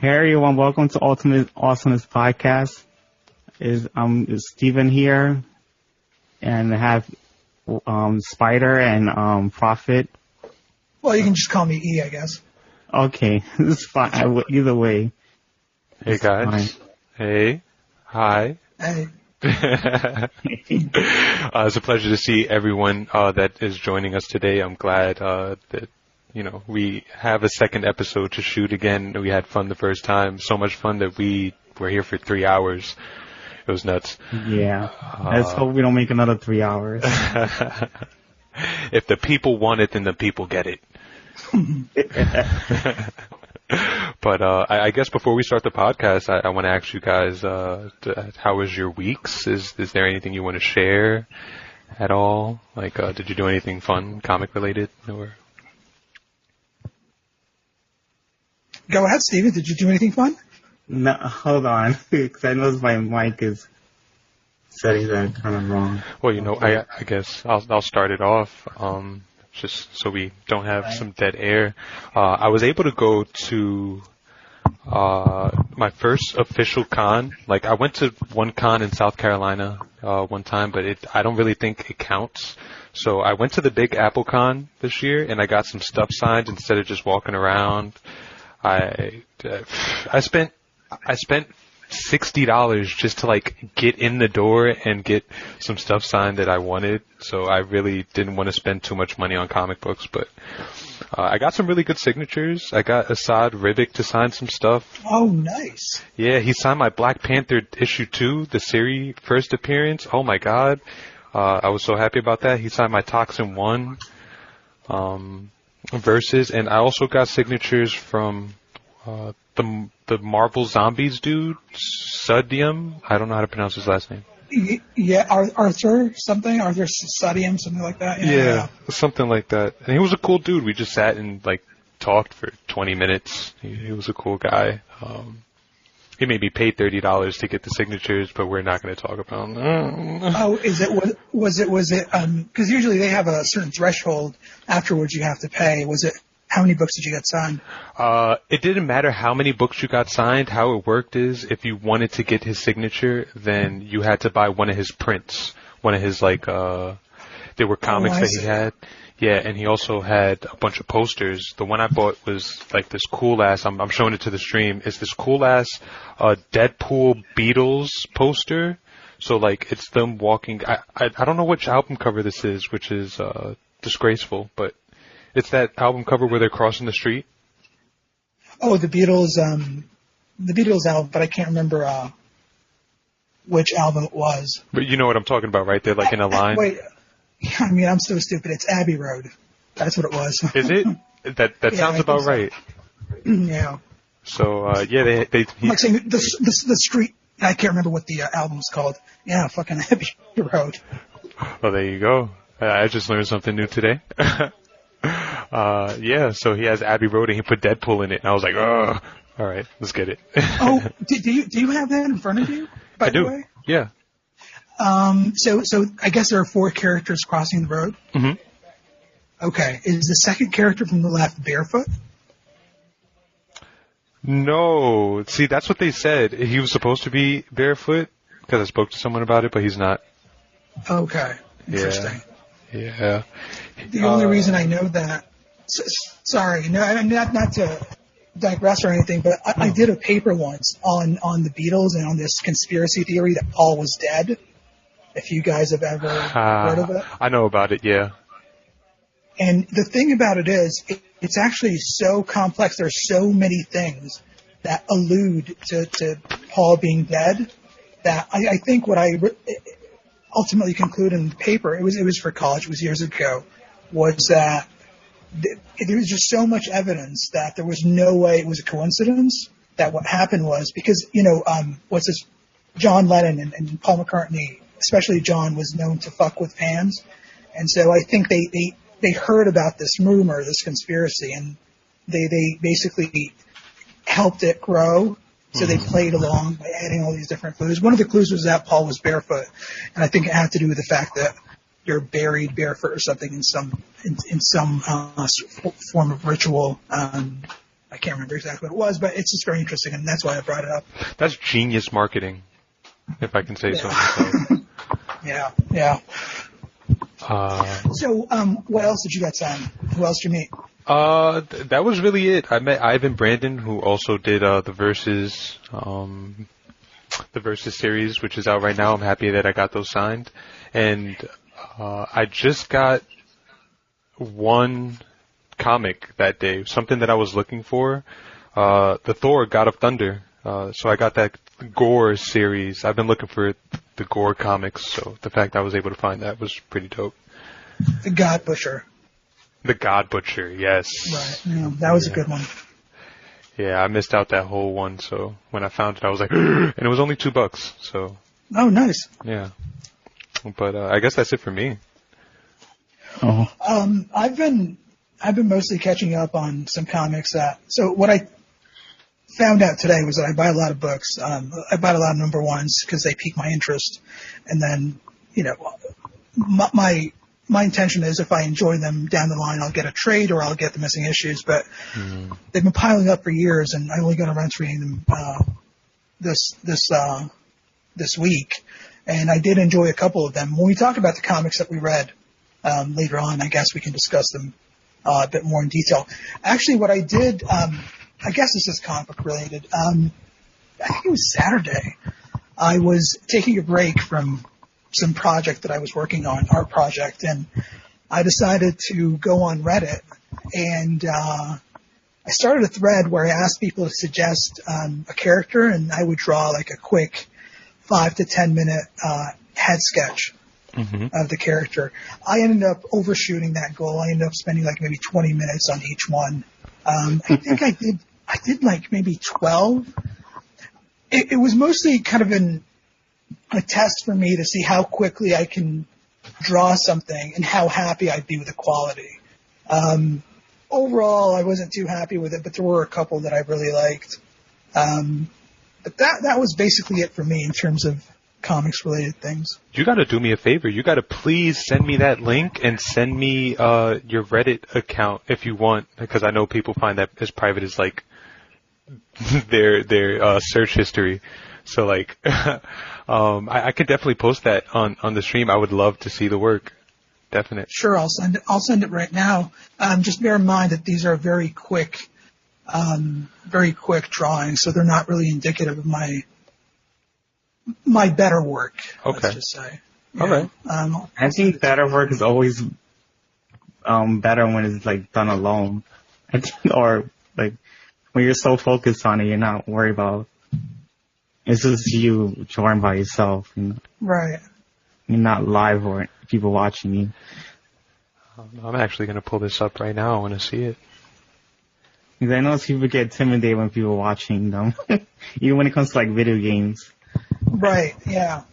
Hey everyone, welcome to Awesomeness podcast. Is Steven here, and I have Spider and Prophet. Well, you can just call me E, I guess. Okay, this is fine. Either way. Hey guys. Fine. Hey. Hi. Hey. It's a pleasure to see everyone that is joining us today. I'm glad that we have a second episode to shoot again. We had fun the first time, so much fun that we were here for 3 hours. It was nuts. Yeah. Let's hope we don't make another 3 hours. If the people want it, then the people get it. But I guess before we start the podcast, I want to ask you guys, how was your weeks? Is there anything you want to share at all? Like, did you do anything fun, comic related, or? Go ahead, Steven. Did you do anything fun? No, hold on, because I noticed my mic is setting that kind of wrong. Well, I guess I'll start it off. Just so we don't have some dead air. I was able to go to my first official con. Like, I went to one con in South Carolina one time, but I don't really think it counts. So I went to the Big Apple Con this year, and I got some stuff signed instead of just walking around. I spent $60 just to get in the door and get some stuff signed that I wanted. So I really didn't want to spend too much money on comic books, but I got some really good signatures. I got Asad Ribic to sign some stuff. Oh, nice. Yeah, he signed my Black Panther issue 2, the series first appearance. Oh my God. I was so happy about that. He signed my Toxin 1 verses, and I also got signatures from the Marvel Zombies dude, Sudium. I don't know how to pronounce his last name. Yeah, Arthur Sudium, something like that. Yeah, something like that. And he was a cool dude. We just sat and talked for 20 minutes. He was a cool guy. He made me pay $30 to get the signatures, but we're not going to talk about them. Oh, was it, because usually they have a certain threshold afterwards you have to pay. Was it, how many books did you get signed? It didn't matter how many books you got signed. How it worked is, if you wanted to get his signature, then you had to buy one of his prints. One of his, there were comics that he had. Yeah, and he also had a bunch of posters. The one I bought was this cool ass, I'm showing it to the stream, it's this cool ass Deadpool Beatles poster. So it's them walking. I don't know which album cover this is, which is disgraceful, but it's that album cover where they're crossing the street. Oh, the Beatles album, but I can't remember which album it was. But you know what I'm talking about, right? They're in a line. Wait. I mean, I'm so stupid. It's Abbey Road. That's what it was. Is it? That sounds about right. Yeah. So they like saying the street. I can't remember what the album's called. Yeah, fucking Abbey Road. Well, there you go. I just learned something new today. Yeah. So he has Abbey Road and he put Deadpool in it, and I was like, oh, all right, let's get it. Oh, do you have that in front of you? By the way? Yeah. So I guess there are 4 characters crossing the road. Mm-hmm. Okay. Is the second character from the left barefoot? No. See, that's what they said. He was supposed to be barefoot because I spoke to someone about it, but he's not. Okay. Interesting. Yeah. The only reason I know that, sorry, no, not to digress or anything, but I did a paper once on the Beatles and on this conspiracy theory that Paul was dead. If you guys have ever heard of it. I know about it, yeah. And the thing about it is, it's actually so complex. There's so many things that allude to Paul being dead that I think what I ultimately conclude in the paper, it was for college, it was years ago, was that there was just so much evidence that there was no way it was a coincidence, that what happened was, because, what's this, John Lennon and Paul McCartney, especially John, was known to fuck with fans. And so I think they heard about this rumor, this conspiracy, and they basically helped it grow. So they played along by adding all these different clues. One of the clues was that Paul was barefoot, and I think it had to do with the fact that you're buried barefoot or something in some form of ritual. I can't remember exactly what it was, but it's just very interesting, and that's why I brought it up. That's genius marketing, if I can say so myself. Yeah. So, what else did you guys sign? Who else did you meet? That was really it. I met Ivan Brandon, who also did the Versus series, which is out right now. I'm happy that I got those signed, and I just got one comic that day, something that I was looking for, the Thor God of Thunder. So I got that Gore series. I've been looking for the Gore comics, so the fact I was able to find that was pretty dope. The God Butcher. The God Butcher, yes. Right, yeah, that was a good one. Yeah, I missed out that whole one, so when I found it, I was like, and it was only $2, so. Oh, nice. Yeah. But I guess that's it for me. Oh. I've been mostly catching up on some comics so what I found out today was that I buy a lot of books. I buy a lot of number ones because they pique my interest. And then, my intention is if I enjoy them down the line, I'll get a trade or I'll get the missing issues. But they've been piling up for years, and I only got around to reading them this week. And I did enjoy a couple of them. When we talk about the comics that we read later on, I guess we can discuss them a bit more in detail. Actually, what I did, I guess this is comic book related. I think it was Saturday. I was taking a break from some project that I was working on, art project, and I decided to go on Reddit, and I started a thread where I asked people to suggest a character, and I would draw like a quick 5 to 10 minute head sketch of the character. I ended up overshooting that goal. I ended up spending like maybe 20 minutes on each one. I think I did like maybe 12. It was mostly kind of a test for me to see how quickly I can draw something and how happy I'd be with the quality. Overall, I wasn't too happy with it, but there were a couple that I really liked. But that was basically it for me in terms of comics related things. You got to do me a favor. You got to please send me that link and send me your Reddit account if you want, because I know people find that as private as like their search history. So like, I could definitely post that on the stream. I would love to see the work. Definite. Sure, I'll send it right now. Just bear in mind that these are very quick drawings, so they're not really indicative of my better work. Okay. Let's just say. All right. I think better work is always better when it's like done alone, or like when you're so focused on it, you're not worried about. It's just you drawing by yourself. Right. You're not live or people watching you. I'm actually going to pull this up right now. I want to see it. Because I know people get intimidated when people are watching them. Even when it comes to like video games. Right, yeah.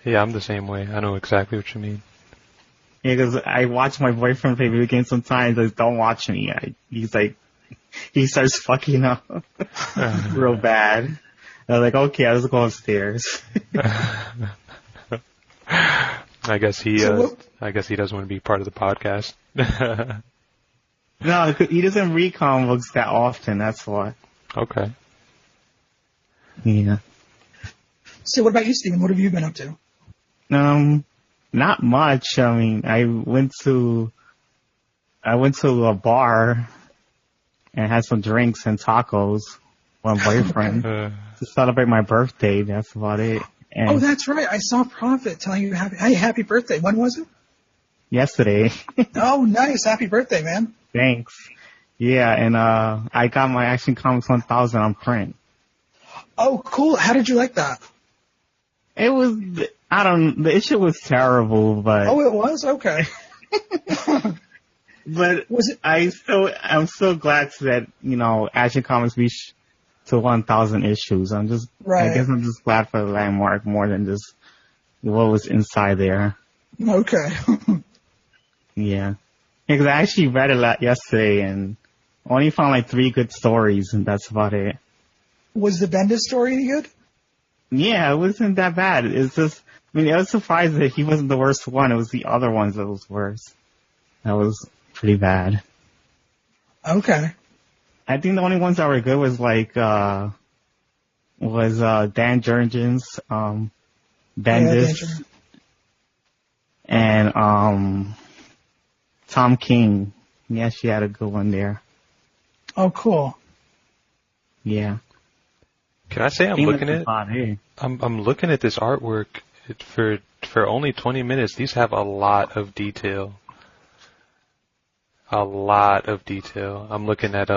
Yeah, I'm the same way. I know exactly what you mean. Yeah, because I watch my boyfriend play video games sometimes. Like, don't watch me. He's like, he starts fucking up real bad. I was like, okay, I'll just go upstairs. I guess he doesn't want to be part of the podcast. No, he doesn't read comic books that often. That's why. Okay. Yeah. So, what about you, Steven? What have you been up to? Not much. I mean, I went to a bar and had some drinks and tacos with my boyfriend to celebrate my birthday. That's about it. And oh, that's right. I saw Prophet telling you happy birthday. When was it? Yesterday. Oh, nice. Happy birthday, man. Thanks. Yeah, and I got my Action Comics 1000 on print. Oh, cool. How did you like that? It was, the issue was terrible, but. Oh, it was? Okay. But was it? I'm so glad that, Action Comics reached to 1,000 issues. I guess I'm just glad for the landmark more than just what was inside there. Okay. Yeah. Because I actually read it yesterday and only found like 3 good stories, and that's about it. Was the Bendis story any good? Yeah, it wasn't that bad. It's just, I was surprised that he wasn't the worst one. It was the other ones that was worse. That was pretty bad. Okay. I think the only ones that were good was Dan Jurgens, Bendis, and Tom King. Yeah, she had a good one there. Oh, cool. Yeah. Can I say I'm looking at? I'm looking at this artwork for only 20 minutes. These have a lot of detail. A lot of detail. I'm looking at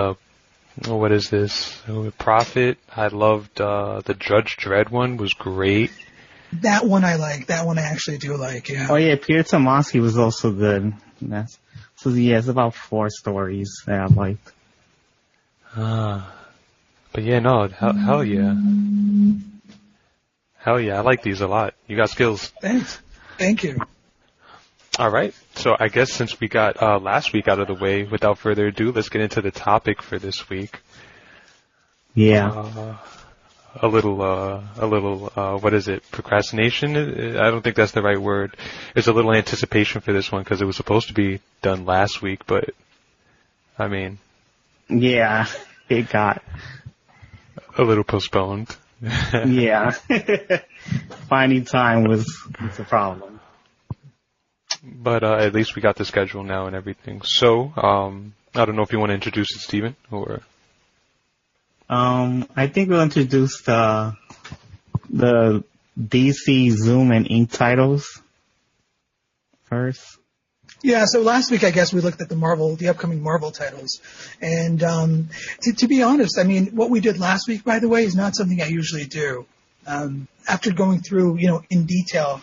what is this? Prophet. I loved the Judge Dredd one. Was great. That one I like. That one I actually do like. Yeah. Oh yeah, Pearson was also good. It's about 4 stories that I liked. But yeah, no, hell yeah. Hell yeah, I like these a lot. You got skills. Thanks. Thank you. All right. So I guess since we got last week out of the way, without further ado, let's get into the topic for this week. Yeah. A little, what is it? Procrastination? I don't think that's the right word. There's a little anticipation for this one because it was supposed to be done last week, but I mean. Yeah, it got a little postponed. Yeah. Finding time was a problem. But at least we got the schedule now and everything. So, I don't know if you want to introduce it, Steven, or... I think we'll introduce the DC Zoom and Ink titles first. Yeah, so last week I guess we looked at the upcoming Marvel titles, and to be honest, I mean what we did last week, by the way, is not something I usually do. After going through, in detail,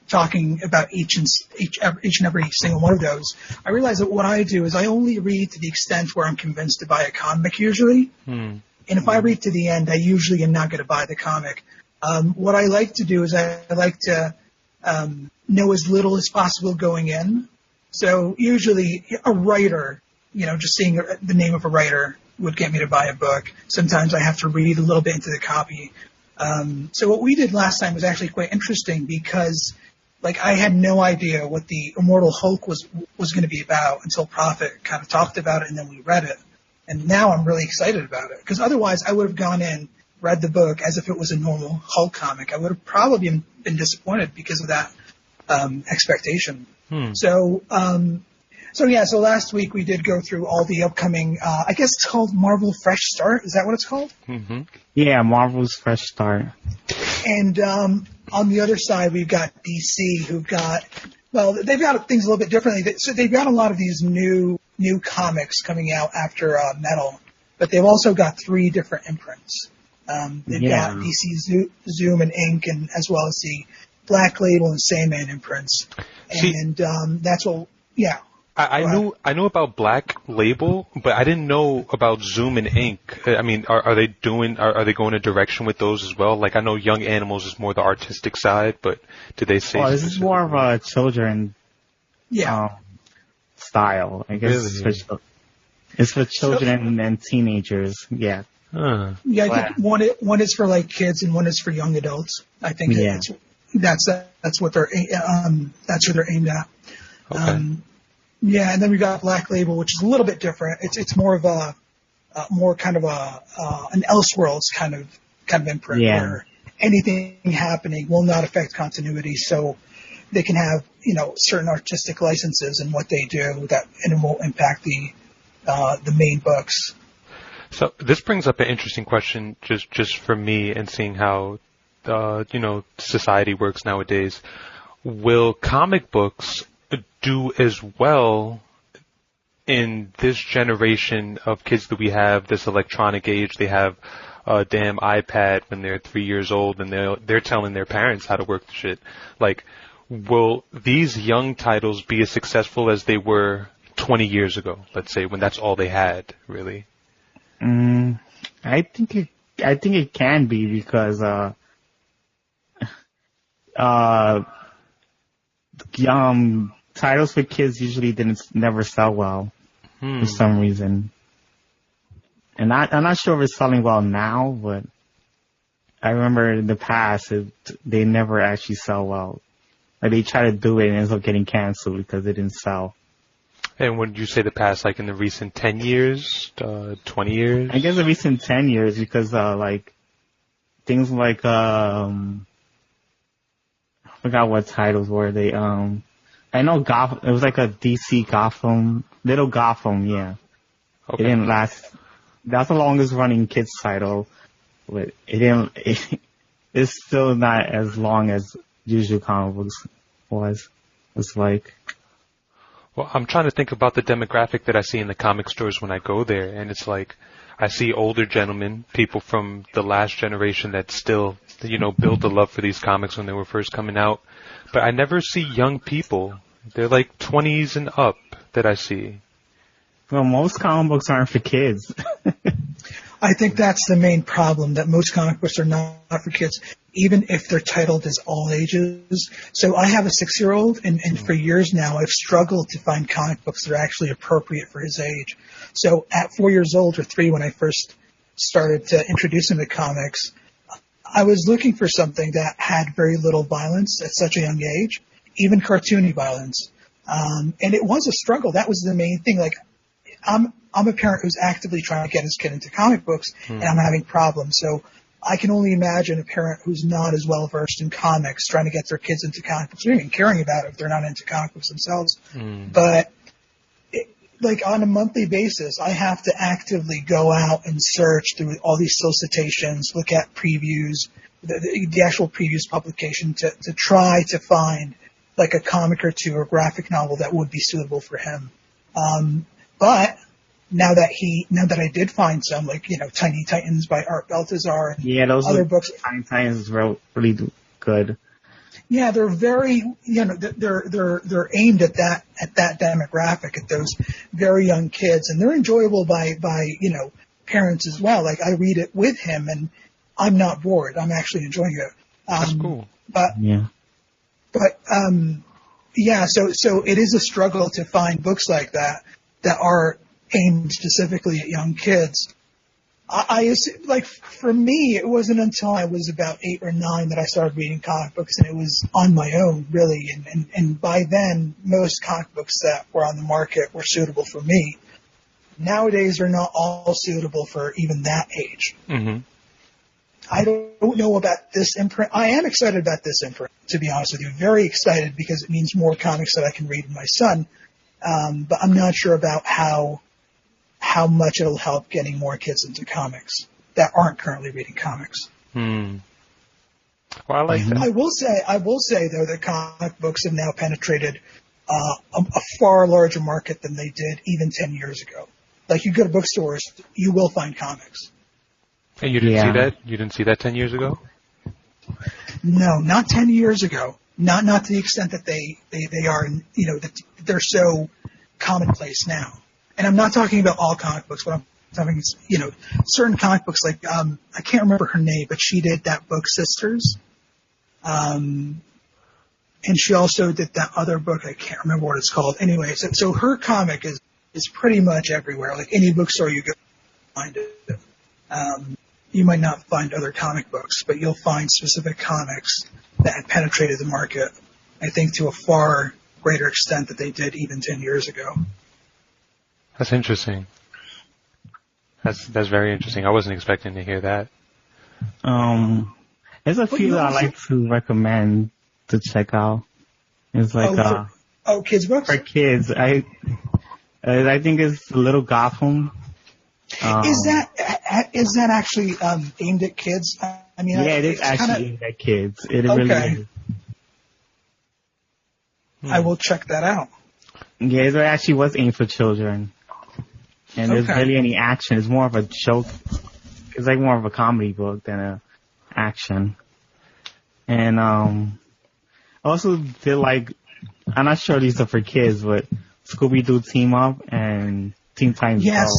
talking about each and every single one of those, I realized that what I do is I only read to the extent where I'm convinced to buy a comic usually. And if I read to the end, I usually am not going to buy the comic. What I like to do is I like to know as little as possible going in. So usually a writer, just seeing the name of a writer would get me to buy a book. Sometimes I have to read a little bit into the copy. So what we did last time was actually quite interesting because, I had no idea what the Immortal Hulk was going to be about until Prophet kind of talked about it and then we read it. And now I'm really excited about it because otherwise I would have gone in, read the book as if it was a normal Hulk comic. I would have probably been disappointed because of that expectation. So last week we did go through all the upcoming, I guess it's called Marvel Fresh Start. Is that what it's called? Mm-hmm. Yeah, Marvel's Fresh Start. And on the other side, we've got DC, they've got things a little bit differently. So they've got a lot of these new comics coming out after Metal, but they've also got 3 different imprints. They've got DC Zoom and Ink, and as well as the Black Label and Sandman imprints. And that's what, yeah. I knew about Black Label, but I didn't know about Zoom and Ink. I mean, are they going a direction with those as well? I know Young Animals is more the artistic side, but did they say? Oh, this is more of a children, style. I guess really? it's for children and teenagers. Yeah. Yeah, I think one is for kids and one is for young adults. I think that's what they're that's who they're aimed at. Okay. Yeah, and then we got Black Label, which is a little bit different. It's more of an Elseworlds kind of imprint where anything happening will not affect continuity, so they can have certain artistic licenses in what they do and it won't impact the main books. So this brings up an interesting question, just for me and seeing how society works nowadays. Will comic books do as well in this generation of kids that we have, this electronic age? They have a damn iPad when they're 3 years old and they're telling their parents how to work the shit. Will these young titles be as successful as they were 20 years ago, let's say, when that's all they had, really? I think it can be because titles for kids usually never sell well for some reason. And I'm not sure if it's selling well now, but I remember in the past they never actually sell well. They try to do it and ends up getting canceled because it didn't sell. And would you say the past, like in the recent 10 years, 20 years? I guess the recent 10 years because, like, things like, I forgot what titles were they, I know Gotham, it was like a DC Gotham, Little Gotham, yeah. Okay. It didn't last, that's the longest running kids title, but it's still not as long as usual comic books was. It's like, Well, I'm trying to think about the demographic that I see in the comic stores when I go there, and it's like I see older gentlemen, people from the last generation that still, built the love for these comics when they were first coming out, but I never see young people. They're like 20s and up that I see. well, most comic books aren't for kids. I think that's the main problem, that most comic books are not for kids, even if they're titled as all ages. So I have a 6-year-old, and for years now I've struggled to find comic books that are actually appropriate for his age. So at 4 years old or 3, when I first started to introduce him to comics, I was looking for something that had very little violence at such a young age, even cartoony violence. And it was a struggle. That was the main thing. Like, I'm a parent who's actively trying to get his kid into comic books, and I'm having problems. So I can only imagine a parent who's not as well versed in comics trying to get their kids into comic books, or even caring about it if they're not into comic books themselves. But like on a monthly basis, I have to actively go out and search through all these solicitations, look at previews, the actual previews publication to try to find like a comic or two or graphic novel that would be suitable for him. But now that I did find some, like, Tiny Titans by Art Baltazar and those other books. Tiny Titans is really good. Yeah, they're very, they're aimed at that demographic, at those very young kids, and they're enjoyable by parents as well. Like, I read it with him, and I'm not bored. I'm actually enjoying it. That's cool. So it is a struggle to find books like that are aimed specifically at young kids. For me, it wasn't until I was about 8 or 9 that I started reading comic books, and it was on my own, really. And by then, most comic books that were on the market were suitable for me. Nowadays, they're not all suitable for even that age. Mm-hmm. I don't know about this imprint. I am excited about this imprint, to be honest with you. Very excited, because it means more comics that I can read with my son. But I'm not sure about how much it'll help getting more kids into comics that aren't currently reading comics. Well, I like that. I will say though, that comic books have now penetrated a far larger market than they did even 10 years ago. Like, you go to bookstores, you will find comics. And you didn't see that? You didn't see that 10 years ago? No, not 10 years ago. Not to the extent that they are, that they're so commonplace now. And I'm not talking about all comic books, but I'm talking, certain comic books, like, I can't remember her name, but she did that book, Sisters. And she also did that other book, I can't remember what it's called. Anyway, so her comic is pretty much everywhere. Like, any bookstore you go, find it. You might not find other comic books, but you'll find specific comics that had penetrated the market, I think, to a far greater extent that they did even 10 years ago. That's interesting. That's very interesting. I wasn't expecting to hear that. There's a few that I like to recommend to check out. It's like kids books for kids. I think it's Little Gotham. Is that actually aimed at kids? I mean, it is actually aimed at kids. It really is. I will check that out. Yeah, it actually was aimed for children. And there's barely any action. It's more of a joke. It's like more of a comedy book than a action. And also did like, I'm not sure these are for kids, but Scooby-Doo Team Up and Teen Titans Go. Yes,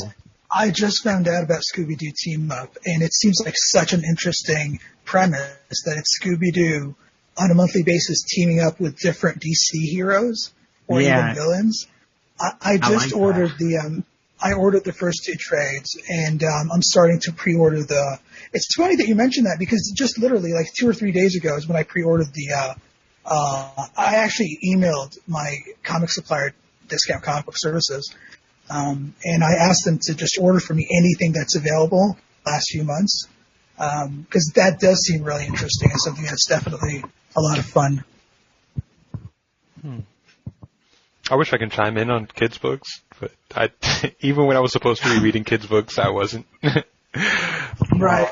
I just found out about Scooby-Doo Team Up, and it seems like such an interesting premise that it's Scooby-Doo on a monthly basis teaming up with different DC heroes or even villains. I just ordered I ordered the first 2 trades, and I'm starting to pre-order the. It's funny that you mentioned that, because just literally like 2 or 3 days ago is when I pre-ordered the. I actually emailed my comic supplier Discount Comic Book Services. And I asked them to just order for me anything that's available last few months, because that does seem really interesting and something that's definitely a lot of fun. I wish I could chime in on kids' books, but even when I was supposed to be reading kids' books, I wasn't. Right.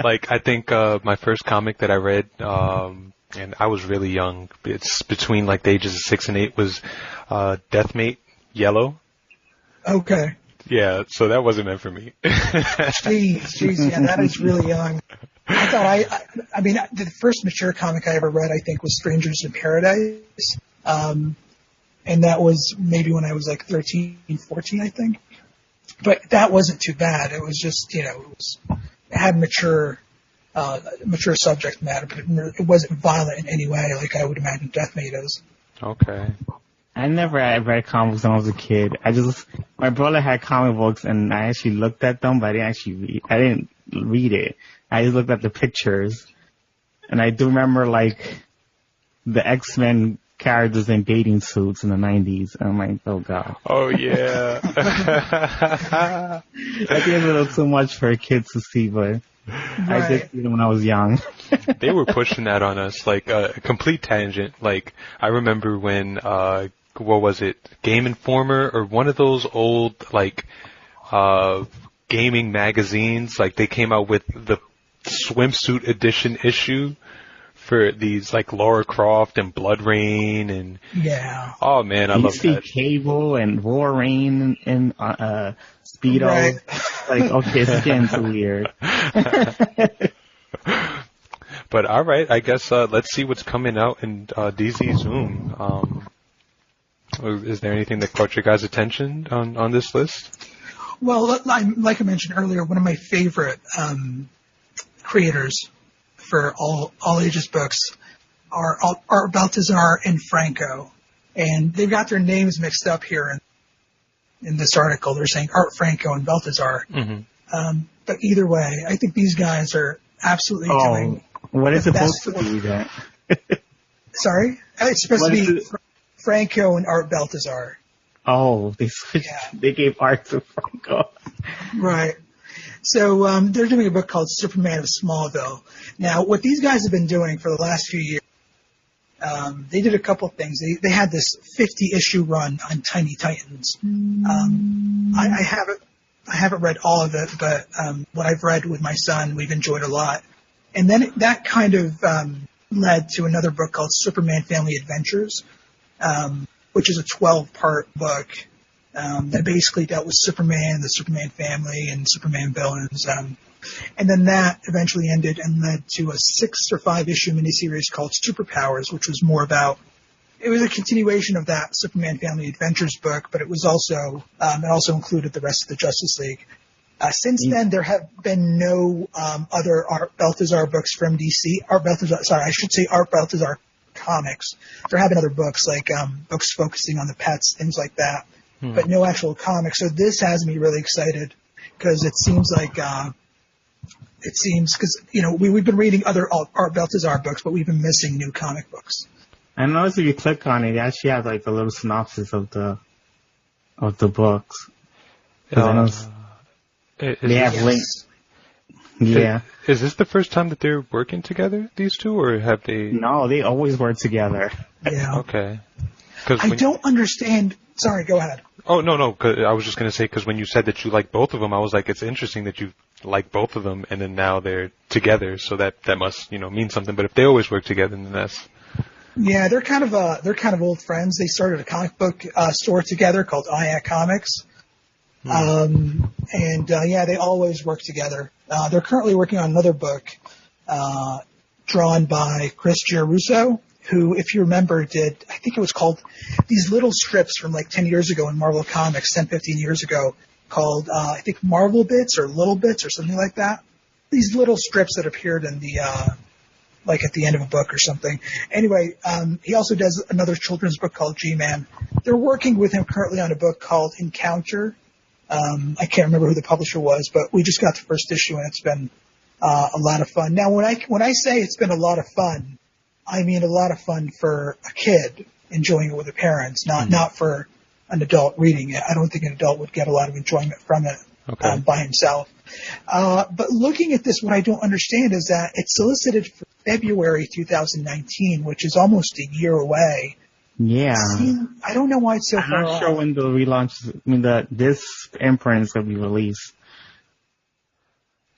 Like, I think my first comic that I read, and I was really young, it's between like the ages of 6 and 8, was Deathmate Yellow. Okay. Yeah, so that wasn't meant for me. Jeez, yeah, that is really young. I thought I mean, the first mature comic I ever read, I think, was Strangers in Paradise. And that was maybe when I was like 13, 14, I think. But that wasn't too bad. It was just, it had mature subject matter, but it wasn't violent in any way like I would imagine Deathmate is. Okay. I never read comics when I was a kid. My brother had comic books and I actually looked at them, but I didn't read it. I just looked at the pictures. And I do remember like the X-Men characters in bathing suits in the 90s. And I'm like, oh god. Oh yeah. I think it's a little too much for kids to see, but Right. I did see them when I was young. They were pushing that on us, like a complete tangent. Like, I remember when, what was it, Game Informer or one of those old, like, gaming magazines, like they came out with the swimsuit edition issue for these, like, Lara Croft and Blood Rain and... Yeah. Oh man, I love that. Cable and War Rain and Speedo. Right. Like, okay, it's getting too weird. But all right, I guess let's see what's coming out in DZ Zoom. Is there anything that caught your guys' attention on this list? Well, like I mentioned earlier, one of my favorite creators for all ages books are Art Baltazar and Franco, and they've got their names mixed up here in this article. They're saying Art Franco and Baltazar. Mm-hmm. But either way, I think these guys are absolutely doing. What is the supposed best to be that? Sorry, it's supposed to be Franco and Art Baltazar. Oh, they switched. Yeah. They gave art to Franco. Right. So they're doing a book called Superman of Smallville. Now, what these guys have been doing for the last few years, they did a couple of things. They had this 50-issue run on Tiny Titans. I haven't read all of it, but what I've read with my son, we've enjoyed a lot. And then that kind of led to another book called Superman Family Adventures, which is a 12-part book that basically dealt with Superman, the Superman family, and Superman villains. And then that eventually ended and led to a 6 or 5-issue miniseries called Superpowers, which was more about, it was a continuation of that Superman Family Adventures book, but it was also, it also included the rest of the Justice League. Since then, there have been no other Art Baltazar books from DC. Art Baltazar comics. There have been other books, like books focusing on the pets, things like that, but no actual comics. So this has me really excited because it seems like, because, we've been reading other Art Baltazar books, but we've been missing new comic books. I noticed if you click on it, it actually has like a little synopsis of the books. They have links. Yeah. Is this the first time that they're working together, these two, or have they? No, they always work together. Yeah. Okay. I don't understand. Sorry, go ahead. Oh, no. 'Cause I was just going to say, because when you said that you like both of them, I was like, it's interesting that you like both of them, and then now they're together, so that must, mean something. But if they always work together, then that's... Yeah, they're kind of old friends. They started a comic book store together called IAC Comics. They always work together. They're currently working on another book, drawn by Chris Giarrusso, who, if you remember, I think it was called, these little strips from like 10 years ago in Marvel Comics, 10, 15 years ago, called, I think Marvel Bits or Little Bits or something like that. These little strips that appeared in the, like at the end of a book or something. Anyway, he also does another children's book called G-Man. They're working with him currently on a book called Encounter. I can't remember who the publisher was, but we just got the first issue and it's been a lot of fun. Now, when I say it's been a lot of fun, I mean a lot of fun for a kid enjoying it with their parents, not for an adult reading it. I don't think an adult would get a lot of enjoyment from it by himself. But looking at this, what I don't understand is that it's solicited for February 2019, which is almost a year away. Yeah. I don't know why it's so far off. I'm not sure when the relaunch, this imprint is going to be released.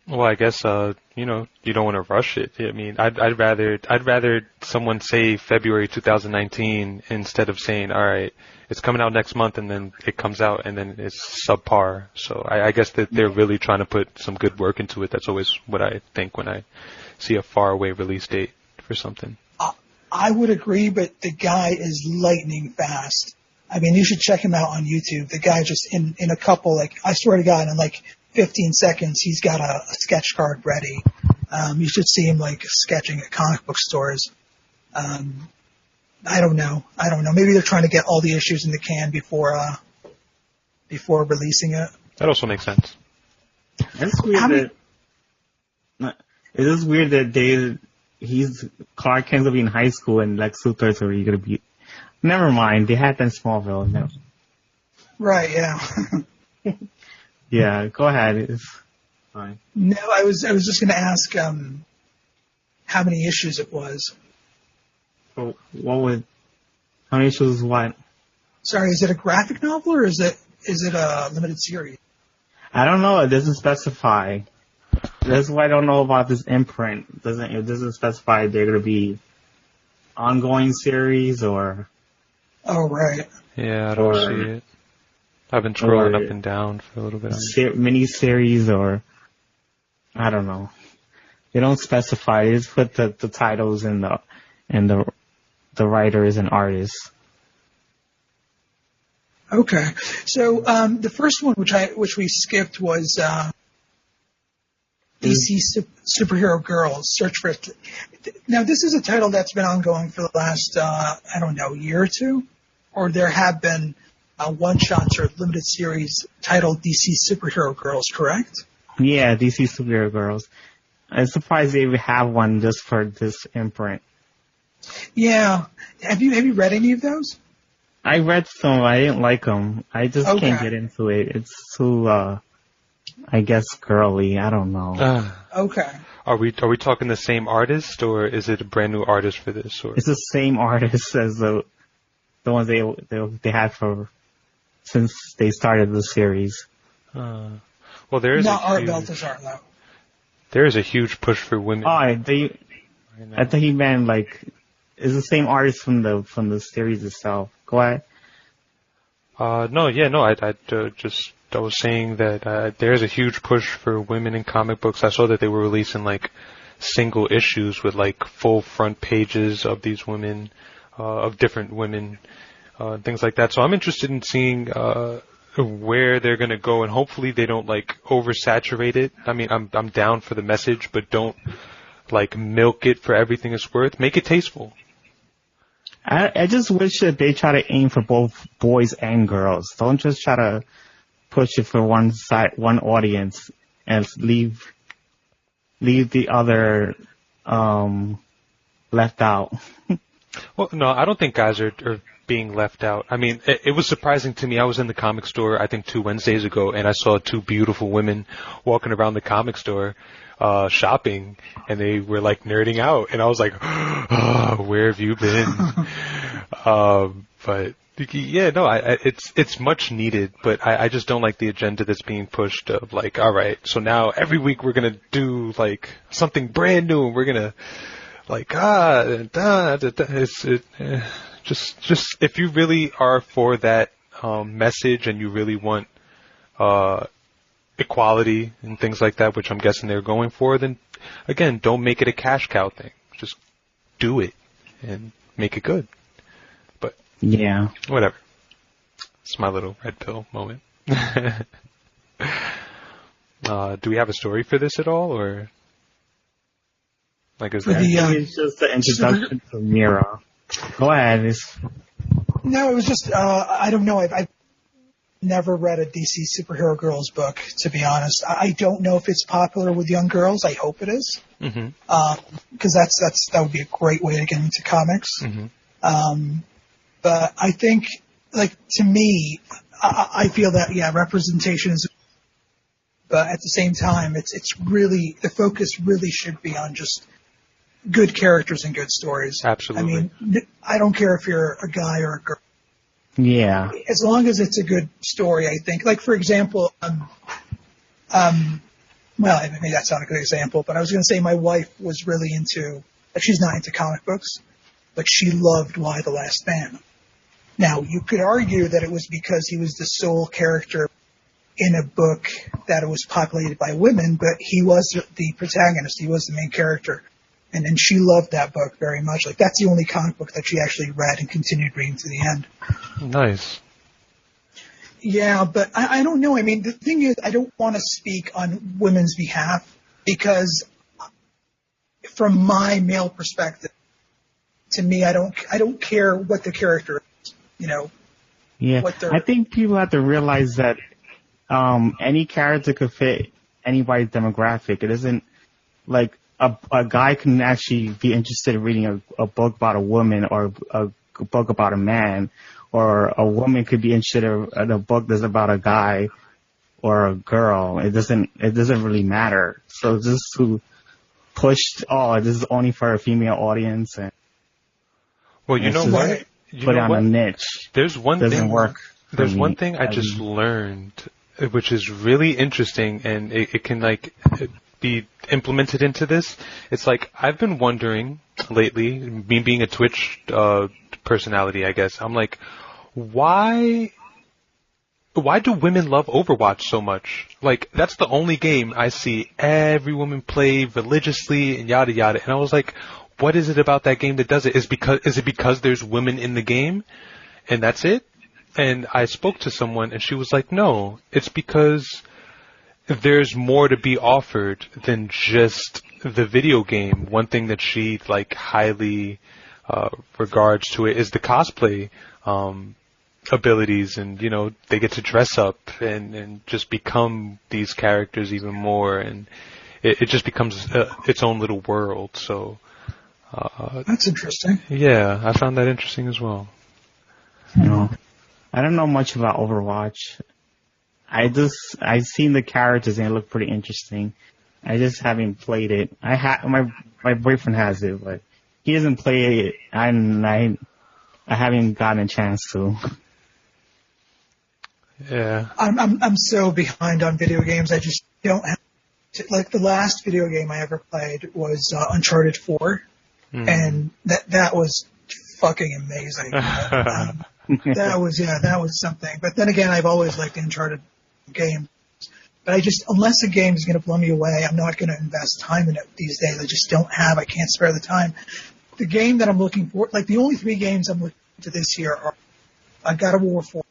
Well, I guess, you don't want to rush it. I mean, I'd rather someone say February 2019 instead of saying, all right, it's coming out next month and then it comes out and then it's subpar. So I guess that they're really trying to put some good work into it. That's always what I think when I see a far away release date for something. I would agree, but the guy is lightning fast. I mean, you should check him out on YouTube. The guy just in a couple, I swear to God, in 15 seconds, he's got a sketch card ready. You should see him sketching at comic book stores. I don't know. Maybe they're trying to get all the issues in the can before releasing it. That also makes sense. It's weird it is weird that Clark Kent's gonna be in high school and Lex Luthor's already gonna be. Never mind, they had that in Smallville. No. Right. Yeah. Yeah, go ahead. It's fine. No, I was just going to ask how many issues it was. So how many issues what? Sorry, is it a graphic novel or is it a limited series? I don't know. It doesn't specify. That's why I don't know about this imprint. It doesn't specify if they're going to be ongoing series or. Oh, right. Yeah, I don't see it. I've been scrolling up and down for a little bit. Mini-series or, I don't know. They don't specify. They just put the titles and the writers and artists. Okay. So, the first one, which we skipped was, DC Superhero Girls, Search for It. Now, this is a title that's been ongoing for the last, year or two, or there have been one-shots or limited series titled DC Superhero Girls, correct? Yeah, DC Superhero Girls. I'm surprised they even have one just for this imprint. Yeah. Have you read any of those? I read some. I didn't like them. I just can't get into it. It's too, I guess, girly. I don't know. Okay. Are we talking the same artist, or is it a brand new artist for this? Or? It's the same artist as the ones they had since they started the series. Well, there is not Art Baltazar though. There is a huge push for women. I thought he meant it's the same artist from the series itself. Go ahead. I was saying that there's a huge push for women in comic books. I saw that they were releasing single issues with full front pages of these women, of different women, and things like that. So I'm interested in seeing where they're gonna go, and hopefully they don't oversaturate it. I mean, I'm down for the message, but don't milk it for everything it's worth. Make it tasteful. I just wish that they try to aim for both boys and girls. Don't just try to push it for one audience, and leave the other left out. Well, no, I don't think guys are being left out. I mean, it was surprising to me. I was in the comic store, I think 2 Wednesdays ago, and I saw 2 beautiful women walking around the comic store, shopping, and they were nerding out, and I was like, oh, where have you been? But yeah, no, it's much needed, but I just don't like the agenda that's being pushed of all right, so now every week we're gonna do something brand new, and we're gonna just if you really are for that message and you really want equality and things like that, which I'm guessing they're going for, then again, don't make it a cash cow thing. Just do it and make it good. But yeah, whatever. It's my little red pill moment. Do we have a story for this at all, or is that? It's just the introduction to Mira. Go ahead. No, it was just I don't know. I've never read a DC Superhero Girls book, to be honest. I don't know if it's popular with young girls. I hope it is, because that would be a great way to get into comics. Mm-hmm. But I think like to me, I feel that representation is, but at the same time, it's really the focus really should be on just good characters and good stories. Absolutely. I mean, I don't care if you're a guy or a girl. Yeah. As long as it's a good story, I think. Like, for example, well, maybe that's not a good example, but I was going to say my wife was really into, like, she's not into comic books, but she loved Y the Last Man. Now, you could argue that it was because he was the sole character in a book that was populated by women, but he was the protagonist. He was the main character. And she loved that book very much. Like, that's the only comic book that she actually read and continued reading to the end. Nice. Yeah, but I don't know. I mean, the thing is, I don't want to speak on women's behalf because from my male perspective, to me, I don't care what the character is, you know. Yeah, I think people have to realize that any character could fit anybody's demographic. It isn't like a guy can actually be interested in reading a book about a woman or a book about a man, or a woman could be interested in a book that's about a guy or a girl. It doesn't really matter. So just to push, this is only for a female audience, and well, you know what? Put it on a niche. There's one doesn't thing. Work. There's one thing I just learned, which is really interesting, and it can like be implemented into this. It's like I've been wondering lately, me being a Twitch personality, I guess. I'm like, why do women love Overwatch so much? Like, that's the only game I see every woman play religiously and yada yada. And I was like, what is it about that game that does it? Is it because there's women in the game and that's it? And I spoke to someone and she was like, no, it's because there's more to be offered than just the video game. One thing that she like highly regards to it is the cosplay abilities, and you know, they get to dress up and just become these characters even more, and it just becomes its own little world. So that's interesting. Yeah, I found that interesting as well. No, I don't know much about Overwatch. I've seen the characters and it looked pretty interesting. I just haven't played it. My boyfriend has it, but he hasn't played it, and I haven't gotten a chance to. Yeah. I'm so behind on video games. I just don't have like the last video game I ever played was Uncharted 4, and that was fucking amazing. That was something. But then again, I've always liked the Uncharted game. But unless a game is going to blow me away, I'm not going to invest time in it these days. I can't spare the time. The game that I'm looking for, like the only 3 games I'm looking to this year are God of War 4.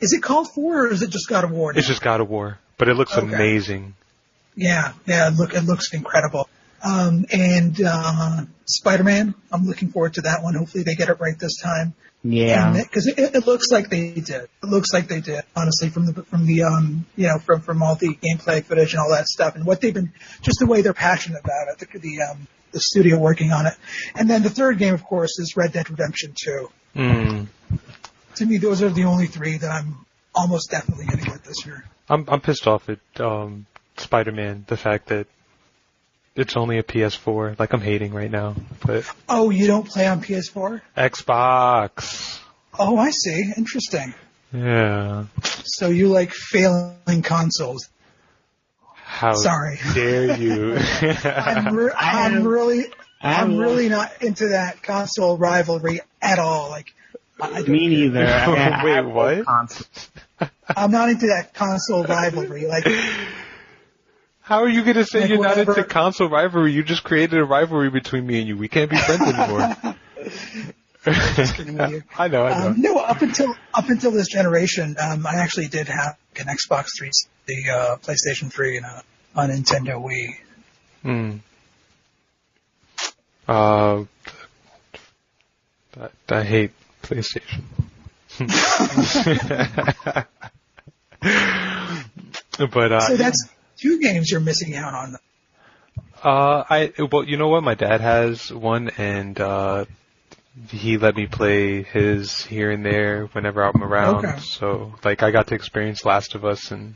Is it called 4 or is it just God of War now? It's just God of War, but it looks amazing. Yeah, it looks incredible. And SpiderMan, I'm looking forward to that one. Hopefully they get it right this time. Yeah, because it looks like they did. It looks like they did, honestly, from all the gameplay footage and all that stuff, and what they've been, just the way they're passionate about it. The studio working on it, and then the third game, of course, is Red Dead Redemption 2. To me, those are the only 3 that I'm almost definitely going to get this year. I'm pissed off at Spider-Man, the fact that it's only a PS4. Like, I'm hating right now. But oh, you don't play on PS4? Xbox. Oh, I see. Interesting. Yeah. So you like failing consoles. How Sorry. dare you? I'm really not into that console rivalry at all. Like, me neither. Wait, what? I'm not into that console rivalry. Like, how are you going to say like you're whatever. not into console rivalry? You just created a rivalry between me and you. We can't be friends anymore. Just kidding with you. I know. No, up until this generation, I actually did have an Xbox 3, the PlayStation 3, and a Nintendo Wii. I hate PlayStation. But so that's 2 games you're missing out on. Well, you know what? My dad has one, and he let me play his here and there whenever I'm around. Okay. So, like, I got to experience Last of Us and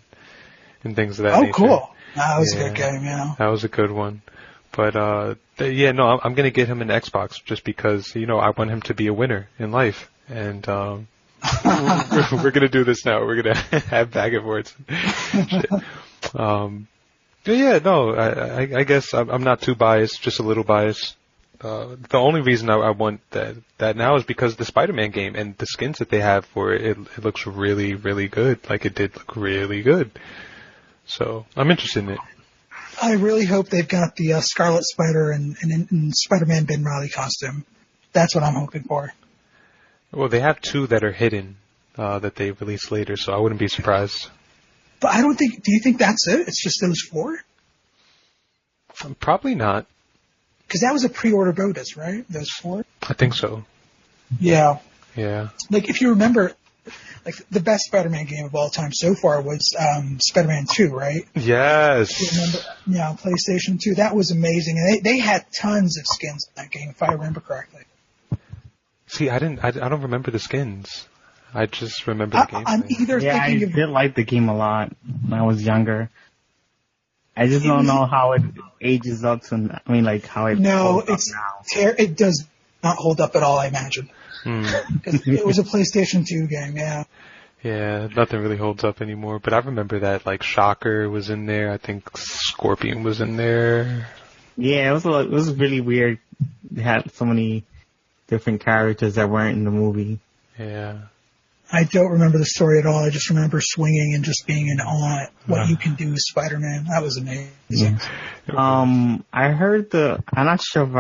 things of that nature. Oh, cool. That was a good game, yeah. That was a good one. But, I'm gonna get him an Xbox just because, I want him to be a winner in life. And, we're gonna do this now. We're gonna have back and forth. I guess I'm not too biased, just a little biased. The only reason I want that now is because the Spider-Man game and the skins that they have for it looks really, really good. Like, it did look really good. So, I'm interested in it. I really hope they've got the Scarlet Spider and Spider-Man Ben Reilly costume. That's what I'm hoping for. Well, they have 2 that are hidden, that they release later, so I wouldn't be surprised. But I don't think, do you think that's it? It's just those 4? Probably not. Because that was a pre-order bonus, right? Those 4? I think so. Yeah. Yeah. Like, if you remember, like, the best Spider-Man game of all time so far was Spider-Man 2, right? Yes. You remember? Yeah, PlayStation 2. That was amazing. And they had tons of skins in that game, if I remember correctly. See, I don't remember the skins. I just remember the game. I'm either thinking I did like the game a lot when I was younger. I just don't know how it ages up to, how it holds up now. It does not hold up at all, I imagine. It was a PlayStation 2 game, yeah. Yeah, nothing really holds up anymore, but I remember that, like, Shocker was in there, I think Scorpion was in there. Yeah, it was really weird. They had so many different characters that weren't in the movie. Yeah. I don't remember the story at all. I just remember swinging and just being in awe at what you can do as Spider-Man. That was amazing. Yeah. I heard I'm not sure if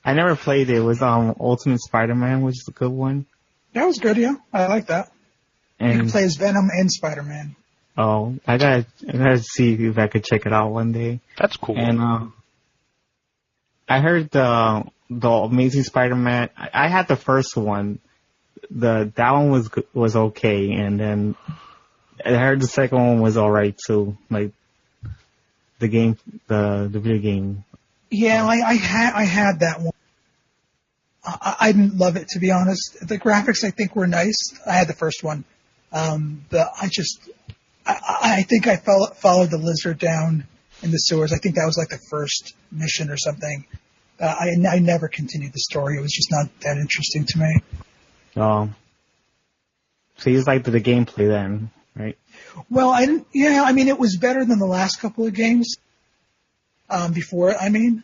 I never played it. It was Ultimate Spider-Man, which is a good one. That was good, yeah. I like that. And you can play as Venom and Spider-Man. Oh, I gotta see if I could check it out one day. That's cool. And I heard the Amazing Spider-Man. I had the first one. That one was okay, and then I heard the second one was alright too. Like the game, the video game. Yeah, I had that one. I didn't love it, to be honest. The graphics I think were nice. I had the first one. I think I followed the lizard down in the sewers. I think that was like the first mission or something. I never continued the story. It was just not that interesting to me. Oh. So you just liked the gameplay then, right? Well, it was better than the last couple of games. Before, I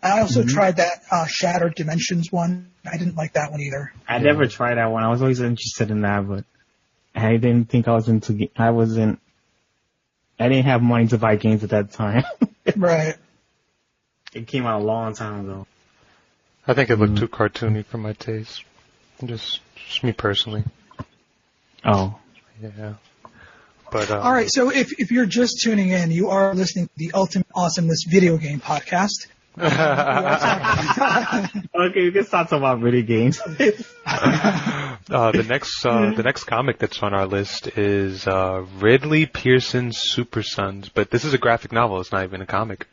also tried that Shattered Dimensions one. I didn't like that one either. I never tried that one. I was always interested in that, but I didn't think I was into. I didn't have money to buy games at that time. Right. It came out a long time ago. I think it looked too cartoony for my taste. Just me personally. Oh. Yeah. But, all right, so if you're just tuning in, you are listening to the Ultimate Awesomeness video game podcast. Okay, we can start talking about video games. The next comic that's on our list is Ridley Pearson's Super Sons, but this is a graphic novel. It's not even a comic.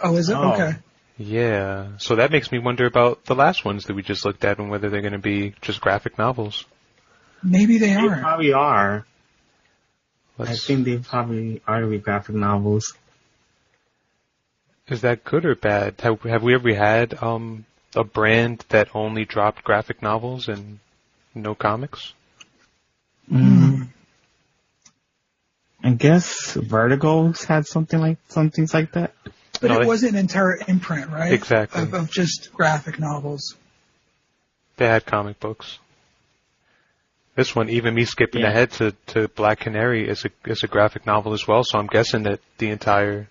Oh, is it? Oh. Okay. Yeah, so that makes me wonder about the last ones that we just looked at and whether they're going to be just graphic novels. Maybe they are. They probably are. I think they probably are to be graphic novels. Is that good or bad? Have we ever had a brand that only dropped graphic novels and no comics? I guess Vertigo's had something like that. But it wasn't an entire imprint, right? Exactly. Of just graphic novels. They had comic books. This one, even me skipping ahead to Black Canary, is a graphic novel as well. So I'm guessing that the entire.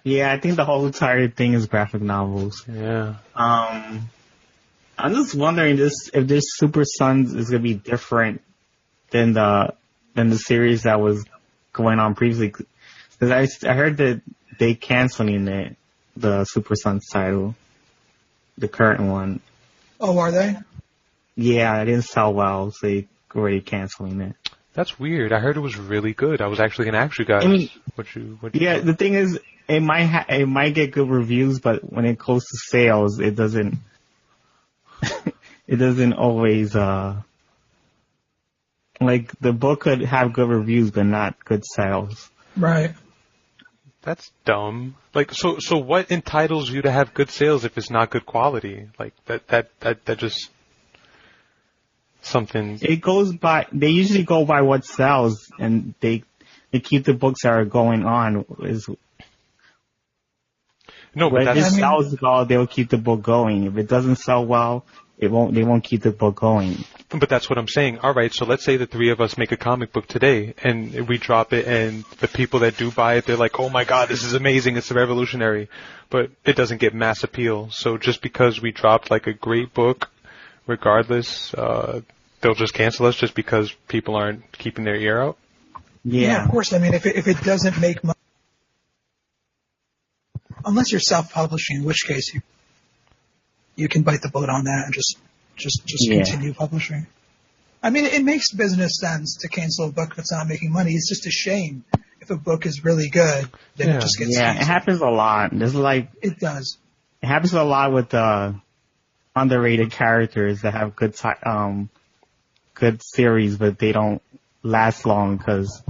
Yeah, I think the whole entire thing is graphic novels. Yeah. I'm just wondering if this Super Sons is gonna be different than the series that was going on previously. Because I heard that they canceling it, the Super Sons title, the current one. Oh, are they? Yeah, it didn't sell well, so they already canceling it. That's weird. I heard it was really good. I was actually going to ask you guys what you Yeah, the thing is, it might get good reviews, but when it goes to sales, it doesn't. it doesn't always, like, the book could have good reviews, but not good sales. Right. That's dumb. Like, so what entitles you to have good sales if it's not good quality? Like, that just something. It goes by, they usually go by what sells, and they keep the books that are going on. No, but if it sells well, they'll keep the book going. If it doesn't sell well, they won't keep the book going. But that's what I'm saying. All right, so let's say the three of us make a comic book today, and we drop it, and the people that do buy it, they're like, oh my god, this is amazing, it's revolutionary. But it doesn't get mass appeal. So just because we dropped like a great book, regardless, they'll just cancel us just because people aren't keeping their ear out? Yeah, of course. I mean, if it doesn't make money, unless you're self-publishing, in which case you can bite the bullet on that and just continue publishing. I mean, it makes business sense to cancel a book if it's not making money. It's just a shame if a book is really good, then it just gets canceled. It happens a lot. It does. It happens a lot with underrated characters that have good series, but they don't last long because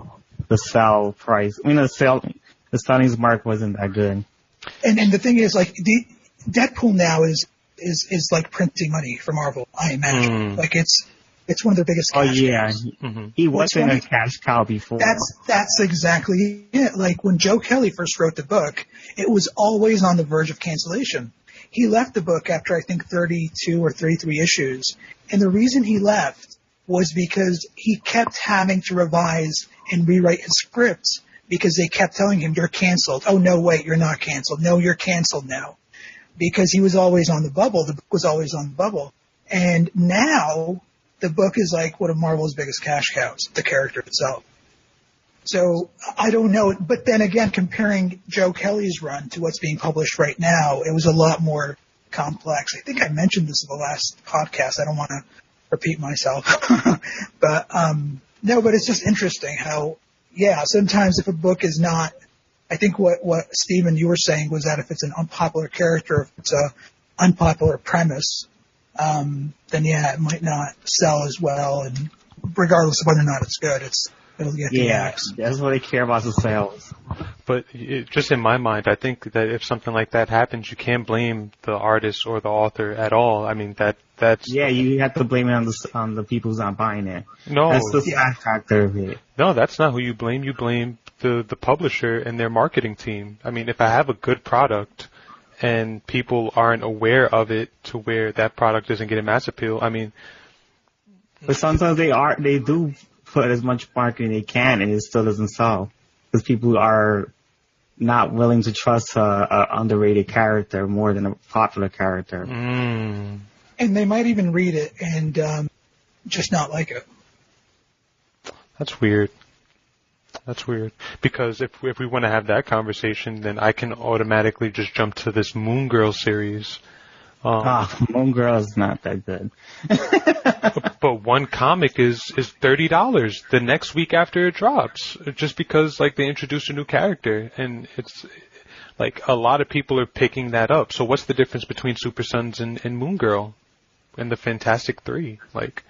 the sell price. I mean, the selling mark wasn't that good. And the thing is, like, the Deadpool now is like printing money for Marvel, I imagine. Like, it's one of their biggest cash cows. He wasn't a cash cow before. That's exactly it. Like, when Joe Kelly first wrote the book, it was always on the verge of cancellation. He left the book after, I think, 32 or 33 issues. And the reason he left was because he kept having to revise and rewrite his scripts because they kept telling him, you're canceled. Oh, no, wait, you're not canceled. No, you're canceled now. Because he was always on the bubble. The book was always on the bubble. And now the book is like one of Marvel's biggest cash cows, the character itself. So I don't know. But then again, comparing Joe Kelly's run to what's being published right now, it was a lot more complex. I think I mentioned this in the last podcast. I don't want to repeat myself. But it's just interesting how, sometimes if a book is not, I think what Stephen, you were saying was that if it's an unpopular character, if it's a unpopular premise, then it might not sell as well, and regardless of whether or not it's good, it'll get the axe. That's what they care about, the sales. But just in my mind, I think that if something like that happens, you can't blame the artist or the author at all. I mean, that's... Yeah, you have to blame it on the people who's not buying it. No. That's the sad factor of it. No, that's not who you blame. You blame the publisher and their marketing team. I mean, if I have a good product and people aren't aware of it to where that product doesn't get a mass appeal, I mean... But sometimes they do put as much marketing they can and it still doesn't sell. Because people are not willing to trust a underrated character more than a popular character. And they might even read it and just not like it. That's weird. Because if we want to have that conversation, then I can automatically just jump to this Moon Girl series. Moon Girl is not that good. But one comic is $30 the next week after it drops, just because like they introduced a new character, and it's like a lot of people are picking that up. So what's the difference between Super Sons and Moon Girl and the Fantastic Three? Like,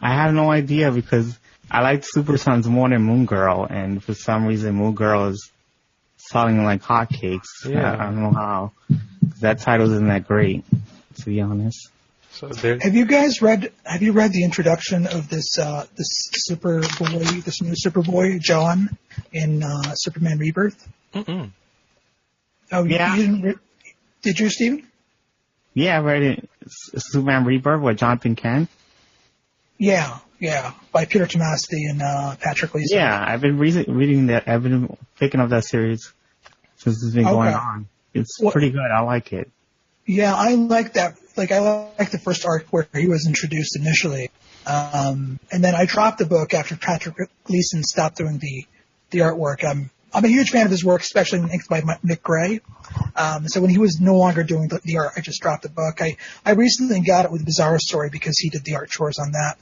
I have no idea because I like Super Sons more than Moon Girl, and for some reason Moon Girl is selling like hotcakes. Yeah. I don't know how. That title isn't that great, to be honest. So have you read the introduction of this new Superboy, John, in Superman Rebirth? Mm-mm. Oh, yeah. Did you, Stephen? Yeah, I read it. Superman Rebirth with Jonathan Kent. Yeah, by Peter Tomasi and Patrick Gleason. Yeah, I've been reading that. I've been picking up that series since it's been going on. It's pretty good. I like it. Yeah, I like that. Like, I like the first arc where he was introduced initially. And then I dropped the book after Patrick Gleason stopped doing the artwork. I'm a huge fan of his work, especially when inked by Nick Gray. So when he was no longer doing the art, I just dropped the book. I recently got it with Bizarro Story because he did the art chores on that.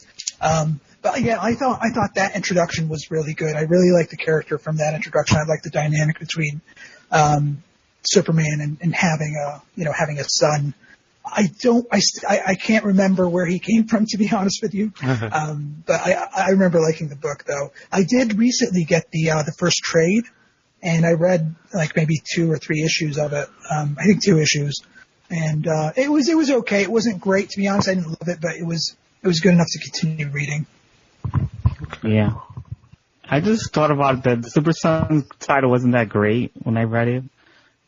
But yeah, I thought that introduction was really good. I really liked the character from that introduction. I liked the dynamic between Superman and having a son I can't remember where he came from, to be honest with you. But I remember liking the book, though. I did recently get the first trade, and I read like maybe 2 or 3 issues of it. I think 2 issues, and it was okay. It wasn't great, to be honest. I didn't love it, but it was good enough to continue reading. Yeah. I just thought about that the Super Son title wasn't that great when I read it,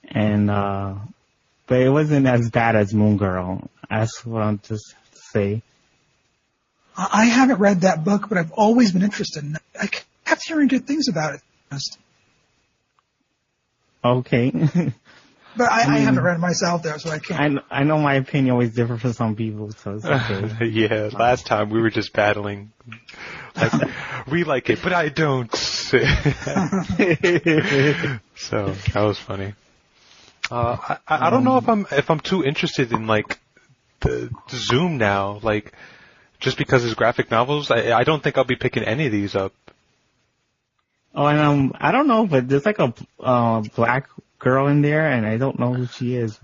and but it wasn't as bad as Moon Girl. That's what I'm just say. I haven't read that book, but I've always been interested in it. I kept hearing good things about it. Okay. But I haven't read it myself, though, so I can't. I know my opinion always differs for some people, so it's okay. Yeah, last time we were just battling. Like, we like it, but I don't. So that was funny. I don't know if I'm too interested in like the Zoom now, like just because it's graphic novels. I don't think I'll be picking any of these up. Oh, and I don't know, but there's like a black girl in there, and I don't know who she is.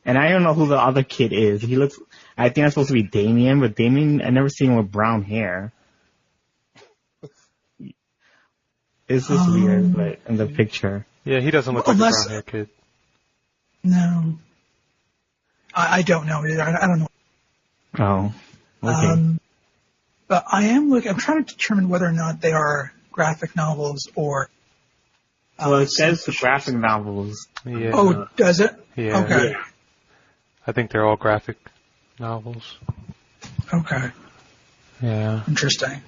And I don't know who the other kid is. I think that's supposed to be Damien, but Damien, I never seen him with brown hair. It's just weird, but in the picture. Yeah, he doesn't look like a brown hair kid. No. I don't know either. I don't know. Oh. Okay. But I'm trying to determine whether or not they are graphic novels or. Well, it says the graphic novels. Yeah. Oh, does it? Yeah. Okay. Yeah. I think they're all graphic novels. Okay. Yeah. Interesting.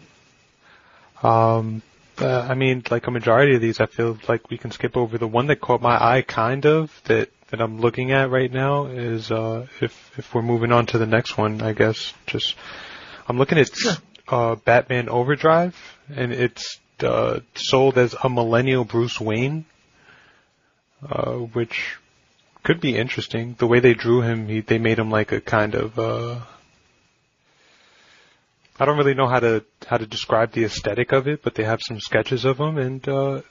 I mean, like a majority of these, I feel like we can skip over. The one that caught my eye, kind of, that I'm looking at right now is, if we're moving on to the next one, I guess, I'm looking at, Batman Overdrive, and it's, sold as a millennial Bruce Wayne, which could be interesting. The way they drew him, they made him like a kind of, I don't really know how to describe the aesthetic of it, but they have some sketches of him, and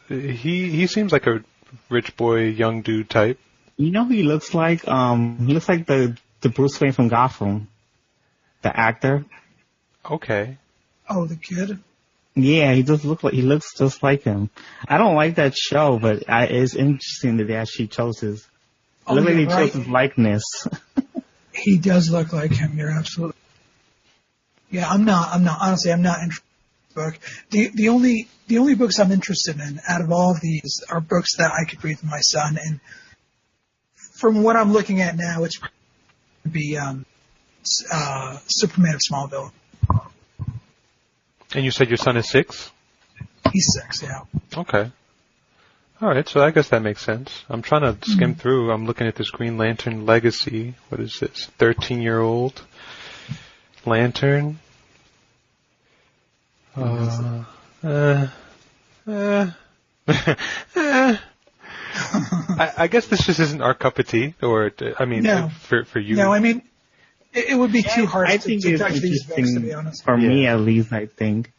he seems like a rich boy, young dude type. You know who he looks like? He looks like the Bruce Wayne from Gotham, the actor. Okay. Oh, the kid. Yeah, he looks just like him. I don't like that show, but it's interesting that they actually chose his. It looks like they chose his likeness. He does look like him. You're absolutely. Yeah, I'm not honestly, I'm not interested in the book. The only books I'm interested in out of all of these are books that I could read with my son, and from what I'm looking at now, it's going to be Superman of Smallville. And you said your son is 6? He's 6, yeah. Okay. Alright, so I guess that makes sense. I'm trying to skim through. I'm looking at this Green Lantern Legacy. What is this? 13-year-old Lantern. I guess this just isn't our cup of tea, or, I mean, no. For you. No, I mean, it would be too hard I to think touch these books, to be honest. For me, at least, I think.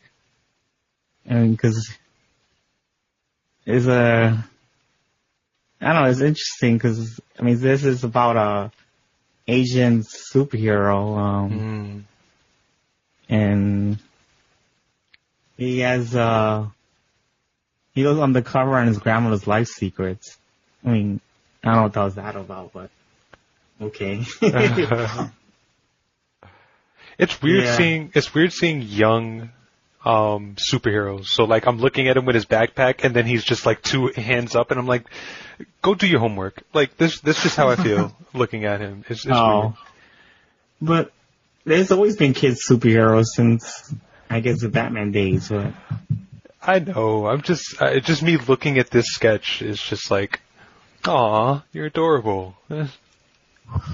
I mean, because I don't know, it's interesting because, I mean, this is about a Asian superhero, and he has, he goes undercover on his grandmother's life secrets. I mean, I don't know what that was that about, but okay. It's weird seeing young superheroes. So like I'm looking at him with his backpack and then he's just like 2 hands up and I'm like, go do your homework. Like this is just how I feel looking at him. It's weird. But there's always been kids superheroes since I guess the Batman days, but I know. I'm just me looking at this sketch is just like, aw, you're adorable.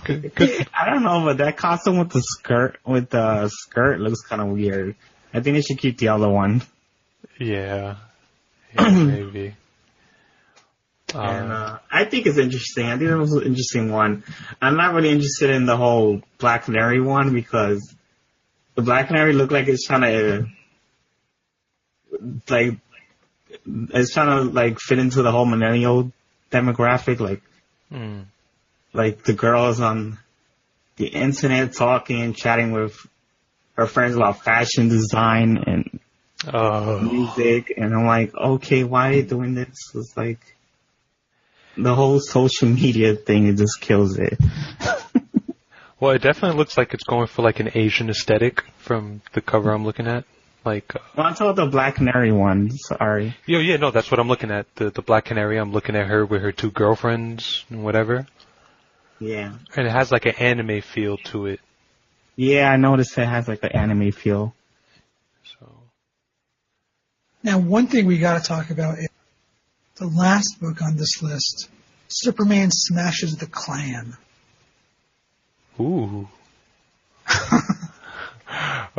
Good. I don't know, but that costume with the skirt looks kind of weird. I think they should keep the other one. Yeah, maybe. And I think it's interesting. I think it was an interesting one. I'm not really interested in the whole Black Canary one because the Black Canary looked like it's trying to fit into the whole millennial demographic, like the girls on the internet talking, chatting with her friends about fashion design and music, and I'm like, okay, why are they doing this? It's like the whole social media thing, it just kills it. Well, it definitely looks like it's going for like an Asian aesthetic from the cover I'm looking at. Like, well, I told the Black Canary one. Sorry. Yeah, no, that's what I'm looking at. The Black Canary. I'm looking at her with her two girlfriends and whatever. Yeah. And it has like an anime feel to it. Yeah, I noticed it has like an anime feel. So. Now, one thing we got to talk about is the last book on this list. Superman Smashes the Klan. Ooh.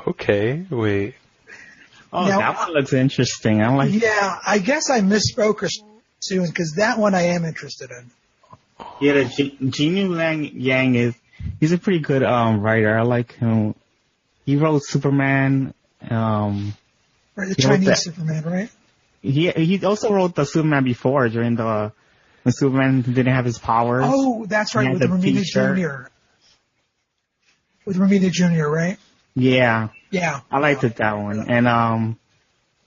Okay, wait. Oh, now, that one looks interesting. I'm like, yeah, I guess I misspoke or soon because that one I am interested in. yeah, the Genu Yang he's a pretty good writer. I like him. He wrote Superman. Right, the Chinese Superman, right? He also wrote the Superman before during when Superman didn't have his powers. Oh, that's right, with Romita Jr. With Romita Jr., right? Yeah. Yeah. I liked that one. And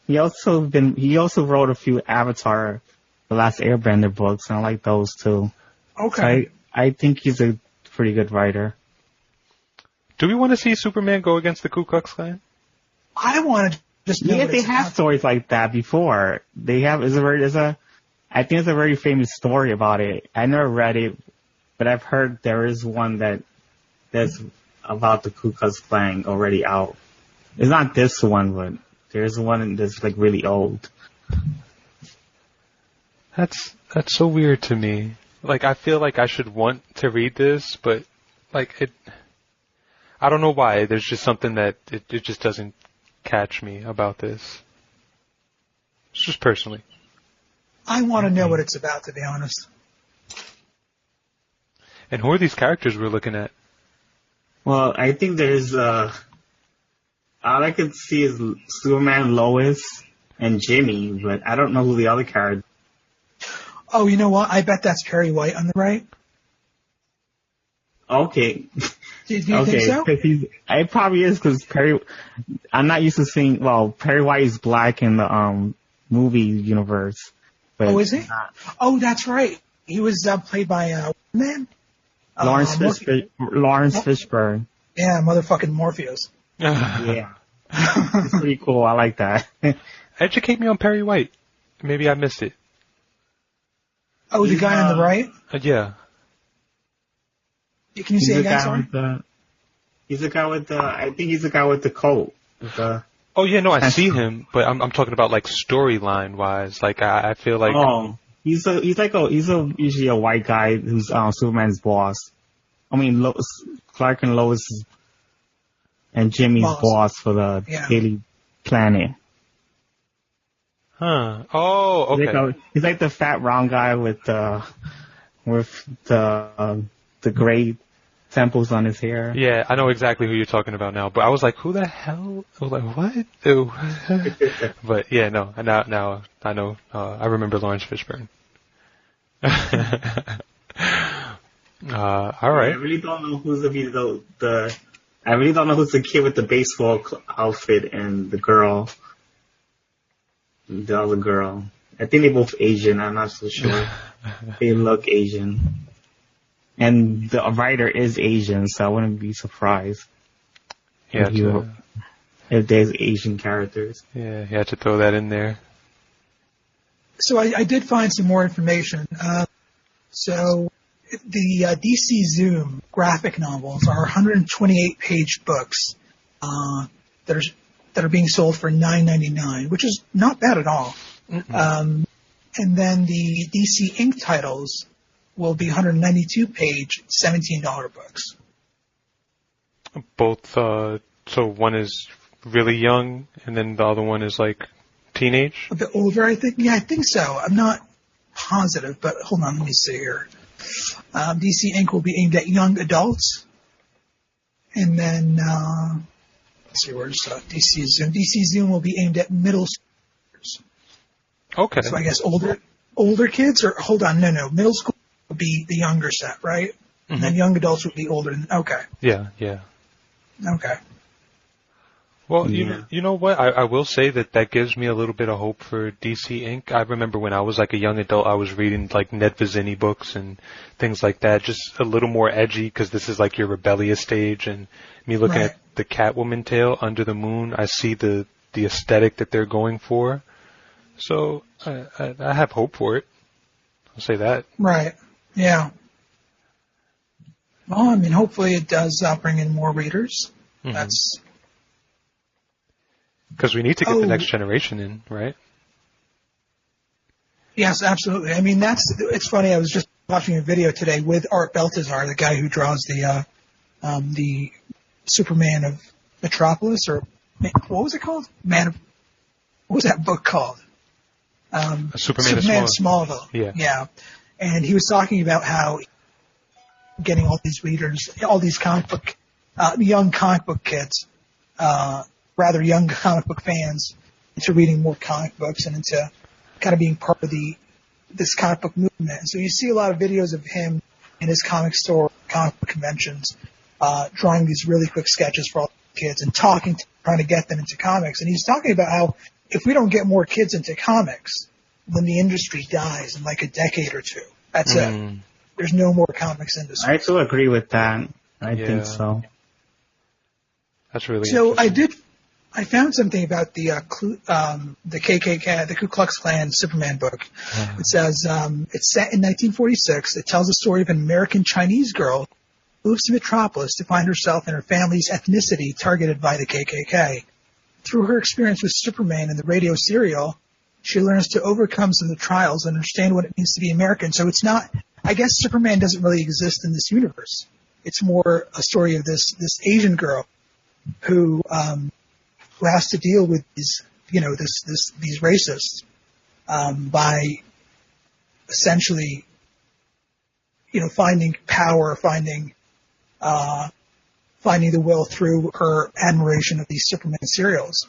he also wrote a few Avatar, The Last Airbender books, and I like those too. Okay. So I think he's a pretty good writer. Do we want to see Superman go against the Ku Klux Klan? I want to just know they have stories like that before. They have, I think it's a very famous story about it. I never read it, but I've heard there is one that's about the Ku Klux Klan already out. It's not this one, but there's one that's like really old. That's so weird to me. Like, I feel like I should want to read this, but like I don't know why. There's just something that it just doesn't catch me about this. It's just personally. I want to know what it's about, to be honest. And who are these characters we're looking at? Well, I think there's all I can see is Superman, Lois, and Jimmy, but I don't know who the other characters. Oh, you know what? I bet that's Perry White on the right. Okay. Do you think so? It probably is because I'm not used to seeing, Perry White is black in the movie universe. But oh, is he? Oh, that's right. He was played by man. Lawrence Fishburne. Yeah, motherfucking Morpheus. Yeah. It's pretty cool. I like that. Educate me on Perry White. Maybe I missed it. Oh, the guy on the right? Yeah. Can you say again, sorry? He's the guy with I think he's the guy with the coat. Oh, yeah, no, I see him, but I'm talking about, like, storyline-wise. Like, I feel like... Oh, he's usually a white guy who's Superman's boss. I mean, Clark and Lois and Jimmy's boss for the Daily Planet. Huh. Oh, okay. He's like the fat round guy with the gray temples on his hair. Yeah, I know exactly who you're talking about now. But I was like, who the hell? I was like, what? Ew. But yeah, no. Now I know. I remember Lawrence Fishburne. All right. I really don't know who's I really don't know who's the kid with the baseball outfit and the girl. The other girl. I think they're both Asian. I'm not so sure. They look Asian. And the writer is Asian, so I wouldn't be surprised if there's Asian characters. Yeah, you had to throw that in there. So I did find some more information. So the DC Zoom graphic novels are 128-page books that are being sold for $9.99, which is not bad at all. Mm-hmm. And then the DC Ink titles will be 192-page, $17 books. Both, so one is really young, and then the other one is like teenage? A bit older, I think. Yeah, I think so. I'm not positive, but hold on, let me see here. DC Ink will be aimed at young adults. And then, let's see, where's DC Zoom? DC Zoom will be aimed at middle schoolers. Okay. So I guess older kids, or hold on, no, middle school will be the younger set, right? And then young adults would be older. Okay. Yeah. Okay. Well, you know what? I will say that gives me a little bit of hope for DC Inc. I remember when I was like a young adult, I was reading like Ned Vizzini books and things like that, just a little more edgy because this is like your rebellious stage. And me looking at the Catwoman tale, Under the Moon, I see the aesthetic that they're going for. So I have hope for it. I'll say that. Right. Yeah. Well, I mean, hopefully it does bring in more readers. That's... Because we need to get the next generation in, right? Yes, absolutely. I mean, it's funny. I was just watching a video today with Art Baltazar, the guy who draws the Superman of Metropolis, or what was it called? What was that book called? Superman of Smallville. Yeah. And he was talking about how getting all these readers, all these young comic book kids, rather young comic book fans, into reading more comic books and into kind of being part of this comic book movement. So you see a lot of videos of him in his comic store, comic book conventions, drawing these really quick sketches for all the kids and trying to get them into comics. And he's talking about how if we don't get more kids into comics, then the industry dies in like a decade or two. That's it. There's no more comics industry. I do agree with that. I think so. That's really so. I found something about the KKK, the Ku Klux Klan Superman book. It says it's set in 1946. It tells the story of an American Chinese girl who moves to Metropolis to find herself and her family's ethnicity targeted by the KKK. Through her experience with Superman and the radio serial, she learns to overcome some of the trials and understand what it means to be American. So it's not, I guess Superman doesn't really exist in this universe. It's more a story of this Asian girl who has to deal with these racists by essentially, finding power, finding the will through her admiration of these Superman serials.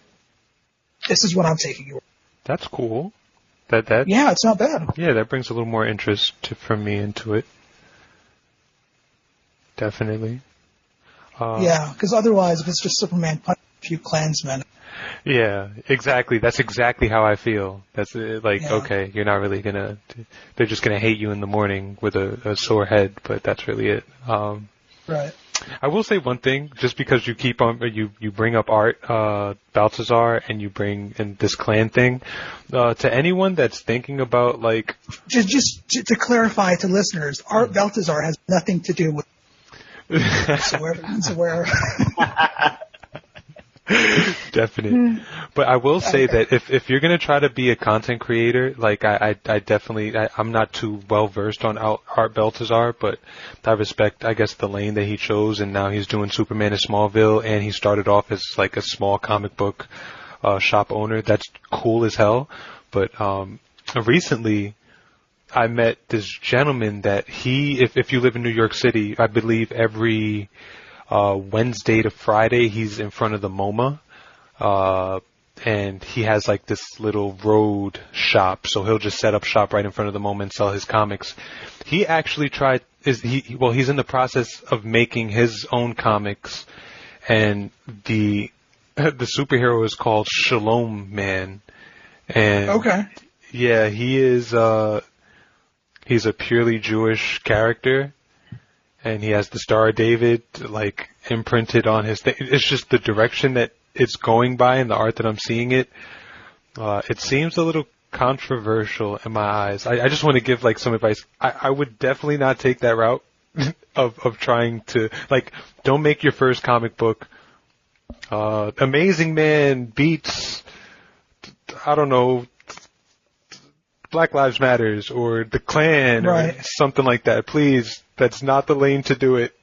This is what I'm taking away. That's cool. Yeah, it's not bad. Yeah, that brings a little more interest from me into it. Definitely. Yeah, because otherwise, if it's just Superman punching a few Klansmen. Yeah, exactly. That's exactly how I feel. That's okay, you're not really they're just gonna hate you in the morning with a sore head, but that's really it. Right. I will say one thing, just because you keep on, you bring up Art Baltazar and you bring in this Klan thing, to anyone that's thinking about just to clarify to listeners, Art Baltazar has nothing to do with where. Definite. But I will say that if you're going to try to be a content creator, I definitely, I'm not too well versed on Art Baltazar, but I respect, I guess, the lane that he chose, and now he's doing Superman in Smallville, and he started off as like a small comic book shop owner. That's cool as hell. But recently I met this gentleman that if you live in New York City, I believe every Wednesday to Friday, he's in front of the MoMA, and he has like this little road shop, so he'll just set up shop right in front of the MoMA and sell his comics. He actually he's in the process of making his own comics, and the superhero is called Shalom Man, and okay, yeah, he's a purely Jewish character. And he has the Star of David, imprinted on his thing. It's just the direction that it's going by and the art that I'm seeing it. It seems a little controversial in my eyes. I just want to give, some advice. I would definitely not take that route of trying to, don't make your first comic book, Amazing Man beats, I don't know, Black Lives Matters or the Klan or something like that. Please, that's not the lane to do it.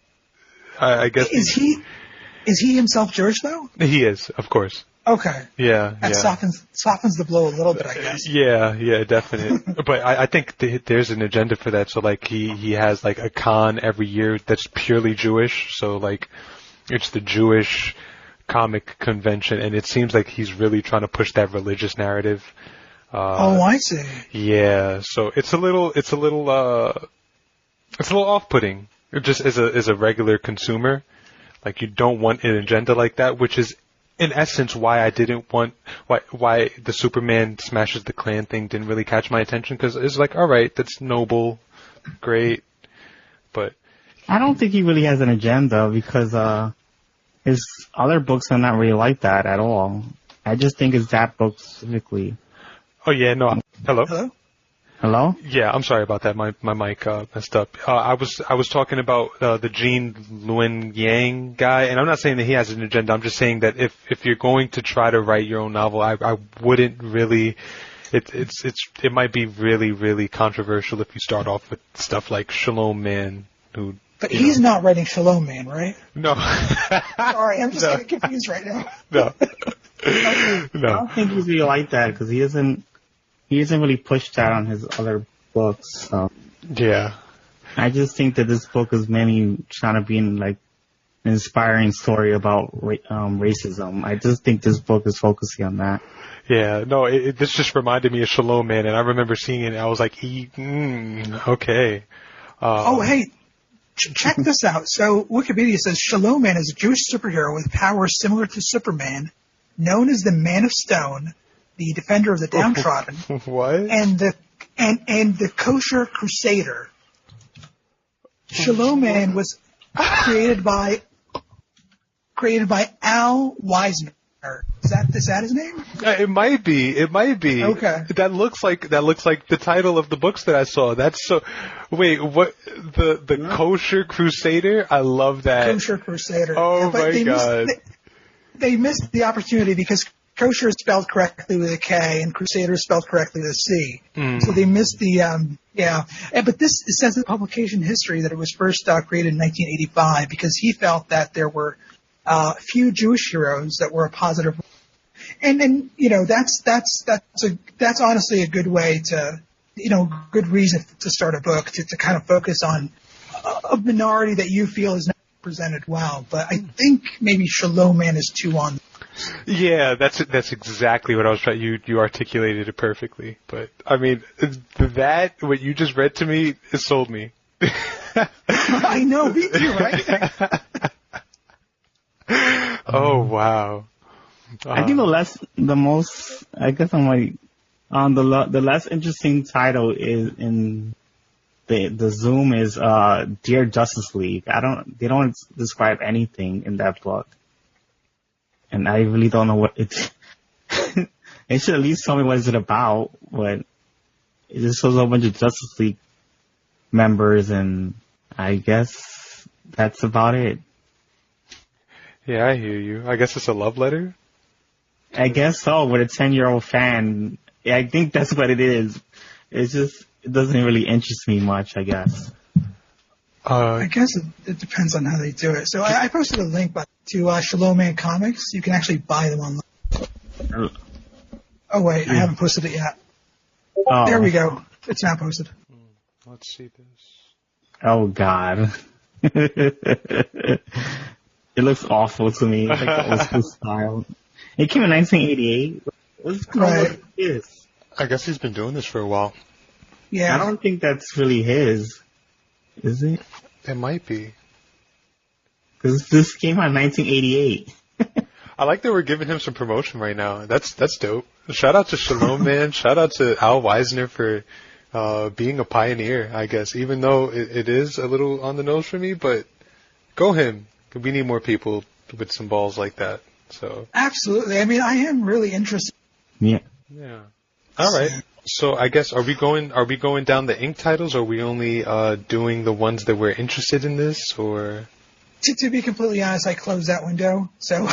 I guess. Is he himself Jewish though? He is, of course. Okay. Yeah. That softens the blow a little bit, I guess. Yeah, definite. But I think there's an agenda for that. So he has a con every year that's purely Jewish. So it's the Jewish comic convention, and it seems like he's really trying to push that religious narrative. I see. Yeah, so it's a little off-putting, just as a regular consumer. Like, you don't want an agenda like that, which is, in essence, why I didn't want, why the Superman smashes the Klan thing didn't really catch my attention, because it's like, all right, that's noble, great, but I don't think he really has an agenda because his other books are not really like that at all. I just think it's that book specifically. oh yeah, no, hello? Hello? Hello? Yeah, I'm sorry about that. My mic messed up. I was talking about the Gene Luen Yang guy, and I'm not saying that he has an agenda. I'm just saying that if you're going to try to write your own novel, I wouldn't really. It might be really, really controversial if you start off with stuff like Shalom Man, who. But he's not writing Shalom Man, right? No. Sorry, I'm just getting confused right now. No. I don't think he's really like that because he hasn't really pushed that on his other books. So. Yeah. I just think that this book is mainly trying to be an inspiring story about racism. I just think this book is focusing on that. Yeah, no, this just reminded me of Shalom Man, and I remember seeing it, and I was like, okay. Oh, hey, check this out. So Wikipedia says Shalom Man is a Jewish superhero with powers similar to Superman, known as the Man of Stone, the defender of the downtrodden, What? and the kosher crusader. Shalom Man was created by Al Weisner. Is that his name? It might be. Okay. That looks like the title of the books that I saw. That's so. Wait, what? The Kosher Crusader? I love that. Kosher crusader. Oh But my God. They missed the opportunity because kosher is spelled correctly with a K and crusader is spelled correctly with a C. So they missed the But this says in publication history that it was first created in 1985 because he felt that there were few Jewish heroes that were a positive, and that's honestly a good way to, good reason to start a book to kind of focus on a minority that you feel is not represented well. But I think maybe Shalom Man is too on. Yeah, that's exactly what I was trying. You articulated it perfectly. But I mean, what you just read to me, it sold me. I know, me too, right? Oh wow! I think the less interesting title is in the Zoom is Dear Justice League. They don't describe anything in that book, and I really don't know what it's. They should at least tell me what it's about. But it just shows a whole bunch of Justice League members, and I guess that's about it. Yeah, I hear you. I guess it's a love letter? I guess so, with a 10-year-old fan. Yeah, I think that's what it is. It doesn't really interest me much, I guess. I guess it depends on how they do it. So I posted a link to Shalom Man Comics. You can actually buy them online. Oh, wait, I haven't posted it yet. Oh. There we go. It's now posted. Let's see this. Oh, God. It looks awful to me. It's like the old school style. It came in 1988. What's Right. his? I guess he's been doing this for a while. Yeah. I don't think that's really his. Is it? It might be. Because this came out in 1988. I like that we're giving him some promotion right now. That's dope. Shout out to Shalom Man. Shout out to Al Weisner for being a pioneer, I guess. Even though it is a little on the nose for me, but go him. We need more people with some balls like that. So Absolutely. I mean, I am really interested. Yeah. yeah. All right. So I guess are we going down the ink titles? Or are we only doing the ones that we're interested in this? Or To be completely honest, I closed that window. So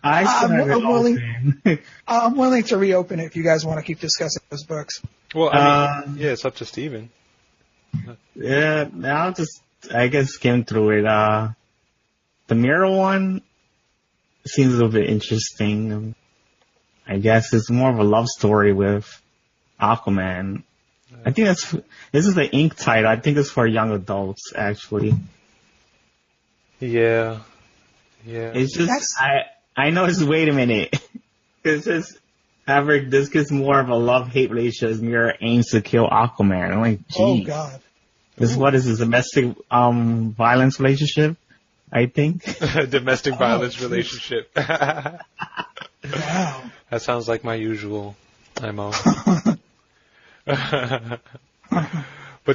I'm willing to reopen it if you guys want to keep discussing those books. well, I mean, yeah, it's up to Steven. Yeah, I'll just, I guess, skim through it. The mirror one seems a little bit interesting. I guess it's more of a love story with Aquaman. I think this is the ink title. I think it's for young adults, actually. Yeah. Yeah. It's just, I know it's, wait a minute. It's just, however, this gets more of a love-hate relationship as Mirror aims to kill Aquaman. I'm like, geez. Oh, God. What is this, domestic violence relationship? I think. Domestic violence relationship. Wow. That sounds like my usual MO. But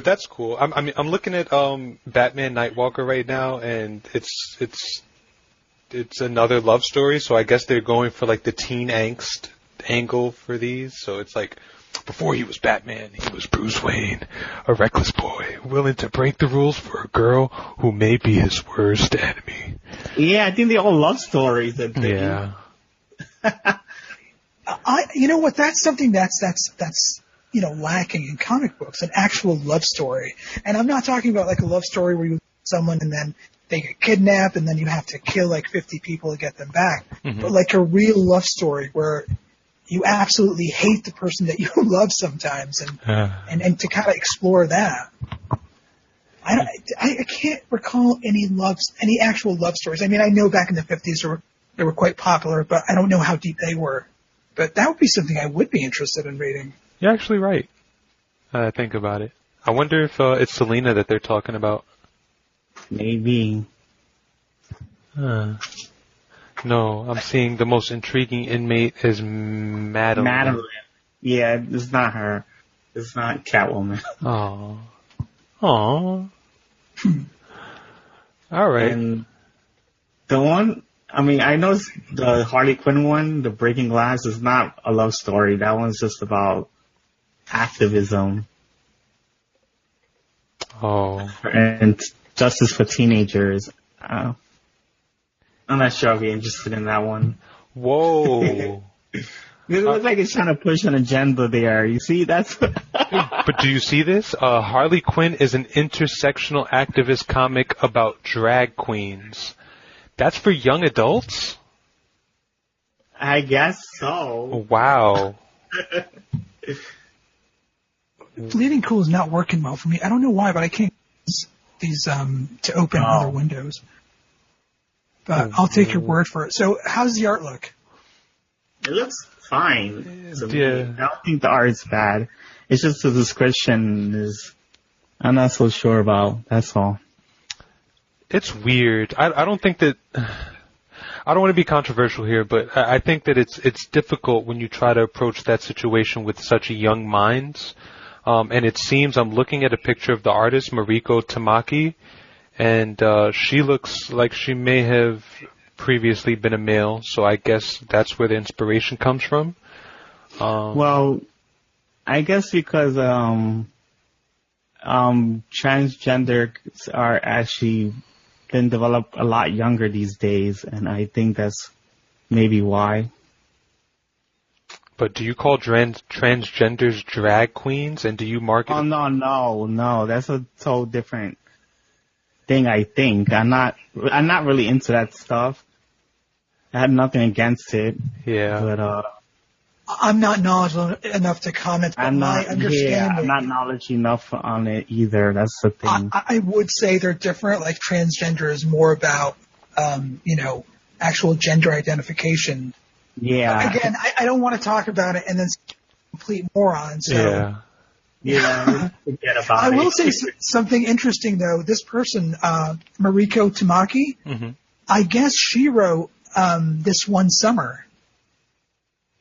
that's cool. I'm looking at Batman Nightwalker right now, and it's another love story. So I guess they're going for like the teen angst angle for these. So it's like, before he was Batman, he was Bruce Wayne, a reckless boy, willing to break the rules for a girl who may be his worst enemy. Yeah, I think they're all love stories. Yeah. You know what? That's something that's lacking in comic books, an actual love story. And I'm not talking about like a love story where you someone and then they get kidnapped and then you have to kill like 50 people to get them back. Mm-hmm. But like a real love story where you absolutely hate the person that you love sometimes, and to kind of explore that. I can't recall any actual love stories. I mean, I know back in the 50s they were quite popular, but I don't know how deep they were. But that would be something I would be interested in reading. You're actually right. Think about it. I wonder if it's Selena that they're talking about. Maybe. No, I'm seeing the most intriguing inmate is Madeline. Madeline. Yeah, it's not her. It's not Catwoman. Aww. All right. And the one, I mean, I know the Harley Quinn one, the Breaking Glass, is not a love story. That one's just about activism. Oh. And justice for teenagers. I'm not sure I'll be interested in that one. Whoa. It looks like it's trying to push an agenda there. You see, that's... But do you see this? Harley Quinn is an intersectional activist comic about drag queens. That's for young adults? I guess so. Wow. Bleeding Cool is not working well for me. I don't know why, but I can't use these to open other windows. But I'll take your word for it. So how's the art look? It looks fine. Yeah. I don't think the art's bad. It's just the description I'm not so sure about. That's all. It's weird. I don't think that... I don't want to be controversial here, but I think that it's difficult when you try to approach that situation with such young minds. And it seems, I'm looking at a picture of the artist, Mariko Tamaki, and she looks like she may have previously been a male, so I guess that's where the inspiration comes from. Well, I guess because transgender are actually been developed a lot younger these days, and I think that's maybe why. But do you call transgenders drag queens, and do you market? Oh, no. That's a so different thing, I think. I'm not really into that stuff. I have nothing against it. Yeah. But, I'm not knowledgeable enough to comment, but my understanding... Yeah, I'm not knowledgeable enough on it either. That's the thing. I would say they're different. Like, transgender is more about, actual gender identification. Yeah. Again, I don't want to talk about it and then complete moron. So. Yeah. Forget about it. I will say something interesting, though. This person, Mariko Tamaki, I guess she wrote This One Summer,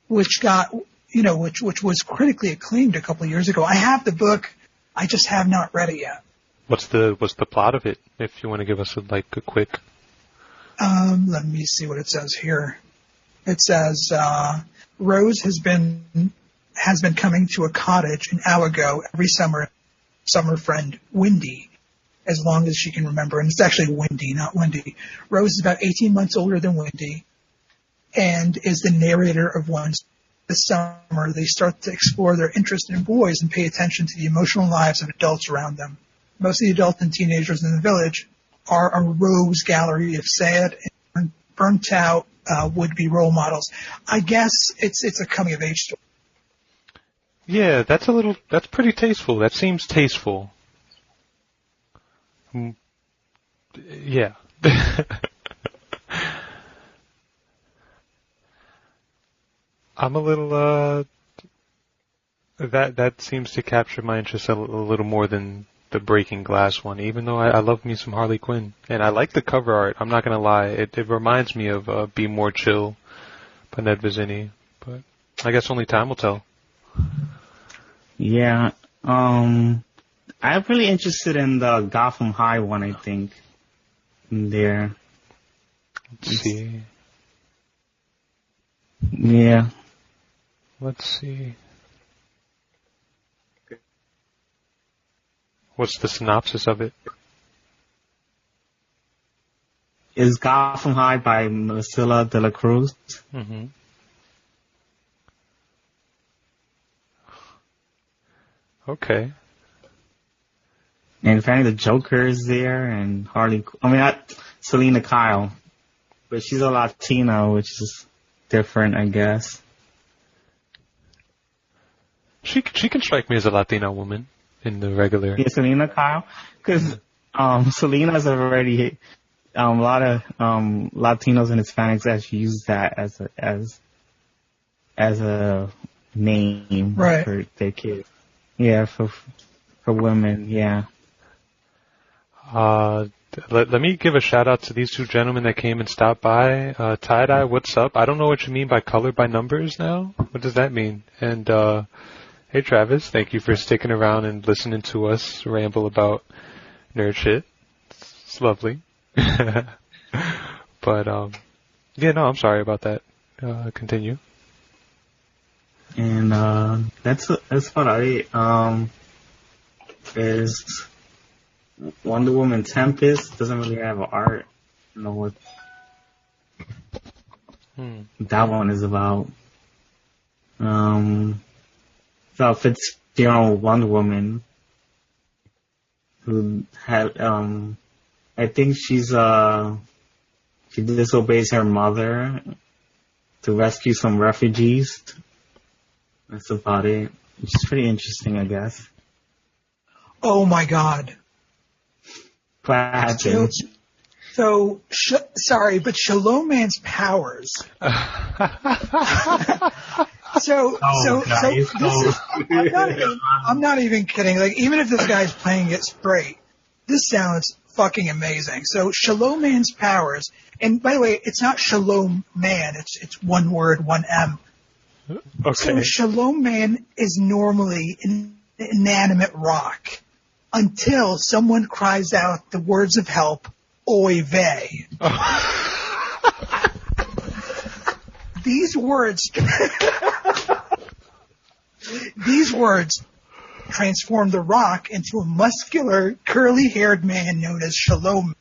which got, which was critically acclaimed a couple of years ago. I have the book. I just have not read it yet. What's the plot of it? If you want to give us a quick. Let me see what it says here. It says, Rose has been coming to a cottage in Awago every summer friend, Wendy, as long as she can remember. And it's actually Wendy, not Wendy. Rose is about 18 months older than Wendy and is the narrator of one. This summer, they start to explore their interest in boys and pay attention to the emotional lives of adults around them. Most of the adults and teenagers in the village are a rose gallery of sad and burnt out would-be role models. I guess it's a coming-of-age story. Yeah, that's pretty tasteful. That seems tasteful. Yeah. I'm a little, that seems to capture my interest a little more than the Breaking Glass one, even though I love me some Harley Quinn. And I like the cover art, I'm not going to lie. It reminds me of Be More Chill by Ned Vizzini. But I guess only time will tell. Yeah. I'm really interested in the Gotham High one, I think. In there. Let's see. Yeah. Let's see. What's the synopsis of it? Is Gotham High by Marcela de la Cruz. Mm-hmm. Okay. And apparently the Joker is there, and not Selena Kyle, but she's a Latino, which is different, I guess. She can strike me as a Latina woman in the regular. Yeah, Selena Kyle, because Selena's already a lot of Latinos and Hispanics actually use that as a name for their kids. Yeah, for women. Yeah. Let me give a shout out to these two gentlemen that came and stopped by. Tie-Dye, what's up? I don't know what you mean by color by numbers now. What does that mean? And, hey Travis, thank you for sticking around and listening to us ramble about nerd shit. It's lovely. But, yeah, no, I'm sorry about that. Continue. And, that's what is Wonder Woman Tempest doesn't really have art. I don't know what that one is about. So Fitzgerald Wonder Woman, who had, I think she disobeys her mother to rescue some refugees. That's about it. Which is pretty interesting, I guess. Oh my God. Sorry, but Shalom Man's powers. I'm not even kidding. Like, even if this guy's playing it straight, this sounds fucking amazing. So Shalom Man's powers, and by the way, it's not Shalom Man. It's one word, one M. Okay. So Shalom Man is normally an inanimate rock until someone cries out the words of help, oy vey. These words transform the rock into a muscular, curly-haired man known as Shalom.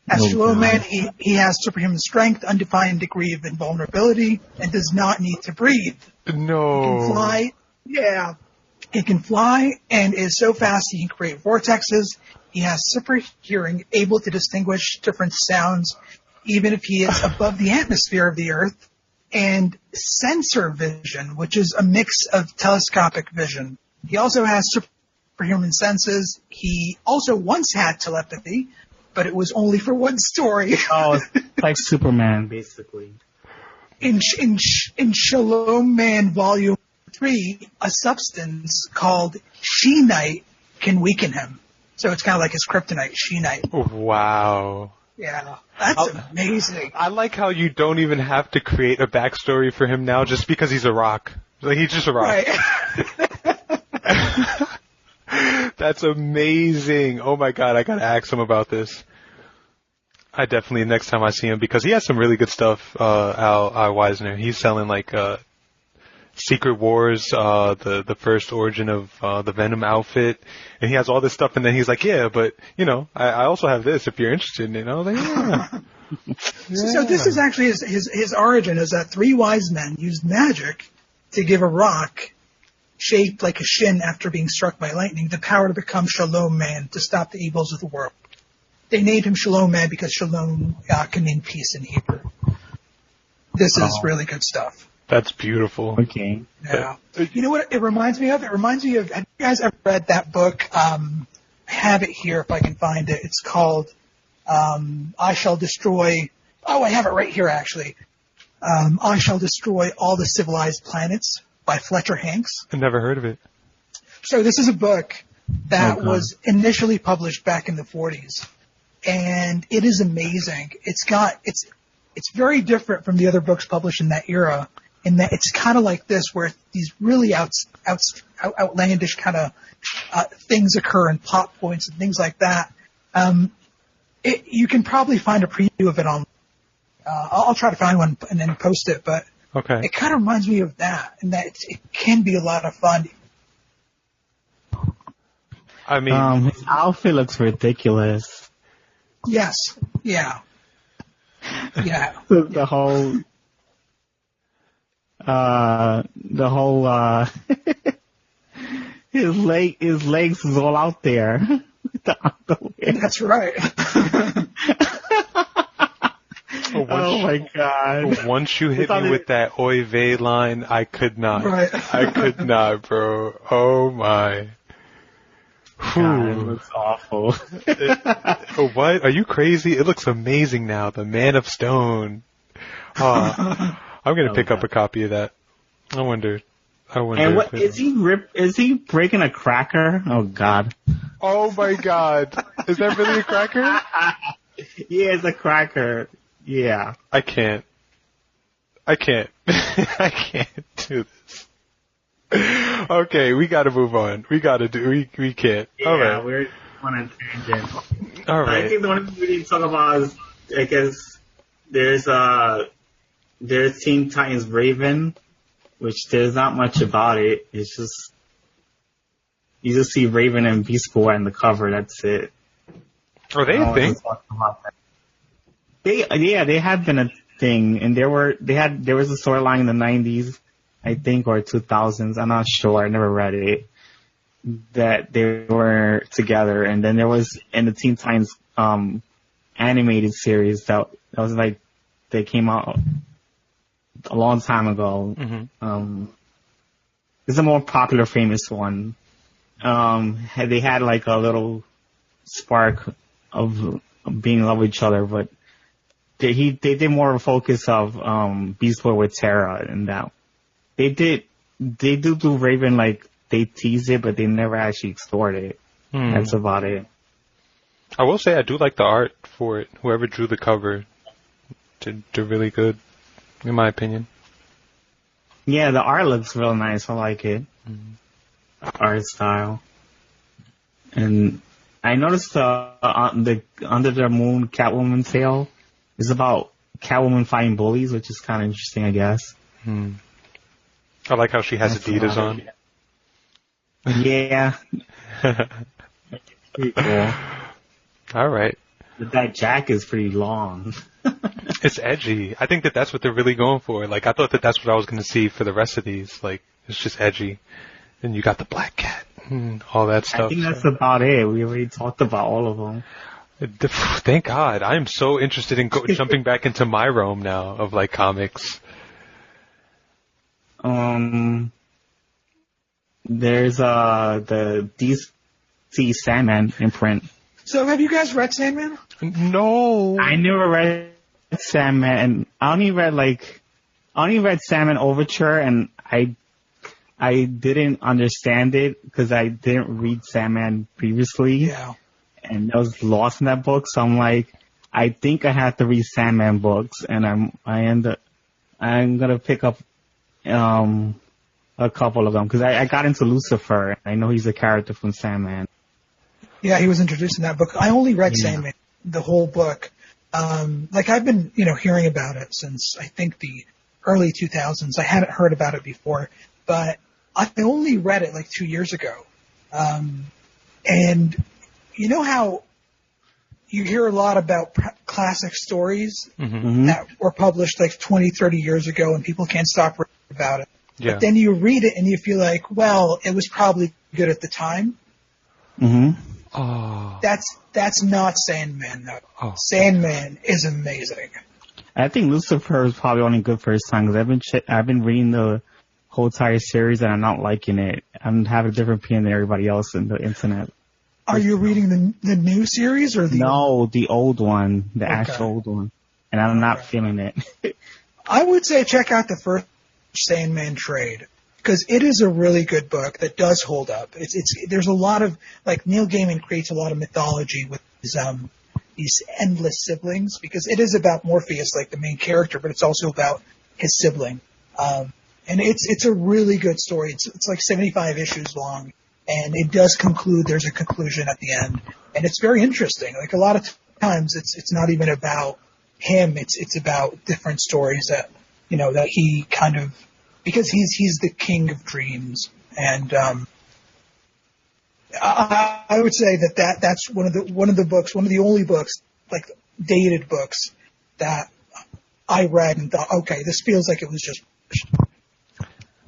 As Shalom Man, he has superhuman strength, undefined degree of invulnerability, and does not need to breathe. No. He can fly. Yeah. He can fly and is so fast he can create vortexes. He has super hearing, able to distinguish different sounds, even if he is above the atmosphere of the Earth. And sensor vision, which is a mix of telescopic vision. He also has superhuman senses. He also once had telepathy, but it was only for one story. Oh, it's like Superman, basically. In Shalom Man Volume 3, a substance called Sheenite can weaken him. So it's kind of like his kryptonite, Sheenite. Wow. Yeah, that's amazing. I like how you don't even have to create a backstory for him now just because he's a rock. Like, he's just a rock. Right. That's amazing. Oh my God, I gotta ask him about this. I definitely, next time I see him, because he has some really good stuff, Al Weisner. He's selling like, Secret Wars, the first origin of, the Venom outfit, and he has all this stuff, and then he's like, yeah, but, you know, I also have this if you're interested, you know, like, yeah. So this is actually his origin, is that three wise men used magic to give a rock shaped like a shin after being struck by lightning the power to become Shalom Man to stop the evils of the world. They named him Shalom Man because Shalom can mean peace in Hebrew. This is really good stuff. That's beautiful. Okay. Yeah. You know what it reminds me of? It reminds me of, have you guys ever read that book? I have it here if I can find it. It's called I Shall Destroy... Oh, I have it right here, actually. I Shall Destroy All the Civilized Planets by Fletcher Hanks. I never heard of it. So this is a book that was initially published back in the 40s. And it is amazing. It's very different from the other books published in that era, in that it's kind of like this, where these really outlandish kind of things occur and plot points and things like that. You can probably find a preview of it on. I'll try to find one and then post it, but it kind of reminds me of that, and that it can be a lot of fun. I mean, his outfit looks ridiculous. Yes. Yeah. Yeah. The whole his legs is all out there. The underwear. That's right. Oh my God. Once you hit me with that oy vey line, I could not. Right. I could not, bro. Oh my. God, it looks awful. What? Are you crazy? It looks amazing now. The Man of Stone. Oh, I'm gonna pick up a copy of that. I wonder. And what is he? Is he breaking a cracker? Oh God. Oh my God. Is that really a cracker? Yeah, it's a cracker. Yeah. I can't. I can't do this. Okay, we gotta move on. We can't. Yeah, All right. We're on a tangent. All right. I think the only thing we need to talk about is, I guess, there's Teen Titans Raven, which there's not much about it. It's just, you just see Raven and Beast Boy on the cover, that's it. Are they a thing? They have been a thing, and there was a storyline in the 90s, I think, or 2000s, I'm not sure, I never read it, that they were together, and then there was, in the Teen Titans, animated series that was like, they came out a long time ago. Mm-hmm. It's a more popular, famous one. They had like a little spark of being in love with each other, but they did more of a focus of Beast Boy with Terra, and that they do Raven, like they tease it, but they never actually explored it. That's about it. I will say I do like the art for it. Whoever drew the cover did really good, in my opinion. Yeah, the art looks real nice. I like it. Art style. And I noticed the Under the Moon Catwoman tale is about Catwoman fighting bullies, which is kind of interesting, I guess. I like how she has Adidas on. Yeah. Pretty cool. All right. But that jacket is pretty long. It's edgy. I think that's what they're really going for. Like, I thought that's what I was going to see for the rest of these. Like, it's just edgy. And you got the Black Cat and all that stuff. I think that's about it. We already talked about all of them. Thank God. I'm so interested in jumping back into my realm now of, like, comics. There's the DC Sandman imprint. So have you guys read Sandman? No. I never read Sandman, and I only read Sandman Overture, and I didn't understand it because I didn't read Sandman previously. Yeah. And I was lost in that book, so I'm like, I think I have to read Sandman books, and I'm gonna pick up a couple of them because I got into Lucifer. I know he's a character from Sandman. Yeah, he was introduced in that book. I only read Sandman, the whole book. Like I've been, hearing about it since I think the early 2000s. I hadn't heard about it before, but I only read it like 2 years ago. And you know how you hear a lot about classic stories that were published like 20, 30 years ago and people can't stop reading about it. Yeah. But then you read it and you feel like, well, it was probably good at the time. Oh. That's not Sandman, though. Oh. Sandman is amazing. I think Lucifer is probably only good for his time because I've been reading the whole entire series and I'm not liking it. I'm having a different opinion than everybody else in the internet. Are you reading the new series or the old? The old one, the actual old one, and I'm not feeling it. I would say check out the first Sandman trade. because it is a really good book that does hold up. There's a lot of, like, Neil Gaiman creates a lot of mythology with these endless siblings, because it is about Morpheus, like the main character, but it's also about his sibling. And it's a really good story. It's like 75 issues long, and it does conclude. There's a conclusion at the end, and it's very interesting. Like, a lot of times, it's not even about him. It's about different stories that, you know, that he kind of, because he's the king of dreams, and I would say that's one of the only books, like, dated books, that I read and thought, okay, this feels like it was just.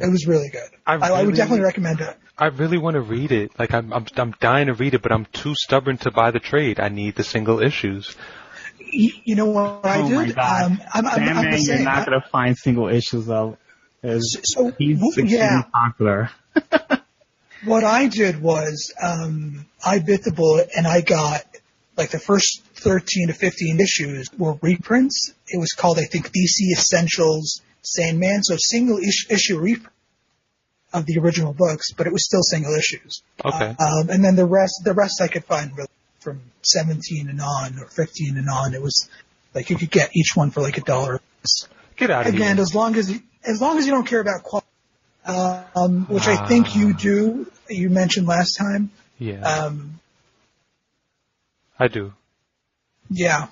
It was really good. I would definitely recommend it. I really want to read it. Like, I'm dying to read it, but I'm too stubborn to buy the trade. I need the single issues. You know what I did? My God. Sandman, you're not going to find single issues of. He's extremely popular. What I did was, I bit the bullet and I got, like, the first 13 to 15 issues were reprints. It was called, I think, DC Essentials Sandman, so single issue reprint of the original books, but it was still single issues. Okay. And then the rest I could find really from 17 and on, or 15 and on. It was like you could get each one for like $1. Get out of here. Again, as long as you don't care about quality, which I think you do. You mentioned last time. Yeah. I do. Yeah.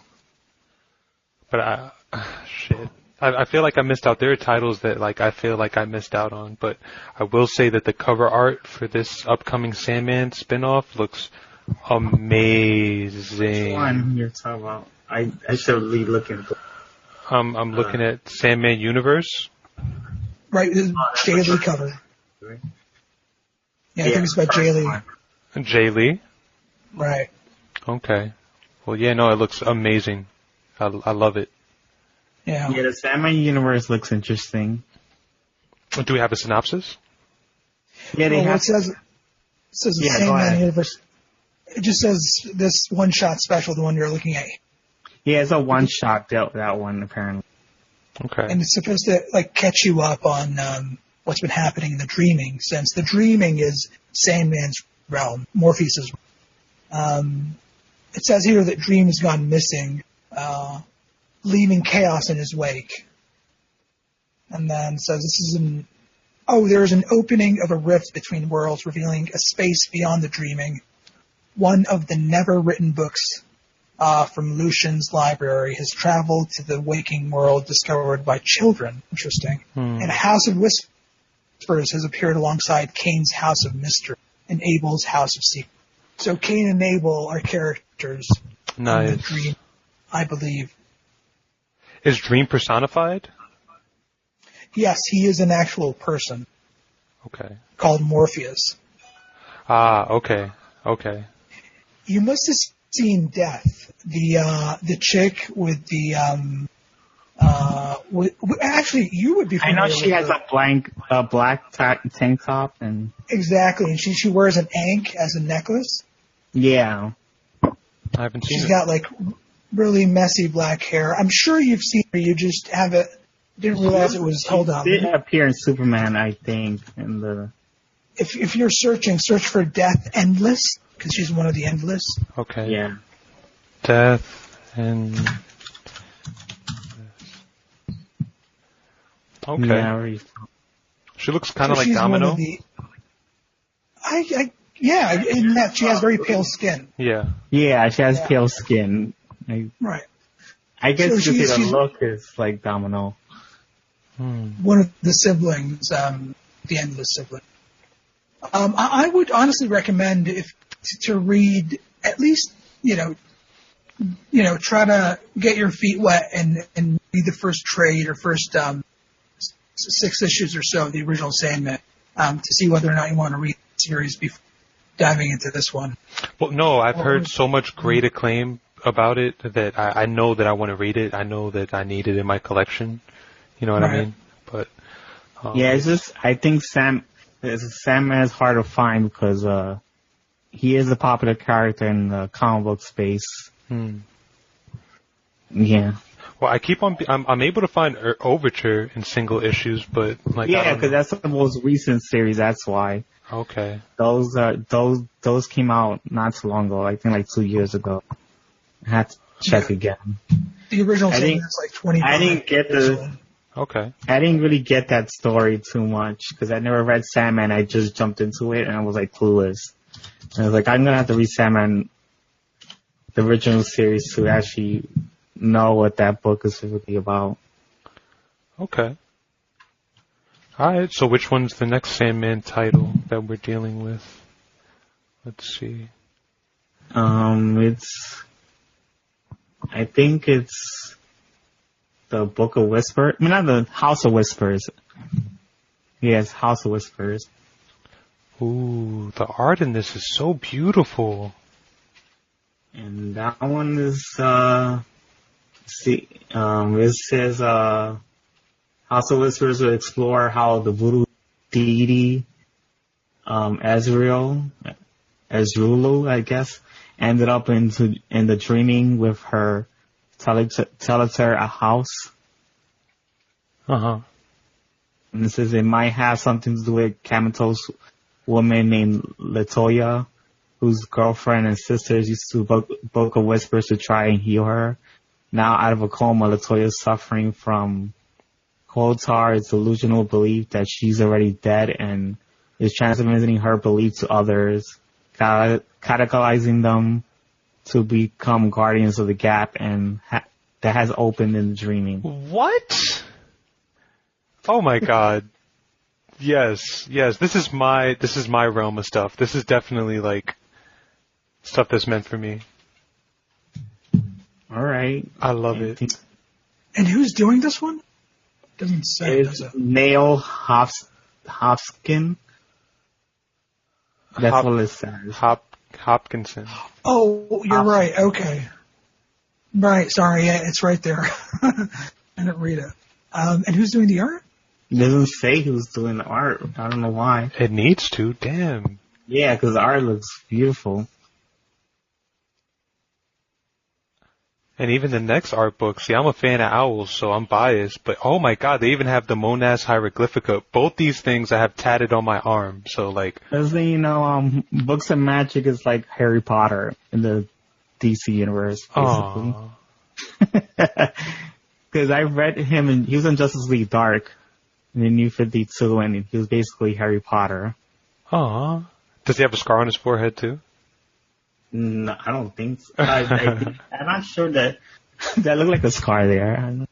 But shit. I feel like I missed out. There are titles that, like, I feel like I missed out on, but I will say that the cover art for this upcoming Sandman spinoff looks amazing. Which one you're talking about? I should be looking for. I'm looking at Sandman Universe. Right, Jay Lee cover. Yeah, I think it's by Jay Lee. Jay Lee? Right. Okay. Well, yeah, no, it looks amazing. I love it. Yeah, the Sandman universe looks interesting. Do we have a synopsis? Yeah, it says the Sandman universe. It just says this one-shot special, the one you're looking at. Yeah, it's a one-shot, that one, apparently. Okay. And it's supposed to, like, catch you up on what's been happening in the dreaming, since the dreaming is Sandman's realm, Morpheus' realm. It says here that Dream has gone missing, leaving chaos in his wake. And then it says there is an opening of a rift between worlds, revealing a space beyond the dreaming. One of the never-written books from Lucian's library has traveled to the waking world discovered by children. Interesting. And a House of Whispers has appeared alongside Cain's House of Mystery and Abel's House of Secrets. So Cain and Abel are characters in the dream, I believe. Is Dream personified? Yes, he is an actual person. Okay. Called Morpheus. Okay. You must have seen Death, the chick with the actually, you would be familiar. I know she has a black tank top and exactly, and she wears an ankh as a necklace. Yeah, I haven't seen. She's got like really messy black hair. I'm sure you've seen her. You just didn't realize it was. Hold on. Did appear in Superman, I think. In the. If you're search for Death Endless, because she's one of the Endless. Okay. Yeah. Death and. Okay. Yeah, she looks kind of like Domino. Yeah, in that she has very pale skin. Yeah. Yeah, she has pale skin. Right. I guess you could say the look is like Domino. One of the siblings, the Endless sibling. I would honestly recommend to read at least, try to get your feet wet and read the first trade or first 6 issues or so of the original Sandman to see whether or not you want to read the series before diving into this one. Well, no, I've heard so much great acclaim about it that I know that I want to read it. I know that I need it in my collection. You know what I mean? But yeah, it's just I think Sandman is hard to find because he is a popular character in the comic book space. Yeah. Well, I'm able to find Overture in single issues, but like Yeah, because that's the most recent series. That's why. Okay. Those came out not too long ago. I think like 2 years ago. I had to check again. The original Sandman is like 25. I didn't get Okay. I didn't really get that story too much because I never read Sandman. I just jumped into it and I was like clueless. And I was like, I'm gonna have to read Sandman, the original series, to actually know what that book is really about. Okay. Alright, so which one's the next Sandman title that we're dealing with? Let's see. I think it's the Book of Whispers. I mean, not the House of Whispers. Yes, House of Whispers. Ooh, the art in this is so beautiful. And that one is, it says, House of Whispers will explore how the voodoo deity, Azrael, Azrulu, I guess, ended up in the dreaming with her Telltale a house. Uh-huh. And it says it might have something to do with Kamato's woman named Latoya, whose girlfriend and sisters used to Book of Whispers to try and heal her. Now out of a coma, Latoya is suffering from Kotar's delusional belief that she's already dead and is transmitting her belief to others, catalyzing them to become guardians of the gap, and that has opened in the dreaming. What? Oh my god. Yes. This is my realm of stuff. This is definitely like stuff that's meant for me. All right. I love it. And who's doing this one? Doesn't say. It's Neil Hopkins. That's what it says. Hopkinson. Oh, you're right. Okay. Right. Sorry. Yeah, it's right there. I didn't read it. And who's doing the art? It doesn't say who's doing the art. I don't know why. It needs to. Damn. Yeah, because the art looks beautiful. And even the next art book, see, I'm a fan of owls, so I'm biased, but oh my god, they even have the Monas Hieroglyphica. Both these things I have tatted on my arm, so like... Because, Books of Magic is like Harry Potter in the DC universe, basically. Because I read him, and he was in Justice League Dark in the New 52, and he was basically Harry Potter. Aww. Does he have a scar on his forehead, too? No, I don't think so. I'm not sure that looked like a scar there.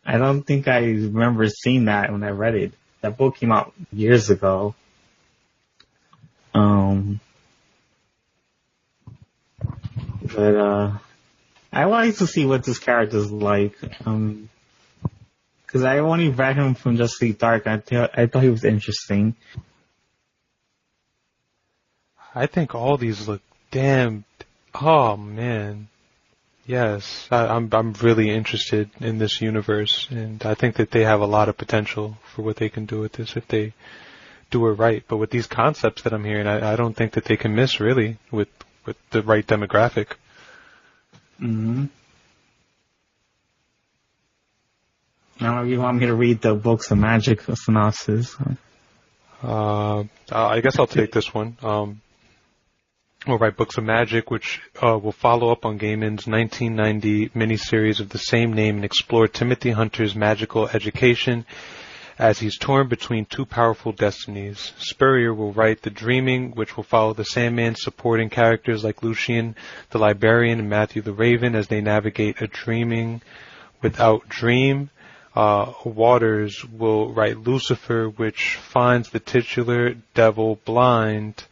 I don't think I remember seeing that when I read it. That book came out years ago. But I wanted to see what this character's like. Because I only read him from Justice League Dark. I thought he was interesting. I think all these look damn. Oh man, yes, I'm really interested in this universe, and I think that they have a lot of potential for what they can do with this if they do it right. But with these concepts that I'm hearing, I don't think that they can miss really with the right demographic. Mm-hmm. Now you want me to read the Books of Magic synopsis? I guess I'll take this one. We'll write Books of Magic, which will follow up on Gaiman's 1990 miniseries of the same name and explore Timothy Hunter's magical education as he's torn between two powerful destinies. Spurrier will write The Dreaming, which will follow the Sandman supporting characters like Lucian the Librarian and Matthew the Raven as they navigate a dreaming without dream. Waters will write Lucifer, which finds the titular devil blind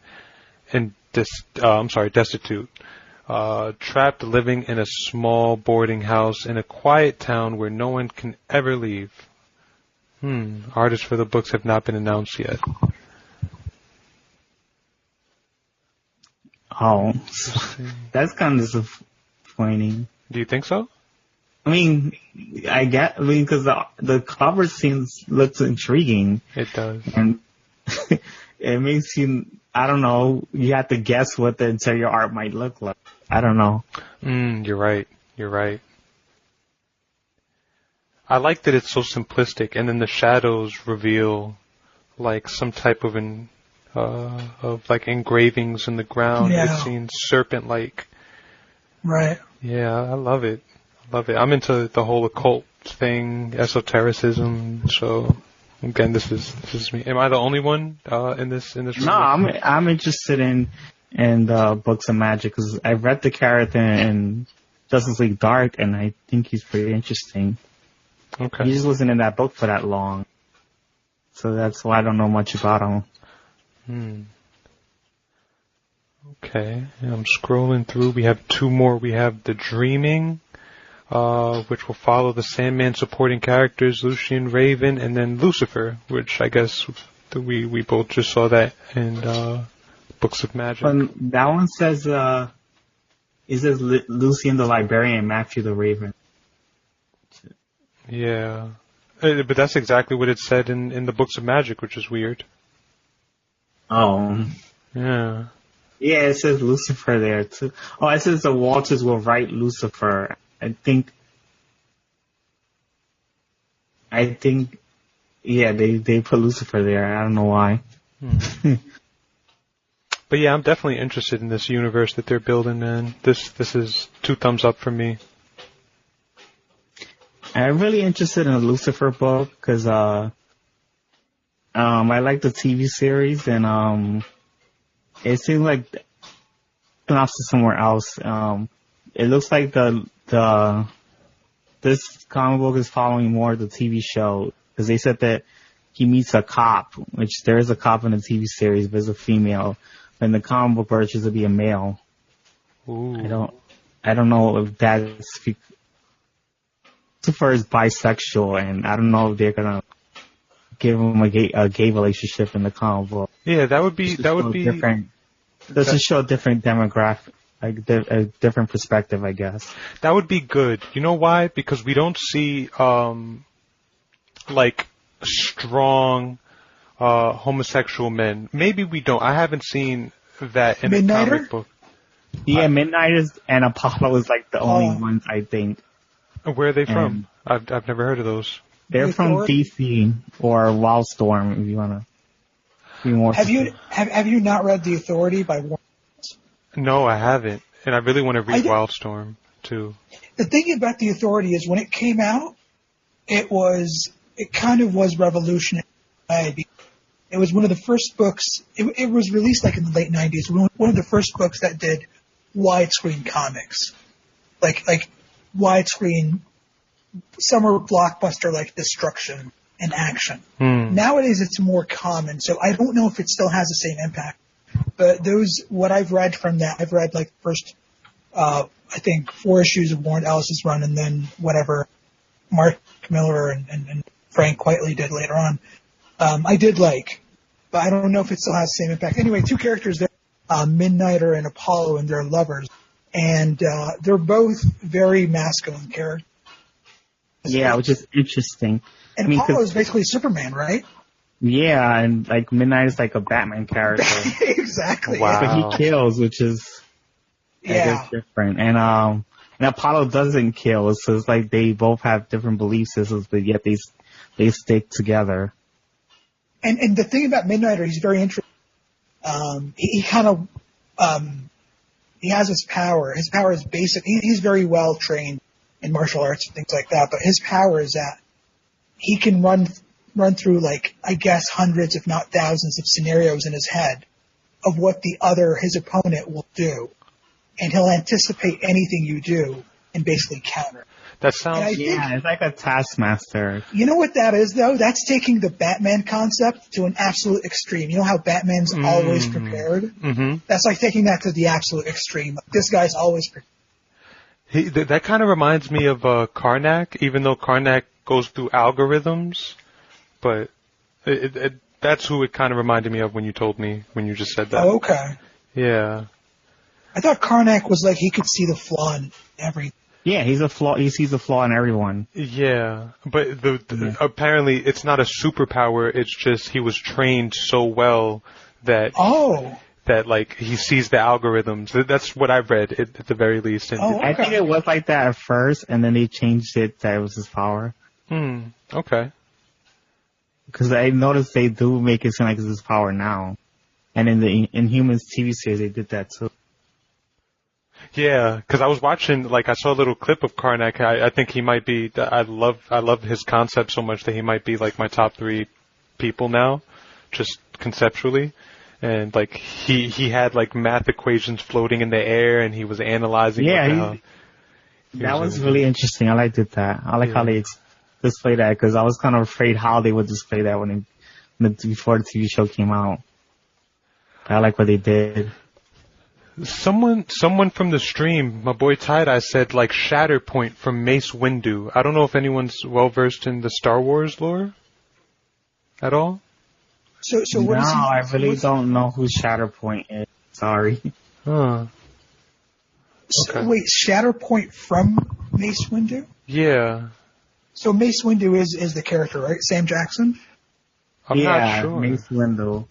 and destitute, trapped living in a small boarding house in a quiet town where no one can ever leave. Artists for the books have not been announced yet. Oh, that's kind of disappointing. Do you think so? I mean, because the cover looks intriguing. It does. And it makes you, I don't know, you have to guess what the interior art might look like. I don't know. You're right. I like that it's so simplistic, and then the shadows reveal like some type of like engravings in the ground. Yeah. It seems serpent-like. Right. Yeah, I love it. I'm into the whole occult thing, esotericism. So again, this is me. Am I the only one in this room? No, I'm interested in books of magic because I read the character in Justice League Dark, and I think he's pretty interesting. Okay. He just wasn't in that book for that long, so that's why I don't know much about him. Okay, I'm scrolling through. We have two more. We have The Dreaming, which will follow the Sandman supporting characters, Lucian, Raven, and then Lucifer, which I guess we both just saw that in Books of Magic. That one says, it says Lucian the Librarian, Matthew the Raven. Yeah. But that's exactly what it said in the Books of Magic, which is weird. Oh. Yeah. Yeah, it says Lucifer there too. Oh, it says the Walters will write Lucifer. I think, yeah, they put Lucifer there. I don't know why. But yeah, I'm definitely interested in this universe that they're building, man. This is 2 thumbs up for me. I'm really interested in a Lucifer book because I like the TV series, and it seems like synopsis somewhere else. It looks like this comic book is following more of the TV show because they said that he meets a cop, which there is a cop in the TV series, but it's a female. But in the comic book version, it'll be a male. Ooh. I don't know if that's Lucifer is bisexual, and I don't know if they're gonna give him a gay relationship in the comic book. Yeah, that would be different. This will show a different demographic, like a different perspective, I guess. That would be good. You know why? Because we don't see like strong homosexual men. Maybe we don't. I haven't seen that in a comic book. Yeah, Midnighters and Apollo is like the only ones, I think. Where are they from? I've never heard of those. They're from DC or Wildstorm, if you wanna be more. Have you not read The Authority by Warren? No, I haven't, and I really want to read Wildstorm too. The thing about The Authority is when it came out, it kind of was revolutionary. It was one of the first books. It was released like in the late 90s. One of the first books that did widescreen comics, like widescreen summer blockbuster like destruction and action. Nowadays it's more common, so I don't know if it still has the same impact. But what I've read from that, I've read like first, I think 4 issues of Warren Ellis's run, and then whatever Mark Miller and Frank Quitely did later on. I did like, but I don't know if it still has the same impact. Anyway, 2 characters there, Midnighter and Apollo, and they're lovers. And they're both very masculine characters. Yeah, which is interesting. And Apollo is basically Superman, right? Yeah, and like Midnight is like a Batman character. Exactly. Wow. But he kills, which is I guess different. And Apollo doesn't kill, so it's like they both have different belief systems, but yet they stick together. And the thing about Midnighter, he's very interesting. He kind of he has his power. His power is basic. He's very well trained in martial arts and things like that. But his power is that he can run through, like, I guess hundreds, if not thousands, of scenarios in his head of what his opponent will do, and he'll anticipate anything you do and basically counter. That sounds... it's like a taskmaster. You know what that is, though? That's taking the Batman concept to an absolute extreme. You know how Batman's always prepared? Mm-hmm. That's like taking that to the absolute extreme. This guy's always prepared. That kind of reminds me of Karnak, even though Karnak goes through algorithms. But that's who it kind of reminded me of when you just said that. Oh, okay. Yeah. I thought Karnak was like he could see the flaw in everything. Yeah, he sees a flaw in everyone. Yeah, but apparently it's not a superpower. It's just he was trained so well that like he sees the algorithms. That's what I've read at the very least. Okay. I think it was like that at first, and then they changed it that it was his power. Okay. Because I noticed they do make it seem like it's his power now. And in the Inhumans TV series, they did that too. Yeah, because I was watching, like, I saw a little clip of Karnak. I think he might be, I love his concept so much that he might be, like, my top 3 people now, just conceptually. And, like, he had, like, math equations floating in the air, and he was analyzing. Yeah, that was really interesting. I liked that. I like how they display that, because I was kind of afraid how they would display that before the TV show came out. But I like what they did. Someone from the stream, my boy Tie-Dye, said, like, Shatterpoint from Mace Windu. I don't know if anyone's well-versed in the Star Wars lore at all. So what is he? No, I really don't know who Shatterpoint is. Sorry. Huh. So, Okay. wait, Shatterpoint from Mace Windu? Yeah. So Mace Windu is the character, right? Sam Jackson? I'm not sure. Mace Windu.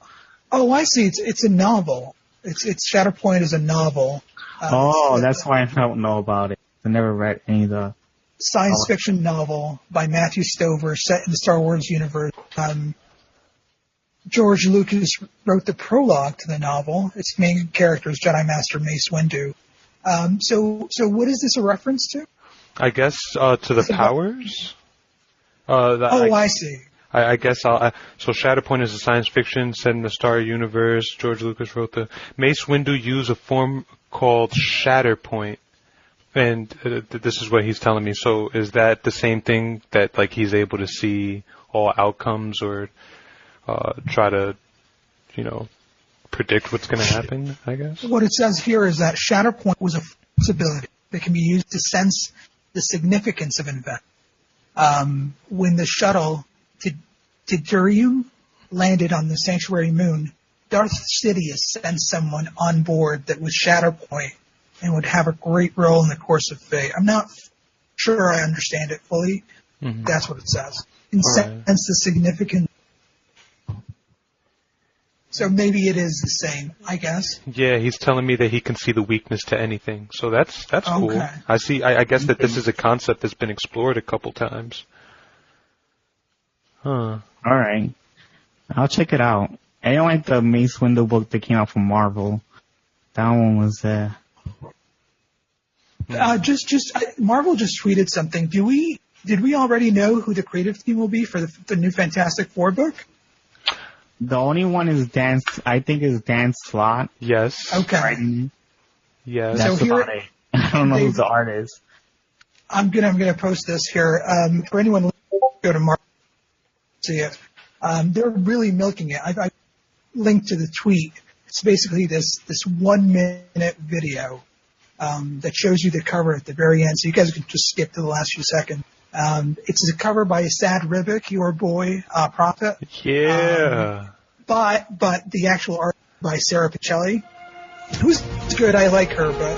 Oh, I see. It's a novel. It's Shatterpoint is a novel. That's why I don't know about it. I never read any of the science fiction novel by Matthew Stover set in the Star Wars universe. George Lucas wrote the prologue to the novel. Its main character is Jedi Master Mace Windu. So what is this a reference to? I guess to the powers. I see. I guess so Shatterpoint is a science fiction set in the Star Universe. George Lucas wrote the Mace Windu used a form called Shatterpoint, and this is what he's telling me. So is that the same thing that, like, he's able to see all outcomes or try to, predict what's going to happen, I guess? What it says here is that Shatterpoint was a force ability that can be used to sense the significance of an event. When the shuttle Tidurium landed on the Sanctuary Moon, Darth Sidious sent someone on board that was Shatterpoint and would have a great role in the course of fate. I'm not sure I understand it fully. Mm-hmm. That's what it says. And sense the significance. So maybe it is the same, I guess. Yeah, he's telling me that he can see the weakness to anything. So that's cool. Okay. I guess that this is a concept that's been explored a couple times. Huh. All right. I'll check it out. I don't like the Mace Windu book that came out from Marvel. That one was Marvel just tweeted something. Did we already know who the creative team will be for the new Fantastic Four book? The only one is Dan Slott. Yes. Okay. Writing. Yes. That's so about it. I don't know who the art is. I'm gonna post this here. For anyone go to Marvel, see it. They're really milking it. I linked to the tweet. It's basically this 1 minute video that shows you the cover at the very end. So you guys can just skip to the last few seconds. It's a cover by Sad Ribic, your boy, Prophet. Yeah. But the actual art by Sarah Pichelli, who's good. I like her, but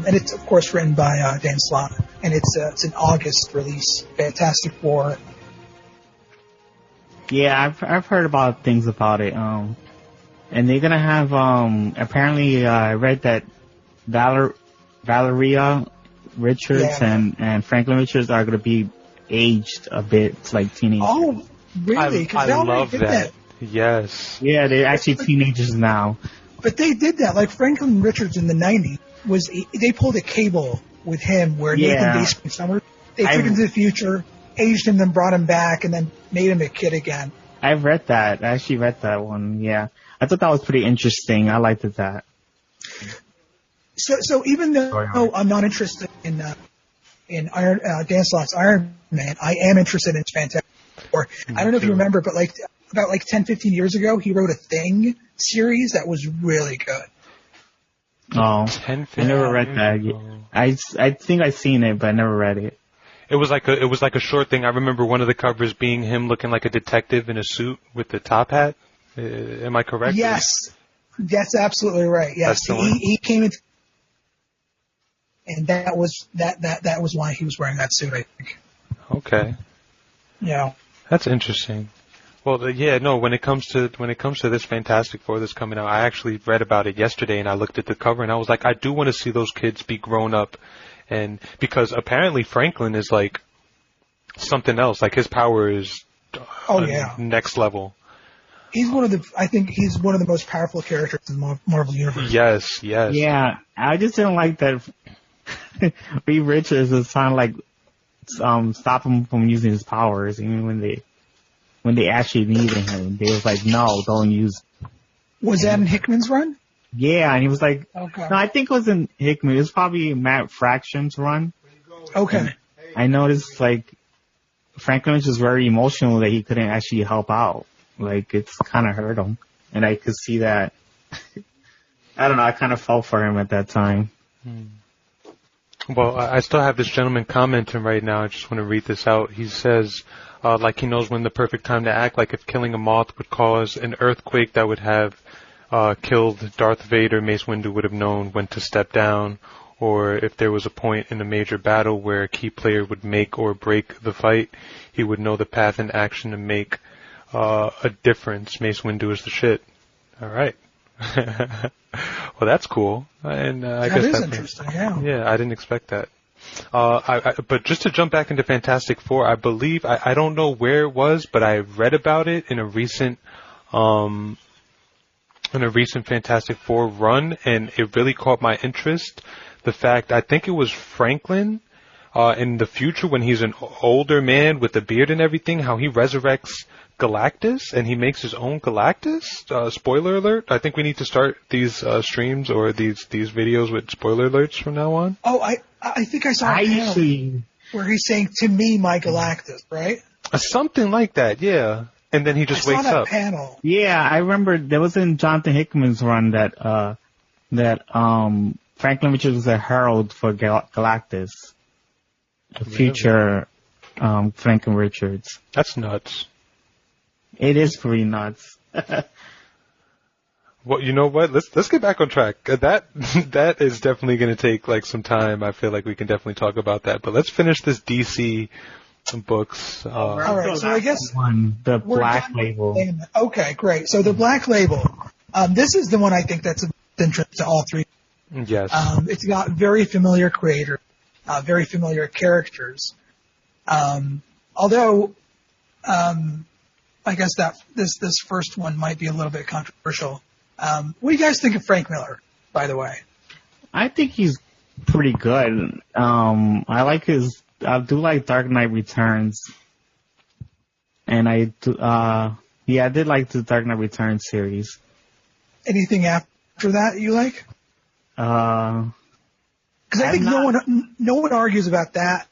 and it's of course written by Dan Slott, and it's an August release. Fantastic Four. Yeah, I've heard about things about it. And they're gonna have apparently I read that Valeria Richards and Franklin Richards are gonna be aged a bit, like teenagers. Oh, really? I love that. Yes. Yeah, they're actually teenagers now. But they did that. Like Franklin Richards in the 90s they pulled a Cable with him where Nathan Baseman Summers. They took him to the future, aged him, then brought him back, and then made him a kid again. I've read that. I actually read that one. Yeah, I thought that was pretty interesting. I liked that. So even though I'm not interested in Dan Slott's Iron Man, I am interested in Fantastic Four. I don't know if you remember, but about 10, 15 years ago, he wrote a Thing series that was really good. Oh, I never read that. I think I've seen it, but I never read it. It was like a short thing. I remember one of the covers being him looking like a detective in a suit with the top hat. Am I correct? Yes, that's absolutely right. Yes, he came in, and that was why he was wearing that suit, I think. Okay. Yeah. That's interesting. Well, when it comes to this Fantastic Four that's coming out, I actually read about it yesterday, and I looked at the cover, and I was like, I do want to see those kids be grown up, and because apparently Franklin is like something else. Like his power is yeah, next level. I think he's one of the most powerful characters in the Marvel Universe. Yes. Yeah, I just didn't like that Reed Richards was trying to like stop him from using his powers, even when they actually needed him. They was like, no, don't use. Was that in Hickman's run? Yeah, and he was like, okay. No, I think it wasn't Hickman. It was probably Matt Fraction's run. Okay. And I noticed like Franklin was just very emotional that he couldn't actually help out. Like it's kind of hurt him, and I could see that. I don't know. I kind of felt for him at that time. Well, I still have this gentleman commenting right now. I just want to read this out. He says, like he knows when the perfect time to act, like if killing a moth would cause an earthquake that would have killed Darth Vader, Mace Windu would have known when to step down, or if there was a point in a major battle where a key player would make or break the fight, he would know the path and action to make a difference. Mace Windu is the shit. All right. Well, that's cool. And I guess that's interesting. Yeah. I didn't expect that. But just to jump back into Fantastic Four, I believe I don't know where it was, but I read about it in a recent Fantastic Four run, and it really caught my interest. The fact, I think it was Franklin in the future when he's an older man with a beard and everything, how he resurrects Galactus and he makes his own Galactus. Spoiler alert. I think we need to start these streams or these videos with spoiler alerts from now on. Oh, I think I saw where he's saying, "To me, my Galactus," right? Something like that, yeah. And then he just wakes up. Panel. Yeah, I remember there was in Jonathan Hickman's run that Franklin Richards was a herald for Galactus, the future Franklin Richards. That's nuts. It is pretty nuts. Well, you know what? Let's get back on track. That is definitely going to take like some time. I feel like we can definitely talk about that. But let's finish this DC books. All right. So I guess the Black Label. Okay, great. So the Black Label. This is the one I think that's of interest to all three. Yes. It's got very familiar creators, very familiar characters. Although, I guess that this first one might be a little bit controversial. What do you guys think of Frank Miller, by the way? I think he's pretty good. I do like Dark Knight Returns. And I did like the Dark Knight Returns series. Anything after that you like? Because I think no one argues about that.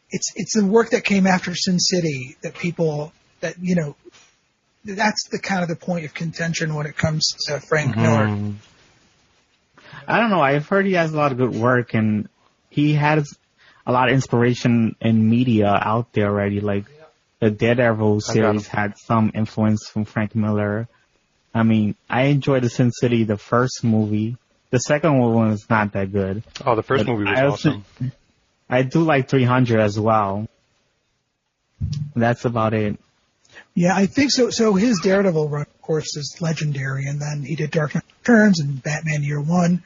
It's the work that came after Sin City that people that's the kind of the point of contention when it comes to Frank Miller. I don't know. I've heard he has a lot of good work, and he has a lot of inspiration in media out there already. Like the Daredevil series had some influence from Frank Miller. I mean, I enjoyed the Sin City, the first movie. The second one was not that good. Oh, the first movie was awesome. I do like 300 as well. That's about it. Yeah, I think so. So his Daredevil run, of course, is legendary, and then he did Dark Knight Returns and Batman Year One,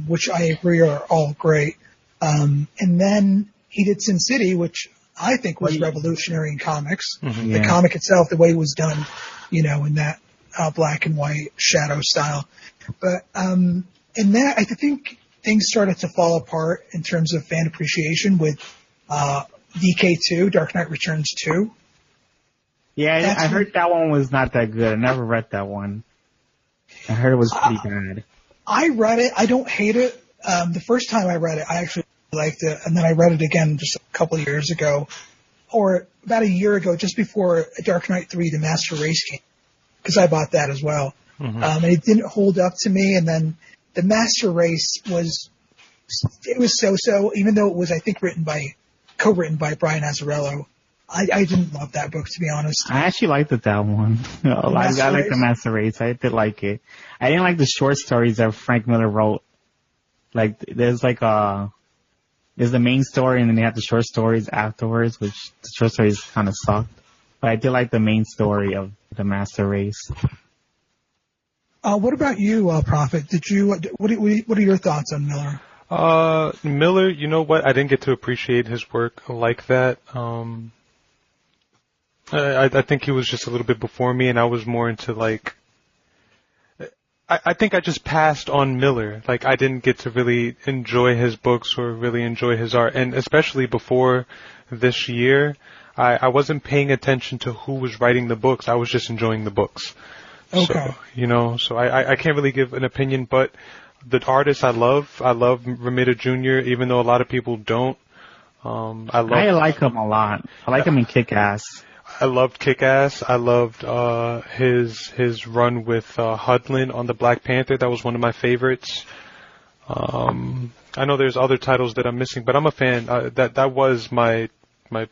which I agree are all great. And then he did Sin City, which I think was revolutionary in comics. Mm-hmm. The comic itself, the way it was done, in that black and white shadow style. But and that I think things started to fall apart in terms of fan appreciation with DK2, Dark Knight Returns 2. Yeah, I heard that one was not that good. I never read that one. I heard it was pretty bad. I read it. I don't hate it. The first time I read it, I actually liked it. And then I read it again just a couple of years ago, or about a year ago, just before Dark Knight 3, The Master Race came, because I bought that as well. Mm-hmm. And it didn't hold up to me. And then The Master Race was so-so, even though it was, I think, co-written by Brian Azzarello. I didn't love that book, to be honest. I actually liked that one. I like The Master Race. I did like it. I didn't like the short stories that Frank Miller wrote. Like, there's the main story, and then they have the short stories afterwards, which the short stories kind of sucked. But I did like the main story of The Master Race. What about you, Prophet? What are your thoughts on Miller? Miller, you know what? I didn't get to appreciate his work like that. I think he was just a little bit before me, and I was more into like. I think I just passed on Miller. Like, I didn't get to really enjoy his books or really enjoy his art, and especially before this year, I wasn't paying attention to who was writing the books. I was just enjoying the books. Okay. So I can't really give an opinion, but the artists I love Romita Jr., even though a lot of people don't. I like him a lot. I like him in Kick-Ass. I loved Kick-Ass. I loved his run with Hudlin on the Black Panther. That was one of my favorites. I know there's other titles that I'm missing, but I'm a fan. That was my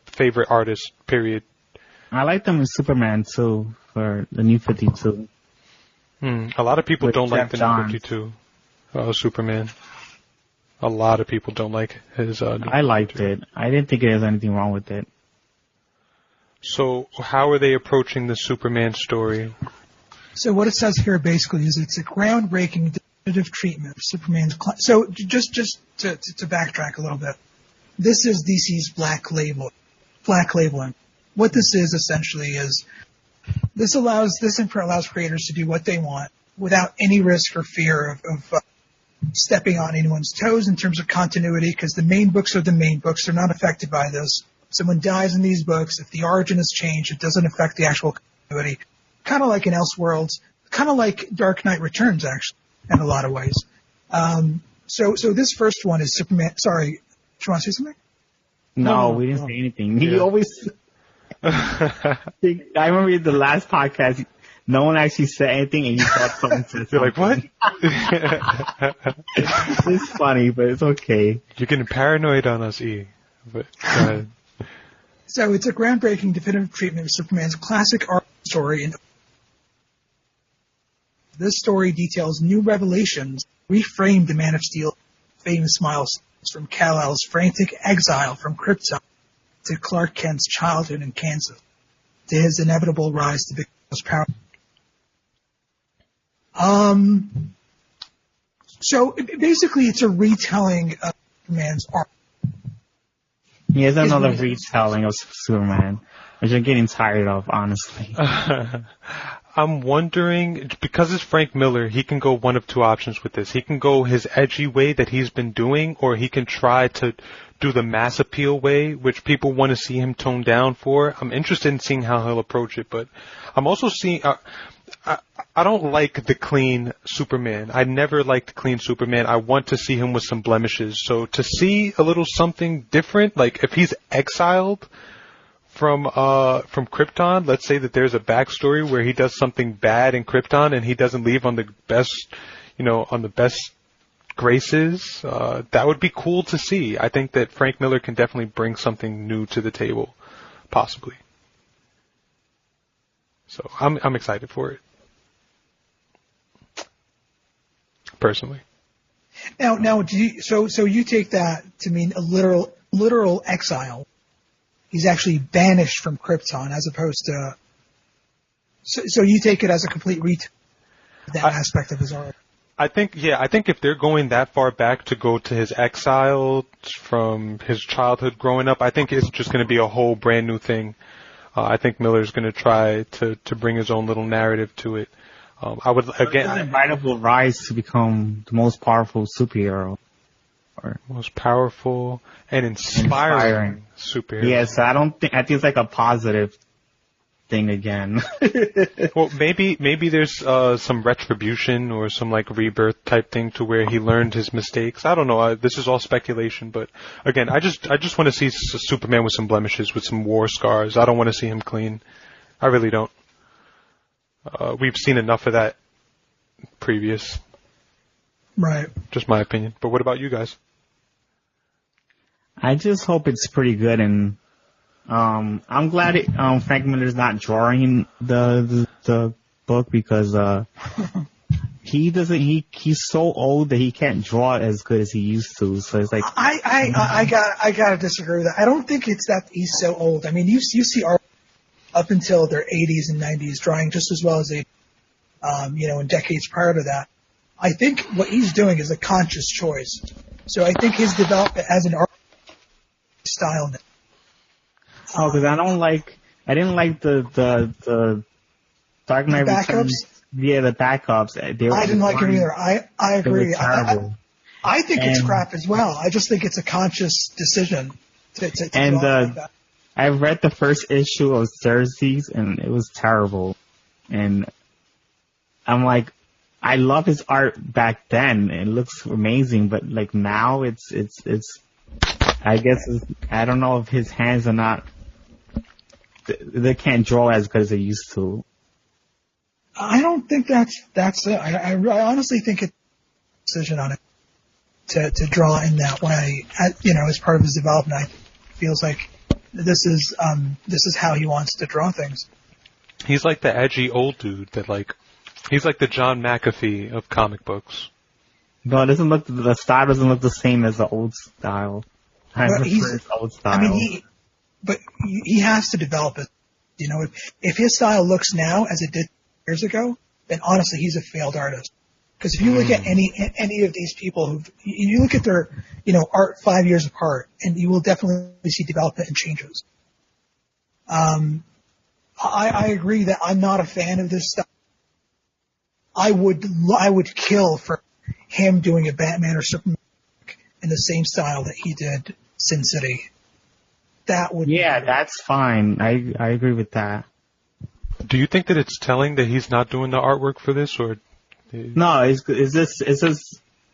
favorite artist, period. I like them in Superman, too, for the New 52. A lot of people With don't like Jeff the New Johns. 52 Superman. A lot of people don't like his... I liked it. I didn't think there was anything wrong with it. So how are they approaching the Superman story? So what it says here basically is it's a groundbreaking definitive treatment of Superman's... So just to backtrack a little bit, this is DC's black labeling. What this is essentially is this imprint allows creators to do what they want without any risk or fear of stepping on anyone's toes in terms of continuity, because the main books are the main books. They're not affected by this. Someone dies in these books. If the origin has changed, it doesn't affect the actual continuity. Kind of like in Elseworlds, kind of like Dark Knight Returns, actually, in a lot of ways. So this first one is Superman. Sorry, do you want to say something? No, we didn't say anything. He always... I remember the last podcast, no one actually said anything, and you thought someone said something. You're like, what? It's funny, but it's okay. You're getting paranoid on us, E. But go ahead. So it's a groundbreaking definitive treatment of Superman's classic origin story. And this story details new revelations, reframed the Man of Steel famous milestones from Kal-El's frantic exile from Krypton to Clark Kent's childhood in Kansas, to his inevitable rise to become the most powerful. So basically it's a retelling of Superman's arc. Here's another retelling of Superman, which I'm getting tired of, honestly. I'm wondering, because it's Frank Miller, he can go one of two options with this. He can go his edgy way that he's been doing, or he can try to do the mass appeal way, which people want to see him tone down for. I'm interested in seeing how he'll approach it, but I'm also seeing... I don't like the clean Superman. I never liked clean Superman. I want to see him with some blemishes. So to see a little something different, like if he's exiled from Krypton, let's say that there's a backstory where he does something bad in Krypton and he doesn't leave on the best, on the best graces, that would be cool to see. I think that Frank Miller can definitely bring something new to the table, possibly. So I'm excited for it. Personally. Now, so you take that to mean a literal exile. He's actually banished from Krypton, as opposed to. So you take it as a complete that aspect of his art. I think if they're going that far back to go to his exile from his childhood growing up, I think it's just going to be a whole brand new thing. I think Miller's going to try to bring his own little narrative to it. I would again. His inevitable rise to become the most powerful superhero, or most powerful and inspiring superhero. Yes, I think it's like a positive thing again. Well, maybe there's some retribution or some like rebirth type thing to where he learned his mistakes. I don't know. This is all speculation, but again, I just want to see Superman with some blemishes, with some war scars. I don't want to see him clean. I really don't. We've seen enough of that previous. Right. Just my opinion. But what about you guys? I just hope it's pretty good, and I'm glad Frank Miller's not drawing the book, because he's so old that he can't draw as good as he used to. So it's like I gotta disagree with that. I don't think it's that he's so old. I mean, you see art up until their 80s and 90s drawing just as well as they, in decades prior to that. I think what he's doing is a conscious choice. So I think his development as an artist style. Oh, because I didn't like the Dark Knight Returns. Yeah, the backups. I didn't like it either. I agree. They were terrible. I think it's crap as well. I just think it's a conscious decision to and draw like that. I read the first issue of Xerxes, and it was terrible. And I'm like, I love his art back then. It looks amazing, but like now it's I guess I don't know if his hands are not, they can't draw as good as they used to. I don't think that's it. I honestly think it's a decision on it to draw in that way. As part of his development, it feels like this is how he wants to draw things. He's like the edgy old dude he's like the John McAfee of comic books. No, the style doesn't look the same as the old style. I prefer his old style. I mean, he has to develop it. If his style looks now as it did years ago, then honestly, he's a failed artist. Because if you look at any of these people you look at their, art 5 years apart, and you will definitely see development and changes. I agree that I'm not a fan of this stuff. I would kill for him doing a Batman or Superman in the same style that he did Sin City. That would that's fine. I agree with that. Do you think that it's telling that he's not doing the artwork for this, or? No, is this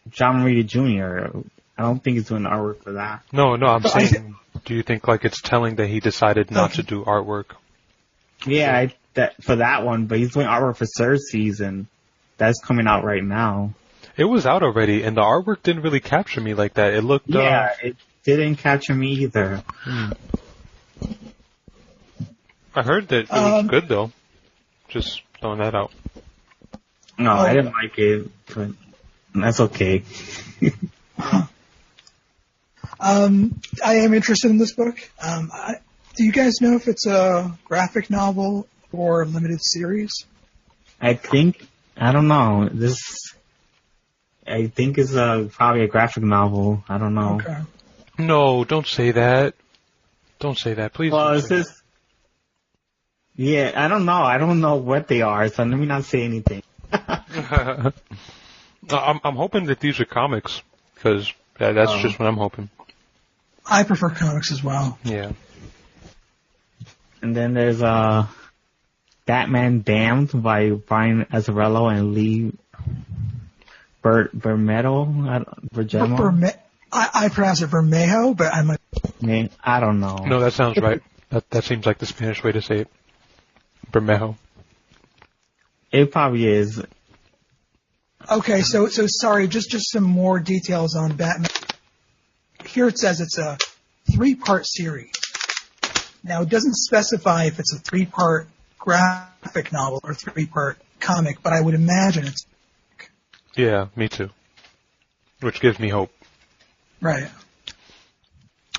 John Romita Jr.? I don't think he's doing the artwork for that. No, I'm saying, do you think it's telling that he decided not to do artwork? Yeah, for that one, but he's doing artwork for Xerxes, and that's coming out right now. It was out already, and the artwork didn't really capture me like that. It looked... it didn't capture me either. I heard that it was good, though. Just throwing that out. No, I didn't like it, but that's okay. I am interested in this book. Do you guys know if it's a graphic novel or a limited series? I don't know. I think it's probably a graphic novel. I don't know. Okay. No, don't say that. Don't say that, please. Well, it's just... Yeah, I don't know. I don't know what they are, so let me not say anything. I'm hoping that these are comics, because that's just what I'm hoping. I prefer comics as well. Yeah. And then there's Batman Damned by Brian Azzarello and Lee Bermejo. I pronounce it Bermejo, but I don't know. No, that sounds right. That seems like the Spanish way to say it. Bermejo. It probably is. Okay, so sorry, just some more details on Batman. Here it says it's a 3-part series. Now, it doesn't specify if it's a 3-part graphic novel or 3-part comic, but I would imagine it's... Yeah, me too. Which gives me hope. Right.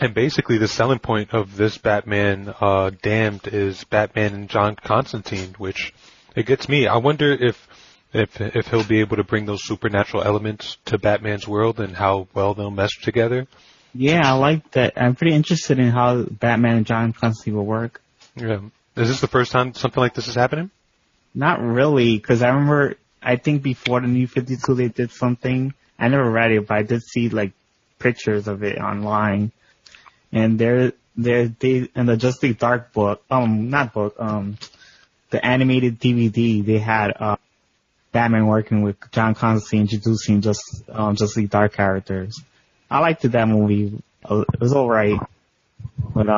And basically the selling point of this Batman Damned is Batman and John Constantine, which it gets me. I wonder if he'll be able to bring those supernatural elements to Batman's world and how well they'll mesh together. Yeah, I like that. I'm pretty interested in how Batman and John Constantine will work. Yeah. Is this the first time something like this is happening? Not really, because I remember, I think before the New 52 they did something. I never read it, but I did see pictures of it online. And they in the Justice League Dark book, the animated DVD, they had Batman working with John Constantine, introducing Justice League Dark characters. I liked that movie. It was alright. But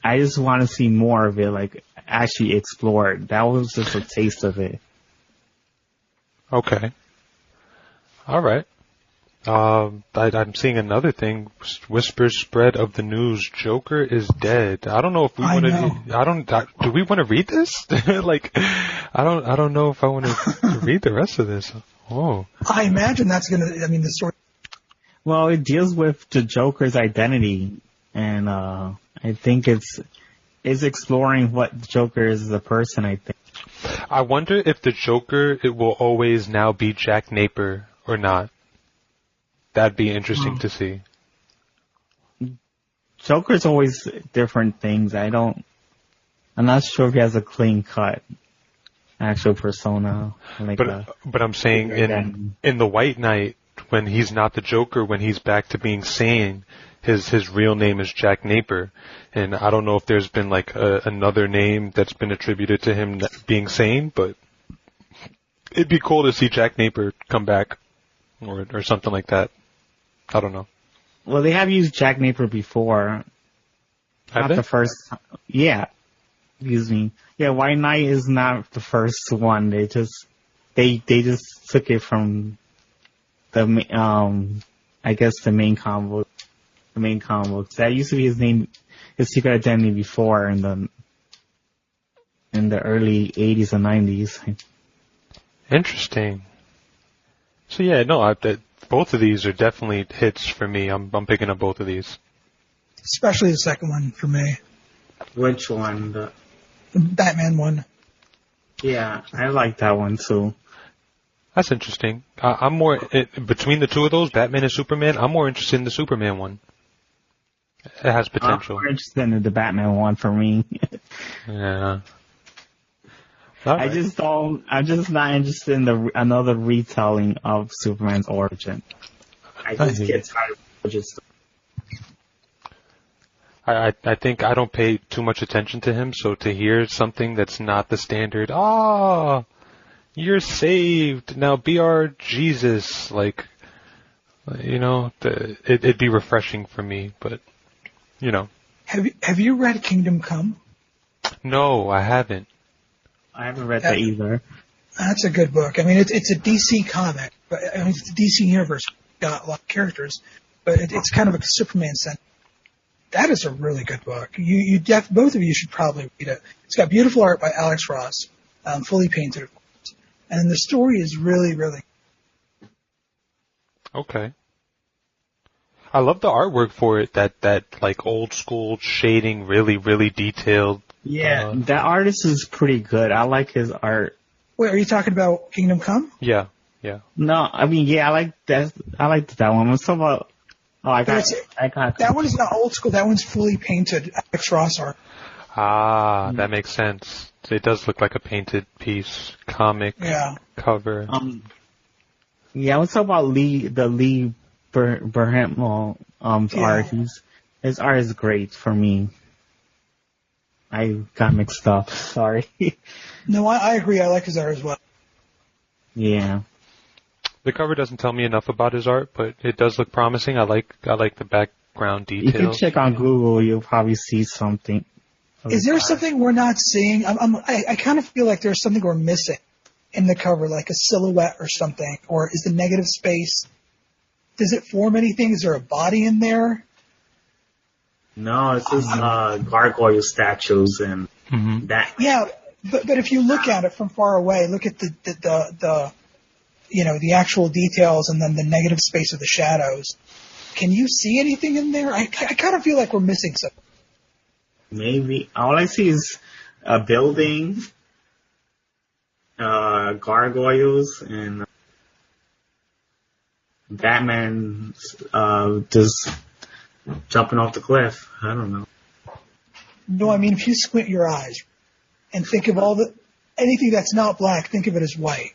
I just want to see more of it, actually explored. That was just a taste of it. Okay. Alright. I'm seeing another thing. Whispers spread of the news. Joker is dead. I don't know if we want to. Do we want to read this? I don't know if I want to read the rest of this. Oh. I imagine that's the story. Well, it deals with the Joker's identity, and I think it's exploring what the Joker is as a person. I think. I wonder if the Joker will always now be Jack Napier or not. that'd be interesting to see. Joker's always different things. I'm not sure if he has a clean cut actual persona. But I'm saying in the White Knight, when he's not the Joker, when he's back to being sane, his real name is Jack Napier, and I don't know if there's been like another name that's been attributed to him being sane, but it'd be cool to see Jack Napier come back or something like that. I don't know. Well, they have used Jack Napier before. Have not they? the first. Yeah. Excuse me. Yeah, White Knight is not the first one. They just took it from the I guess the main comic book. The main comic books. That used to be his secret identity before in the early 80s and 90s. Interesting. So yeah, no, both of these are definitely hits for me. I'm picking up both of these. Especially the second one for me. Which one? The Batman one. Yeah, I like that one too. That's interesting. I'm more between the two of those, Batman and Superman. I'm more interested in the Superman one. It has potential. I'm more interested in the Batman one for me. Yeah. Right. I'm just not interested in another retelling of Superman's origin. I just get tired of just. I think I don't pay too much attention to him, so to hear something that's not the standard, you're saved, now be our Jesus, like, you know, it'd be refreshing for me, but, you know. Have you read Kingdom Come? No, I haven't. I haven't read that either. That's a good book. I mean, it's a DC comic, but I mean, it's a DC universe. Got a lot of characters, but it's kind of a Superman centric. That is a really good book. Both of you should probably read it. It's got beautiful art by Alex Ross, fully painted, of course, and the story is really, really. Okay. I love the artwork for it. That like old school shading, really, really detailed. Yeah, that artist is pretty good. I like his art. Wait, are you talking about Kingdom Come? Yeah. No, I mean, yeah, I like that. I like that one. I'm talking about. Oh, I got that one is not old school. That one's fully painted Alex Ross art. That makes sense. It does look like a painted piece, comic cover. Yeah, I was talking about Lee Berham art. His art is great for me. I got mixed up. Sorry. No, I agree. I like his art as well. Yeah. The cover doesn't tell me enough about his art, but it does look promising. I like the background details. You can check on Google. You'll probably see something. Is there something we're not seeing? I kind of feel like there's something we're missing in the cover, like a silhouette or something. Or is the negative space? Does it form anything? Is there a body in there? No, it's just gargoyle statues and that. Yeah, but if you look at it from far away, look at the the actual details and then the negative space of the shadows. Can you see anything in there? I kind of feel like we're missing something. Maybe. All I see is a building, gargoyles, and Batman just jumping off the cliff. I don't know. No, I mean, if you squint your eyes and think of anything that's not black, think of it as white.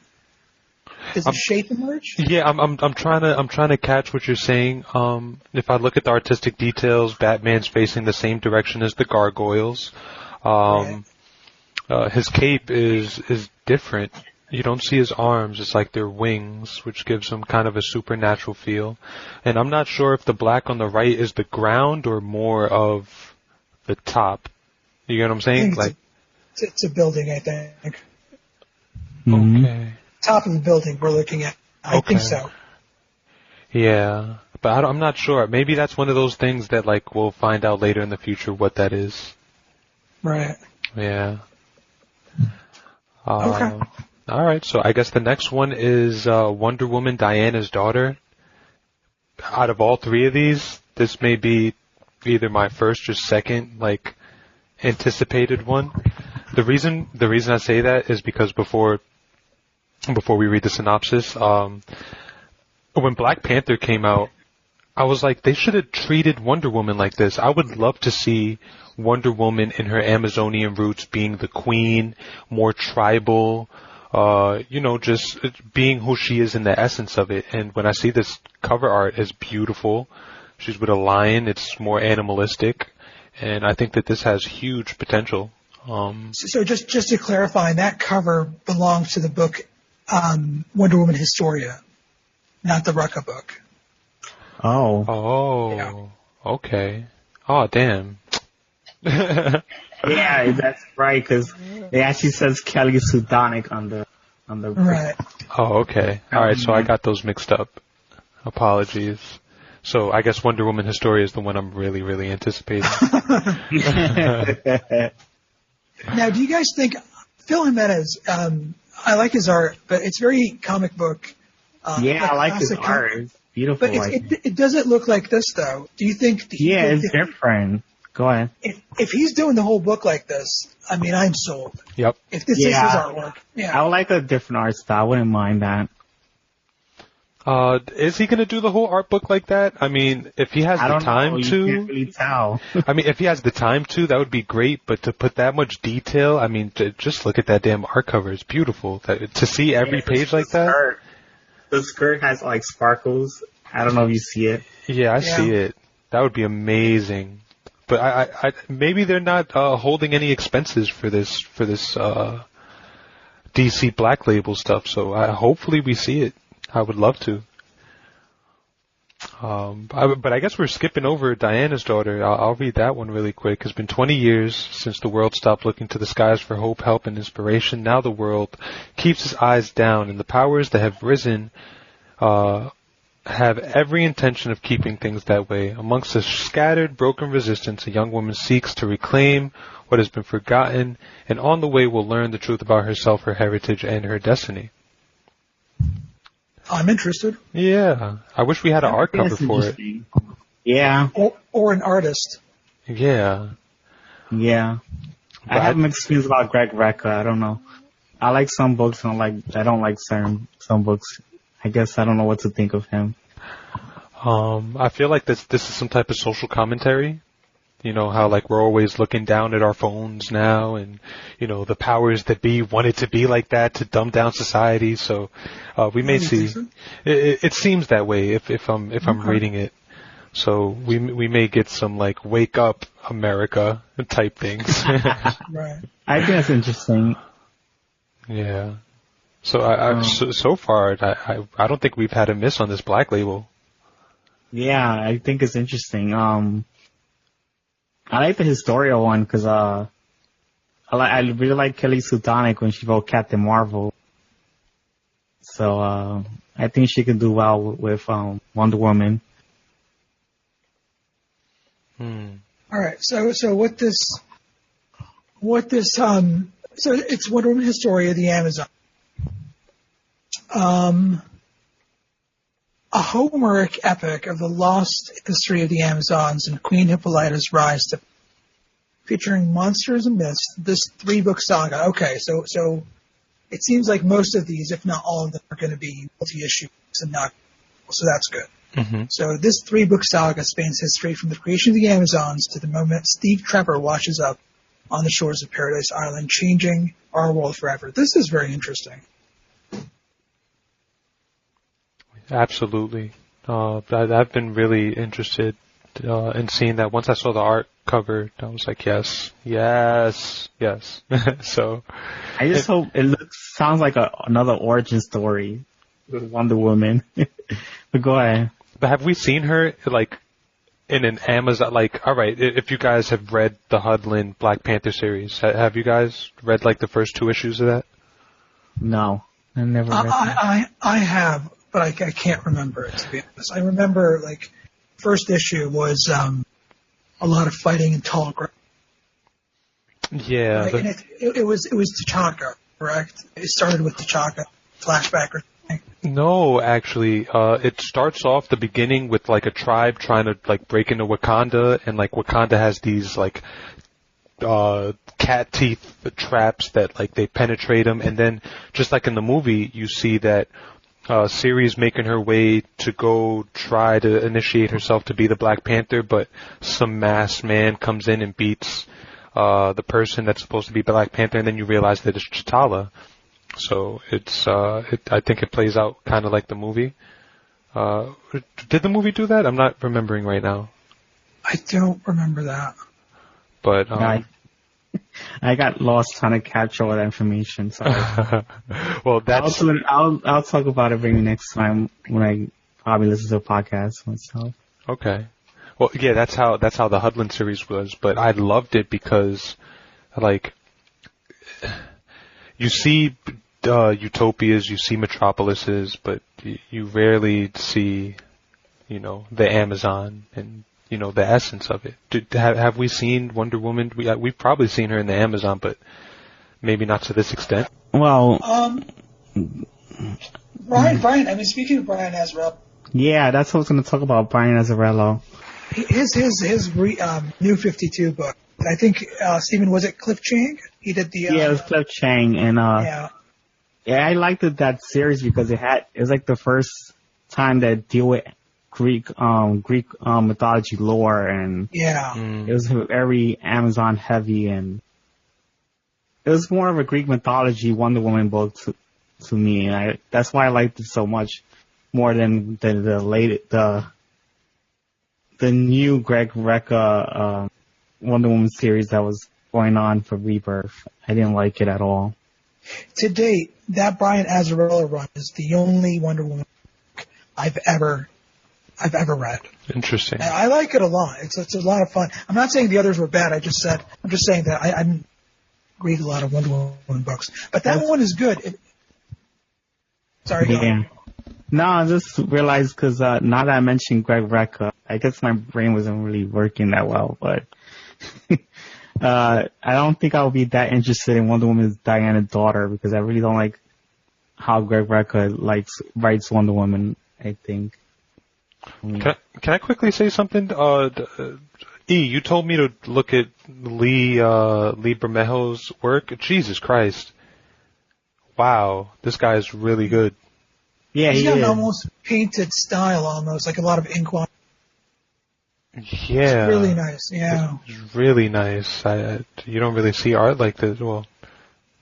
Does the shape emerge? Yeah, I'm trying to catch what you're saying. If I look at the artistic details, Batman's facing the same direction as the gargoyles. Right. His cape is different. You don't see his arms. It's like they're wings, which gives him kind of a supernatural feel. And I'm not sure if the black on the right is the ground or more of the top. You get what I'm saying? It's a building, I think. Okay. Top of the building we're looking at. I think so. Yeah, but I'm not sure. Maybe that's one of those things that like we'll find out later in the future what that is. Right. Yeah. Okay. All right. So I guess the next one is Wonder Woman, Diana's daughter. Out of all three of these, this may be either my first or second like anticipated one. The reason I say that is because before we read the synopsis, when Black Panther came out, I was like, they should have treated Wonder Woman like this. I would love to see Wonder Woman in her Amazonian roots being the queen, more tribal, just being who she is in the essence of it. And when I see this cover art, it's beautiful. She's with a lion. It's more animalistic. And I think that this has huge potential. So just to clarify, that cover belongs to the book Wonder Woman Historia, not the Rucka book. Oh. Oh. Yeah. Okay. Oh, damn. Yeah, that's right, because it actually says Kelly Sudonic on the right. Oh, okay. All right, so I got those mixed up. Apologies. So I guess Wonder Woman Historia is the one I'm really, really anticipating. Now, do you guys think Phil Jimenez? I like his art, but it's very comic book. I like his art. It's beautiful. But it doesn't look like this, though. Do you think? It's different. Go ahead. If he's doing the whole book like this, I mean, I'm sold. Yep. If this is his artwork, I would like a different art style. I wouldn't mind that. Is he going to do the whole art book like that? I mean, if he has the time to. You can't really tell. I mean, if he has the time to, that would be great. But to put that much detail, I mean, just look at that damn art cover. It's beautiful. To see every page like that. The skirt has like sparkles. I don't know if you see it. Yeah, I see it. That would be amazing. But I maybe they're not holding any expenses for this DC Black Label stuff. So hopefully we see it. I would love to. But I guess we're skipping over Diana's daughter. I'll read that one really quick. It's been 20 years since the world stopped looking to the skies for hope, help, and inspiration. Now the world keeps its eyes down, and the powers that have risen have every intention of keeping things that way. Amongst the scattered, broken resistance, a young woman seeks to reclaim what has been forgotten, and on the way will learn the truth about herself, her heritage, and her destiny. I'm interested. Yeah. I wish we had an art cover for it. Yeah. Or an artist. Yeah. Yeah. I have mixed feelings about Greg Rucka. I don't know. I like some books and I don't like some books. I guess I don't know what to think of him. I feel like this is some type of social commentary. You know, how like we're always looking down at our phones now, and you know, the powers that be wanted to be like that to dumb down society. So we may see. It seems that way if I'm reading it. So we may get some like wake up America type things. Right. I think that's interesting. Yeah. So so far I don't think we've had a miss on this Black Label. Yeah, I think it's interesting. I like the Historia one because I really like Kelly Sudonic when she wrote Captain Marvel. So I think she can do well with Wonder Woman. All right, so it's Wonder Woman Historia, the Amazon. A Homeric epic of the lost history of the Amazons and Queen Hippolyta's rise to, featuring monsters and myths. This 3-book saga. Okay, so it seems like most of these, if not all of them, are going to be multi-issue and not. So that's good. Mm-hmm. So this 3-book saga spans history from the creation of the Amazons to the moment Steve Trevor washes up on the shores of Paradise Island, changing our world forever. This is very interesting. Absolutely. I've been really interested in seeing that. Once I saw the art cover, I was like, yes. So I just hope sounds like another origin story with Wonder Woman. But go ahead. But have we seen her like in an Amazon? Like, all right, if you guys have read the Hudlin Black Panther series, have you guys read like the first 2 issues of that? No, I never read that. I have. But I can't remember it, to be honest. I remember, like, first issue was a lot of fighting in tall grass. Yeah. Right? And it was T'Chaka, correct? It started with T'Chaka, flashback or something. No, actually, it starts off the beginning with, like, a tribe trying to, like, break into Wakanda, and, like, Wakanda has these, like, cat teeth traps that, like, they penetrate them, and then, just like in the movie, you see that Siri's making her way to go try to initiate herself to be the Black Panther, but some masked man comes in and beats the person that's supposed to be Black Panther, and then you realize that it's T'Challa. So I think it plays out kind of like the movie. Did the movie do that? I'm not remembering right now. I don't remember that. But I got lost trying to capture all that information. So well, that's I'll talk about it maybe next time when I probably listen to a podcast myself. Okay. Well, yeah, that's how the Hudlin series was. But I loved it because, like, you see utopias, you see metropolises, but you rarely see, the Amazon and, the essence of it. Have we seen Wonder Woman? We've probably seen her in the Amazon, but maybe not to this extent. Well, Brian, I mean, speaking of Brian Azzarello. Yeah, that's what I was going to talk about, Brian Azzarello. His New 52 book. I think, Stephen, was it Cliff Chang? He did the... yeah, it was Cliff Chang, and yeah, I liked that series because it was like the first time that deal with Greek mythology lore, and it was very Amazon heavy, and it was more of a Greek mythology Wonder Woman book to me, and that's why I liked it so much more than the new Greg Rucka Wonder Woman series that was going on for Rebirth. I didn't like it at all. To date, that Brian Azzarello run is the only Wonder Woman book I've ever read. Interesting. And I like it a lot. It's a lot of fun. I'm not saying the others were bad. I'm just saying that I didn't read a lot of Wonder Woman books, but that one is good. Sorry. Yeah. No, I just realized because now that I mentioned Greg Rucka, I guess my brain wasn't really working that well, but I don't think I'll be that interested in Wonder Woman's Diana's daughter because I really don't like how Greg Rucka writes Wonder Woman, I think. Can I quickly say something? You told me to look at Lee Bermejo's work. Jesus Christ. Wow, this guy's really good. Yeah, he's got an almost painted style, almost like a lot of ink. Yeah, it's really nice. Yeah, it's really nice. You don't really see art like this. Well,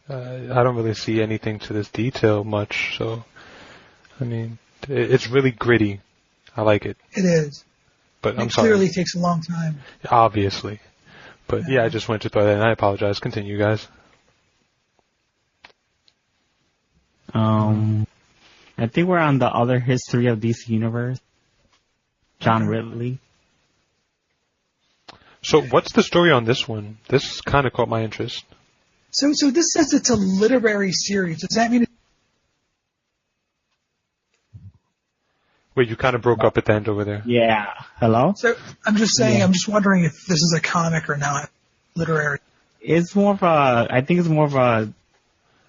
I don't really see anything to this detail much. So, I mean, it's really gritty. I like it. It is. But I'm it sorry. It clearly takes a long time. Obviously, but yeah, I just wanted to throw that in. I apologize. Continue, guys. I think we're on the other history of DC Universe. John Ridley. So what's the story on this one? This kind of caught my interest. So this says it's a literary series. Does that mean? Wait, you kind of broke up at the end over there. Yeah. Hello? So I'm just saying, I'm just wondering if this is a comic or not. Literary. It's more of I think it's more of I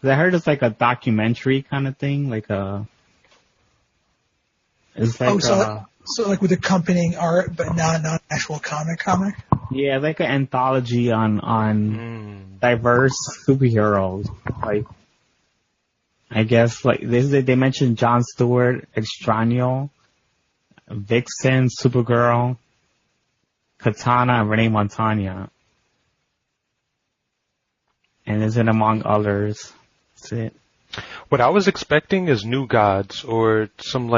heard it's like a documentary kind of thing, it's like so like with accompanying art, but not an actual comic. Yeah, like an anthology on diverse superheroes. Like, I guess they mentioned Jon Stewart, Extraño, Vixen, Supergirl, Katana, and Renee Montaña. And is it among others? That's it. What I was expecting is New Gods or something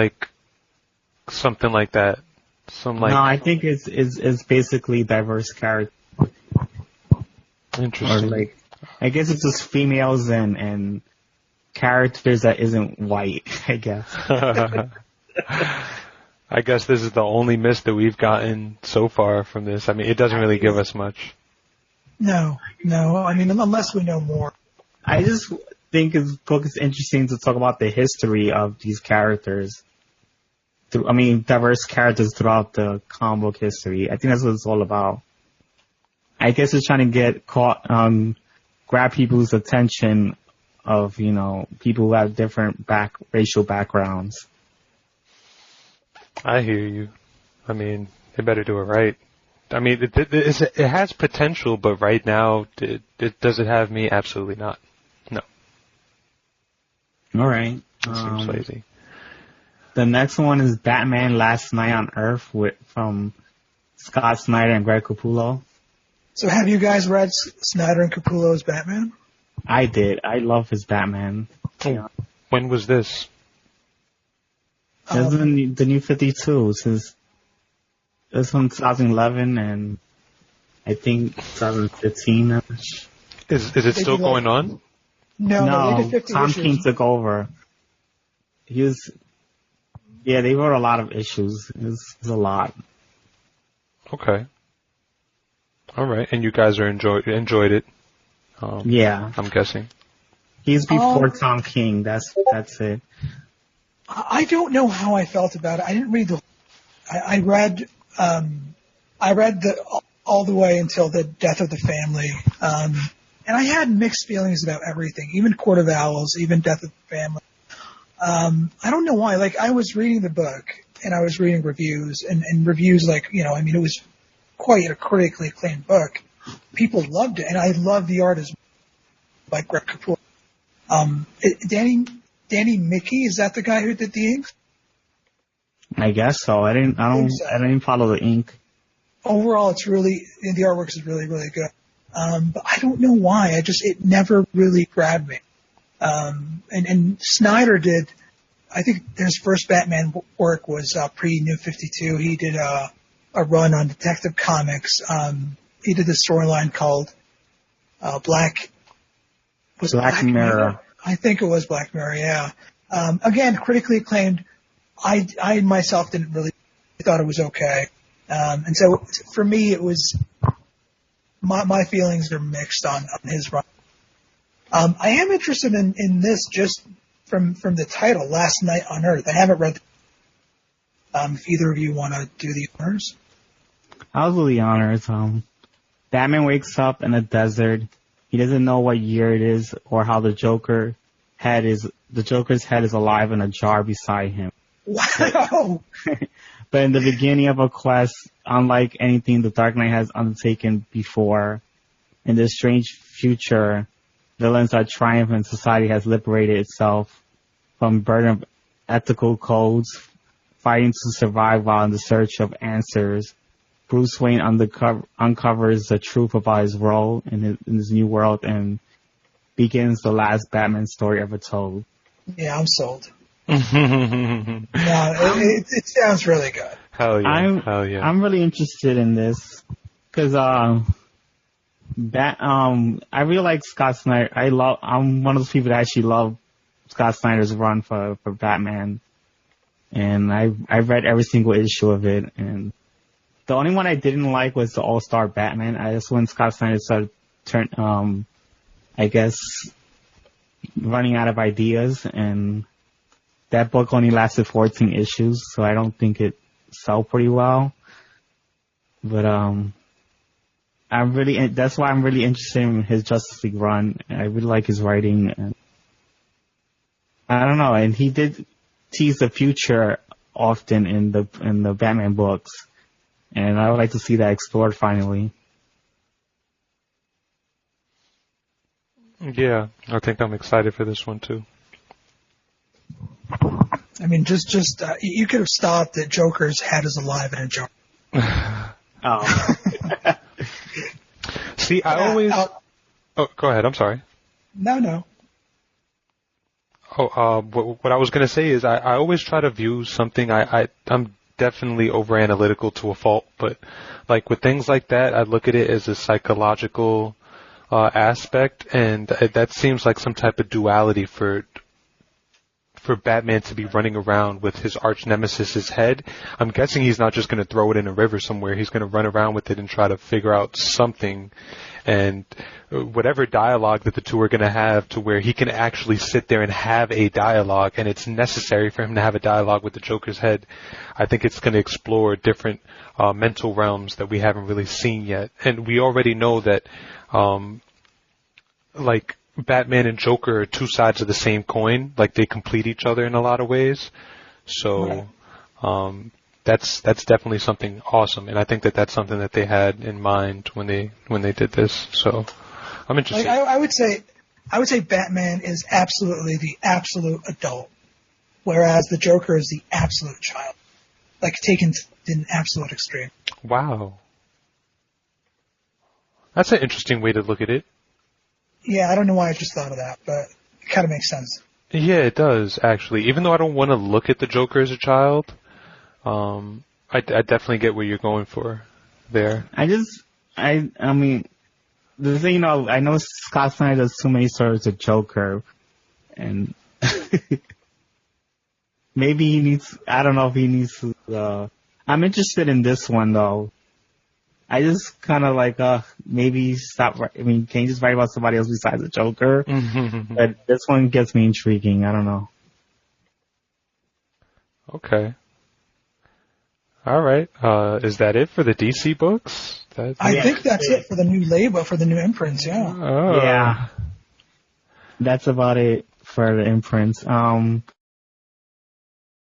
like that. No, I think it's basically diverse characters. Interesting. Or I guess it's just females and characters that isn't white, I guess. I guess this is the only miss that we've gotten so far from this. I mean, it doesn't really give us much. No. I mean, unless we know more. I just think this book is interesting to talk about the history of these characters. Diverse characters throughout the comic book history. I think that's what it's all about. I guess it's trying to grab people's attention of, people who have different racial backgrounds. I hear you. I mean, they better do it right. I mean, it has potential, but right now, does it have me? Absolutely not. No. All right. It seems lazy. The next one is Batman Last Night on Earth from Scott Snyder and Greg Capullo. So have you guys read Snyder and Capullo's Batman? I did. I love his Batman. Oh, when was this? This is the New 52. This from 2011 and I think 2015. Is it still going on? No, they did 50 Tom issues. King took over. They wrote a lot of issues. It was a lot. Okay. All right, and you guys enjoyed it. Yeah. I'm guessing. He's before Tom King. That's it. I don't know how I felt about it. I didn't read I read all the way until the death of the family. And I had mixed feelings about everything, even Court of Owls, even Death of the Family. I don't know why. Like, I was reading the book and I was reading reviews and reviews it was quite a critically acclaimed book. People loved it, and I love the art as by Greg Capullo. Danny Mickey, is that the guy who did the inks? I guess so. I didn't follow the ink. Overall, the artwork is really, really good. But I don't know why. It never really grabbed me. And Snyder did, I think his first Batman work was pre-New 52. He did a run on Detective Comics. He did the storyline called Black Mirror. I think it was Black Mirror, yeah. Again, critically acclaimed. I myself didn't really thought it was okay. And so for me, it was my feelings are mixed on his run. I am interested in this just from the title, Last Night on Earth. I haven't read if either of you want to do the honors. I'll do the honors. Batman wakes up in a desert. He doesn't know what year it is or how the Joker's head is alive in a jar beside him. Wow! But in the beginning of a quest, unlike anything the Dark Knight has undertaken before, in this strange future, villains are triumphant and society has liberated itself from burden of ethical codes, fighting to survive while in the search of answers. Bruce Wayne uncovers the truth about his role in his new world and begins the last Batman story ever told. Yeah, I'm sold. It sounds really good. Hell yeah! I'm really interested in this because I really like Scott Snyder. I'm one of those people that actually love Scott Snyder's run for Batman, and I read every single issue of it. And the only one I didn't like was the All-Star Batman. That's when Scott Snyder started running out of ideas, and that book only lasted 14 issues, so I don't think it sold pretty well. But that's why I'm really interested in his Justice League run. I really like his writing, and I don't know. And he did tease the future often in the Batman books, and I would like to see that explored finally. Yeah, I think I'm excited for this one too. I mean, just you could have stopped at Joker's head is alive in a jar. Oh. See, Oh, go ahead. I'm sorry. No. What I was gonna say is I always try to view something. I'm definitely over analytical to a fault, but like with things like that, I look at it as a psychological aspect, and that seems like some type of duality for Batman to be running around with his arch nemesis' head. I'm guessing he's not just going to throw it in a river somewhere. He's going to run around with it and try to figure out something, and whatever dialogue that the two are going to have to where he can actually sit there and have a dialogue, and it's necessary for him to have a dialogue with the Joker's head. I think it's going to explore different mental realms that we haven't really seen yet. And we already know that like Batman and Joker are two sides of the same coin. Like they complete each other in a lot of ways. So that's definitely something awesome, and I think that's something that they had in mind when they did this. So I'm interested. Like I would say Batman is absolutely the absolute adult, whereas the Joker is the absolute child, like taken to an absolute extreme. Wow. That's an interesting way to look at it. Yeah, I don't know why I just thought of that, but it kind of makes sense. Yeah, it does, actually. Even though I don't want to look at the Joker as a child, I definitely get what you're going for there. I mean, the thing, I know Scott Snyder does too many stories of Joker, and maybe he needs, I don't know if he needs to, I'm interested in this one, though. I just kind of like, maybe stop, can you just write about somebody else besides the Joker? But this one gets me intriguing, I don't know. Okay. All right. Is that it for the DC books? I think that's it for the new label, for the new imprints, yeah. Oh. Yeah. That's about it for the imprints.